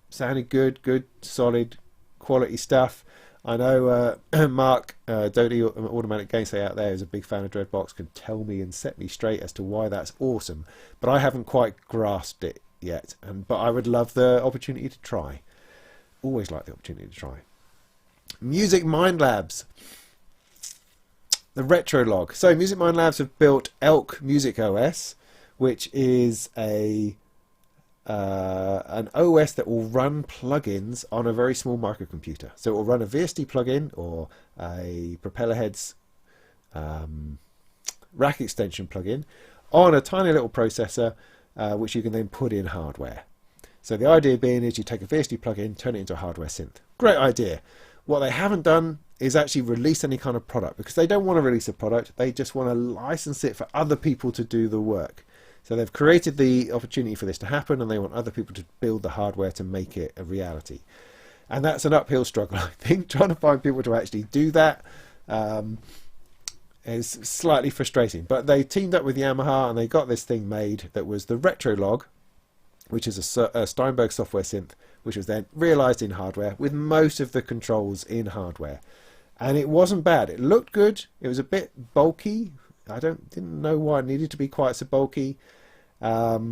Sounded good, solid, quality stuff. I know Mark Doty, Automatic Gainstay out there, is a big fan of Dreadbox, can tell me and set me straight as to why that's awesome, but I haven't quite grasped it yet. But I would love the opportunity to try. Always like the opportunity to try. Music Mind Labs, the retro log. So Music Mind Labs have built Elk Music OS, which is an OS that will run plugins on a very small microcomputer. So it will run a VST plugin or a Propellerheads rack extension plugin on a tiny little processor, which you can then put in hardware. So the idea being is you take a VST plugin, turn it into a hardware synth. Great idea. What they haven't done is actually release any kind of product, because they don't want to release a product. They just want to license it for other people to do the work. So they've created the opportunity for this to happen, and they want other people to build the hardware to make it a reality. And that's an uphill struggle, I think. Trying to find people to actually do that is slightly frustrating. But they teamed up with Yamaha, and they got this thing made that was the Retro Log, which is a Steinberg software synth, which was then realized in hardware with most of the controls in hardware. And it wasn't bad. It looked good. It was a bit bulky. I didn't know why it needed to be quite so bulky. But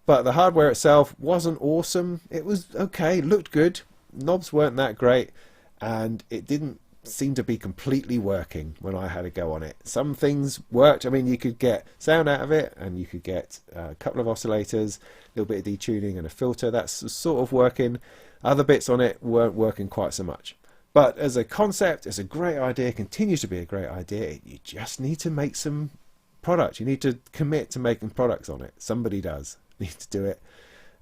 the hardware itself wasn't awesome. It was okay, looked good. Knobs weren't that great, and it didn't seem to be completely working when I had a go on it. Some things worked. I mean, you could get sound out of it, and you could get a couple of oscillators, a little bit of detuning and a filter. That's sort of working. Other bits on it weren't working quite so much. But as a concept, it's a great idea, continues to be a great idea. You just need to make some product. You need to commit to making products on it. Somebody does need to do it.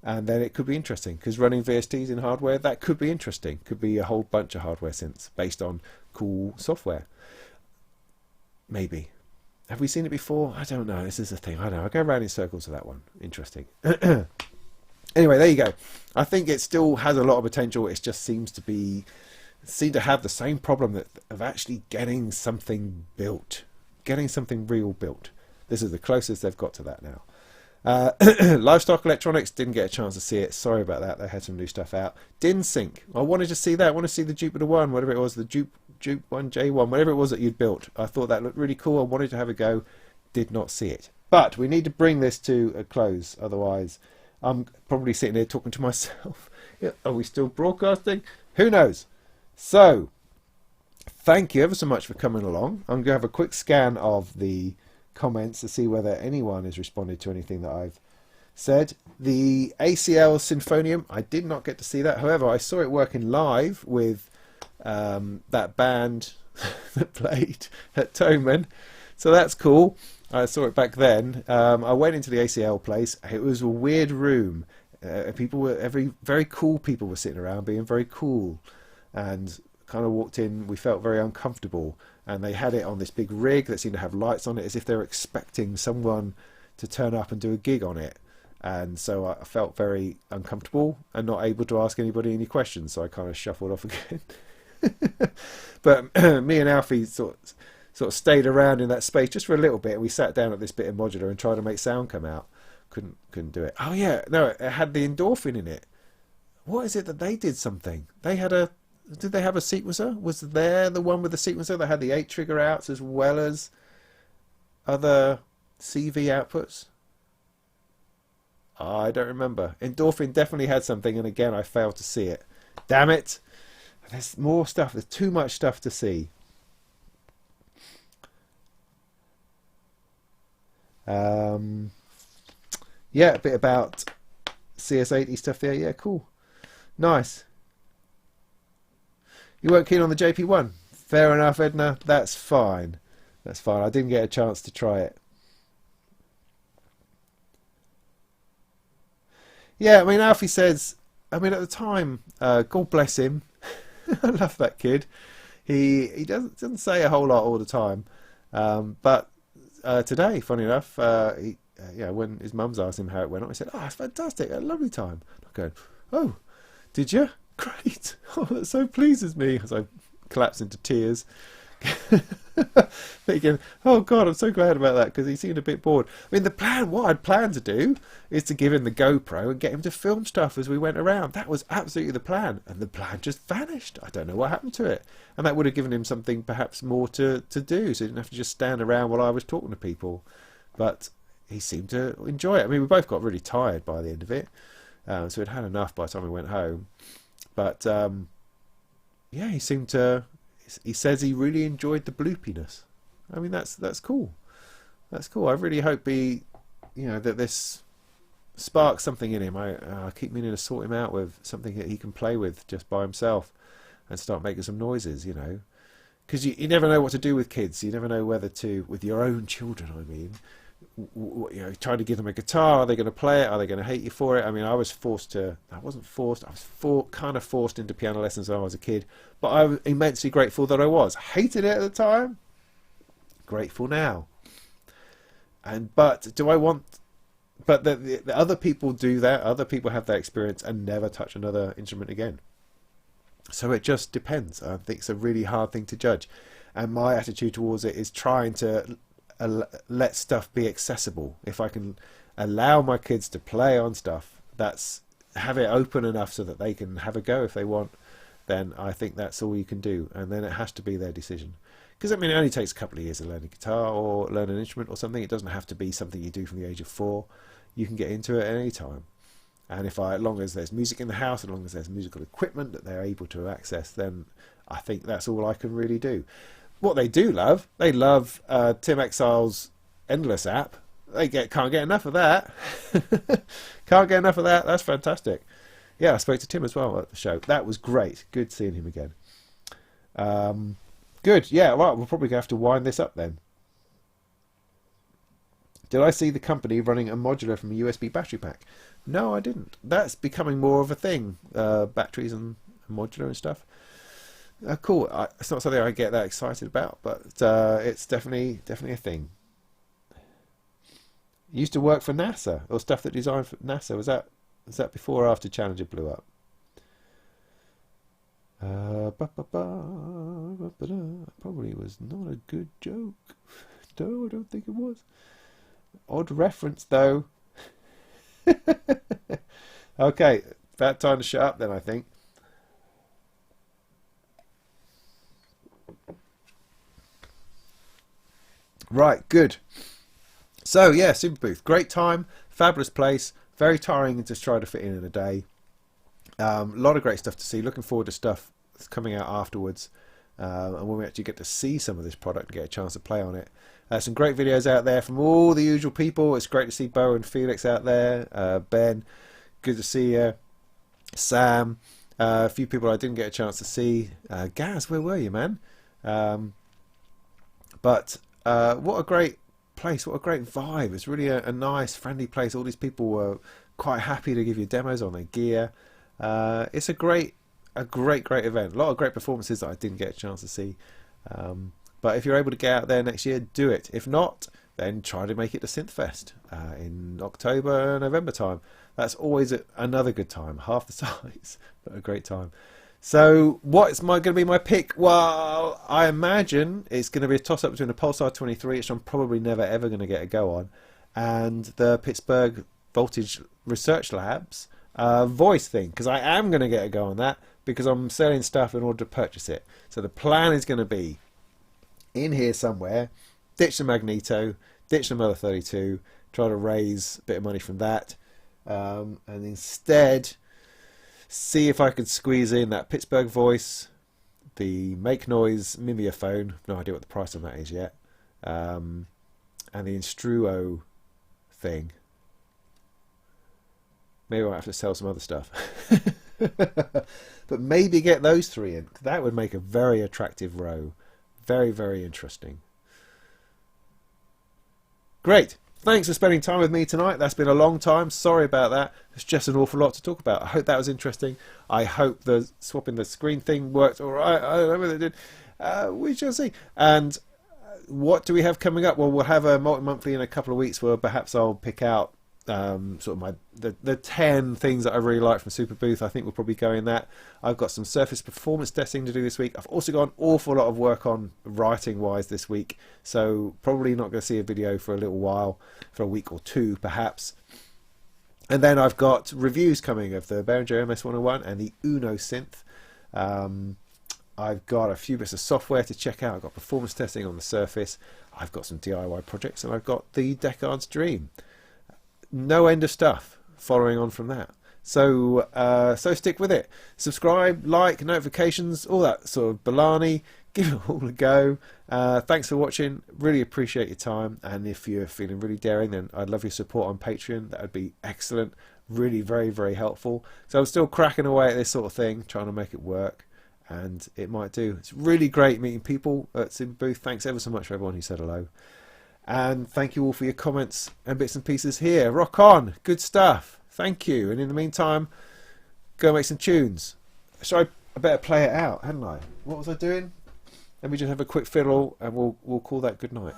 And then it could be interesting, because running VSTs in hardware, that could be interesting. Could be a whole bunch of hardware synths based on cool software. Maybe. Have we seen it before? I don't know. This is the thing. I don't know. I go around in circles with that one. Interesting. Anyway, there you go. I think it still has a lot of potential. It just seem to have the same problem of actually getting something built, getting something real built. This is the closest they've got to that now. Livestock Electronics, didn't get a chance to see it. Sorry about that. They had some new stuff out. DinSync. I wanted to see that. I want to see the Jupiter 1, whatever it was, the Jupe 1J1, whatever it was that you'd built. I thought that looked really cool. I wanted to have a go. Did not see it. But we need to bring this to a close. Otherwise, I'm probably sitting here talking to myself. Are we still broadcasting? Who knows? So, thank you ever so much for coming along. I'm going to have a quick scan of the comments to see whether anyone has responded to anything that I've said. The ACL Symphonium, I did not get to see that. However, I saw it working live with that band that played at Toman. So that's cool. I saw it back then. I went into the ACL place. It was a weird room. People were very cool people were sitting around being very cool, and kind of walked in. We felt very uncomfortable, and they had it on this big rig that seemed to have lights on it, as if they were expecting someone to turn up and do a gig on it. And so I felt very uncomfortable and not able to ask anybody any questions. So I kind of shuffled off again. But me and Alfie sort of stayed around in that space just for a little bit, and we sat down at this bit of Modular and tried to make sound come out. Couldn't do it. Oh yeah, no, it had the endorphin in it. What is it that they did something? Did they have a sequencer? Was there the one with the sequencer that had the 8 trigger outs as well as other CV outputs? I don't remember. Endorphin definitely had something, and again I failed to see it. Damn it! There's more stuff. There's too much stuff to see. Yeah, a bit about CS80 stuff there. Yeah, cool. Nice. You weren't keen on the JP1. Fair enough, Edna. That's fine. That's fine. I didn't get a chance to try it. Yeah, I mean, Alfie says, I mean, at the time, God bless him. I love that kid. He doesn't say a whole lot all the time. But today, funny enough, when his mum's asked him how it went on, he said, "Oh, it's fantastic. A lovely time." I'm going, "Oh, did you? Great. Oh, that so pleases me." As I collapsed into tears. Thinking, oh God, I'm so glad about that, because he seemed a bit bored. I mean, what I'd planned to do is to give him the GoPro and get him to film stuff as we went around. That was absolutely the plan, and the plan just vanished. I don't know what happened to it, and that would have given him something perhaps more to do, so he didn't have to just stand around while I was talking to people. But he seemed to enjoy it. I mean, we both got really tired by the end of it, so we'd had enough by the time we went home. But yeah, he seemed to. He says he really enjoyed the bloopiness. I mean, that's cool. That's cool. I really hope that this sparks something in him. I keep meaning to sort him out with something that he can play with just by himself and start making some noises, because you never know what to do with kids. You never know whether to, with your own children, I mean, trying to give them a guitar. Are they going to play it? Are they going to hate you for it? I mean, I was kind of forced into piano lessons when I was a kid, but I was immensely grateful that I was. Hated it at the time, grateful now. But the other people do that. Other people have that experience and never touch another instrument again. So it just depends. I think it's a really hard thing to judge, and my attitude towards it is trying to let stuff be accessible. If I can allow my kids to play on stuff, have it open enough so that they can have a go if they want, then I think that's all you can do, and then it has to be their decision. Because I mean, it only takes a couple of years to learn a guitar or learn an instrument or something. It doesn't have to be something you do from the age of 4. You can get into it at any time. And as long as there's music in the house, as long as there's musical equipment that they're able to access, then I think that's all I can really do. What they love Tim Exile's Endless app. Can't get enough of that. Can't get enough of that. That's fantastic. Yeah, I spoke to Tim as well at the show. That was great. Good seeing him again. Good. Yeah, well, we're probably going to have to wind this up then. Did I see the company running a modular from a USB battery pack? No, I didn't. That's becoming more of a thing. Batteries and modular and stuff. Cool. It's not something I get that excited about, but it's definitely a thing. Used to work for NASA, or stuff that designed for NASA. Was that before or after Challenger blew up? Probably was not a good joke. No, I don't think it was. Odd reference though. Okay, about time to shut up then, I think. Right, good. So yeah, Superbooth, great time, fabulous place, very tiring to try to fit in a day. A lot of great stuff to see. Looking forward to stuff that's coming out afterwards, and when we actually get to see some of this product and get a chance to play on it. Some great videos out there from all the usual people. It's great to see Bo and Felix out there. Ben, good to see you. Sam, a few people I didn't get a chance to see. Gaz, where were you, man? But what a great place, what a great vibe. It's really a nice, friendly place. All these people were quite happy to give you demos on their gear. It's a great event. A lot of great performances that I didn't get a chance to see. But if you're able to get out there next year, do it. If not, then try to make it to Synthfest in October, November time. That's always another good time. Half the size, but a great time. So what's going to be my pick? Well, I imagine it's going to be a toss-up between the Pulsar 23, which I'm probably never ever going to get a go on, and the Pittsburgh Voltage Research Labs voice thing, because I am going to get a go on that because I'm selling stuff in order to purchase it. So the plan is going to be in here somewhere, ditch the Magneto, ditch the Mother 32, try to raise a bit of money from that, and instead see if I could squeeze in that Pittsburgh voice, the Make Noise Mimeophon, no idea what the price on that is yet, and the Instruo thing. Maybe I'll have to sell some other stuff. But maybe get those three in. That would make a very attractive row. Very, very interesting. Great. Thanks for spending time with me tonight. That's been a long time. Sorry about that. There's just an awful lot to talk about. I hope that was interesting. I hope the swapping the screen thing worked all right. I don't know whether it did. We shall see. And what do we have coming up? Well, we'll have a multi-monthly in a couple of weeks where perhaps I'll pick out sort of the 10 things that I really like from Superbooth. I think we'll probably go in that. I've got some surface performance testing to do this week. I've also got an awful lot of work on writing wise this week, so probably not going to see a video for a little while, for a week or two perhaps. And then I've got reviews coming of the Behringer MS-101 and the Uno synth. I've got a few bits of software to check out. I've got performance testing on the Surface. I've got some DIY projects, and I've got the Deckard's Dream. No end of stuff following on from that. So so stick with it. Subscribe, like, notifications, all that sort of baloney. Give it all a go. Thanks for watching. Really appreciate your time. And if you're feeling really daring, then I'd love your support on Patreon. That would be excellent. Really very, very helpful. So I'm still cracking away at this sort of thing, trying to make it work. And it might do. It's really great meeting people at Superbooth. Thanks ever so much for everyone who said hello. And thank you all for your comments and bits and pieces here. Rock on. Good stuff. Thank you. And in the meantime, go make some tunes. So I better play it out, hadn't I? What was I doing? Let me just have a quick fiddle and we'll call that good night.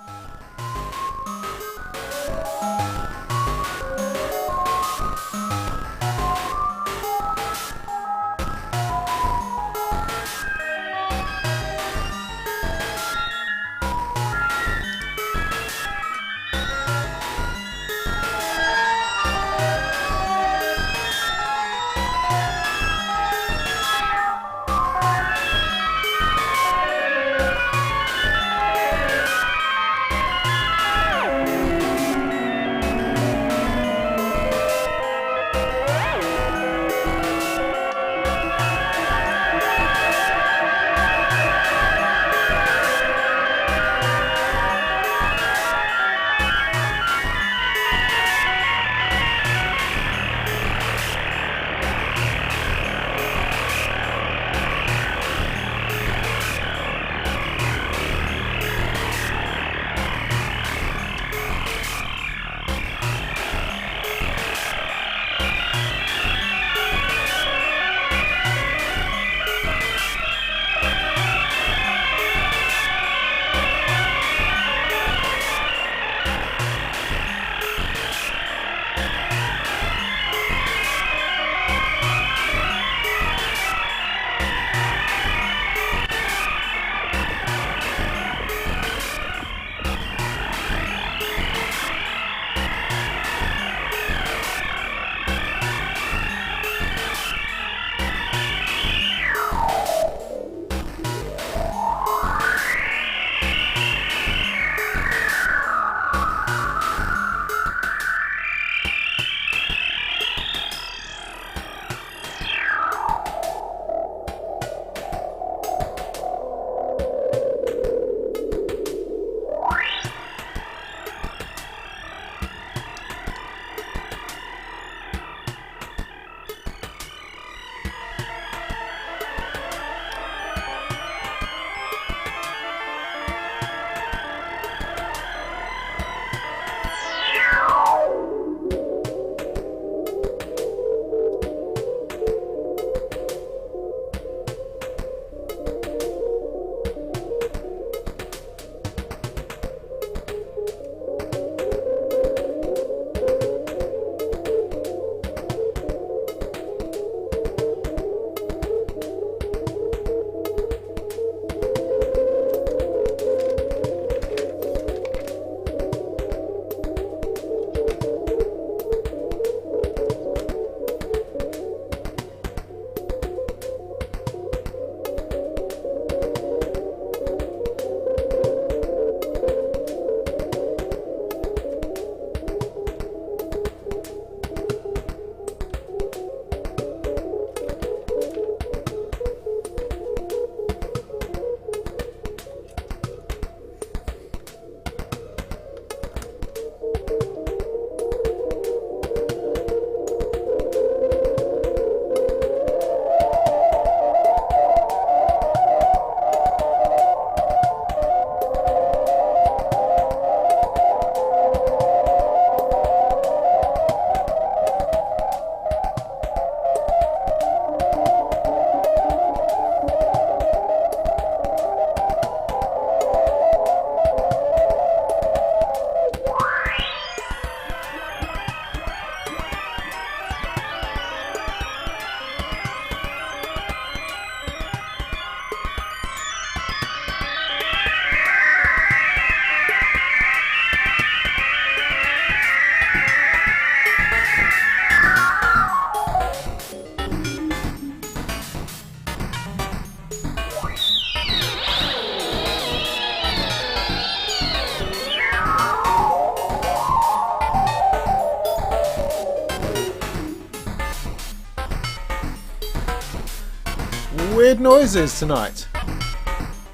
Weird noises tonight.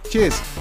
Cheers.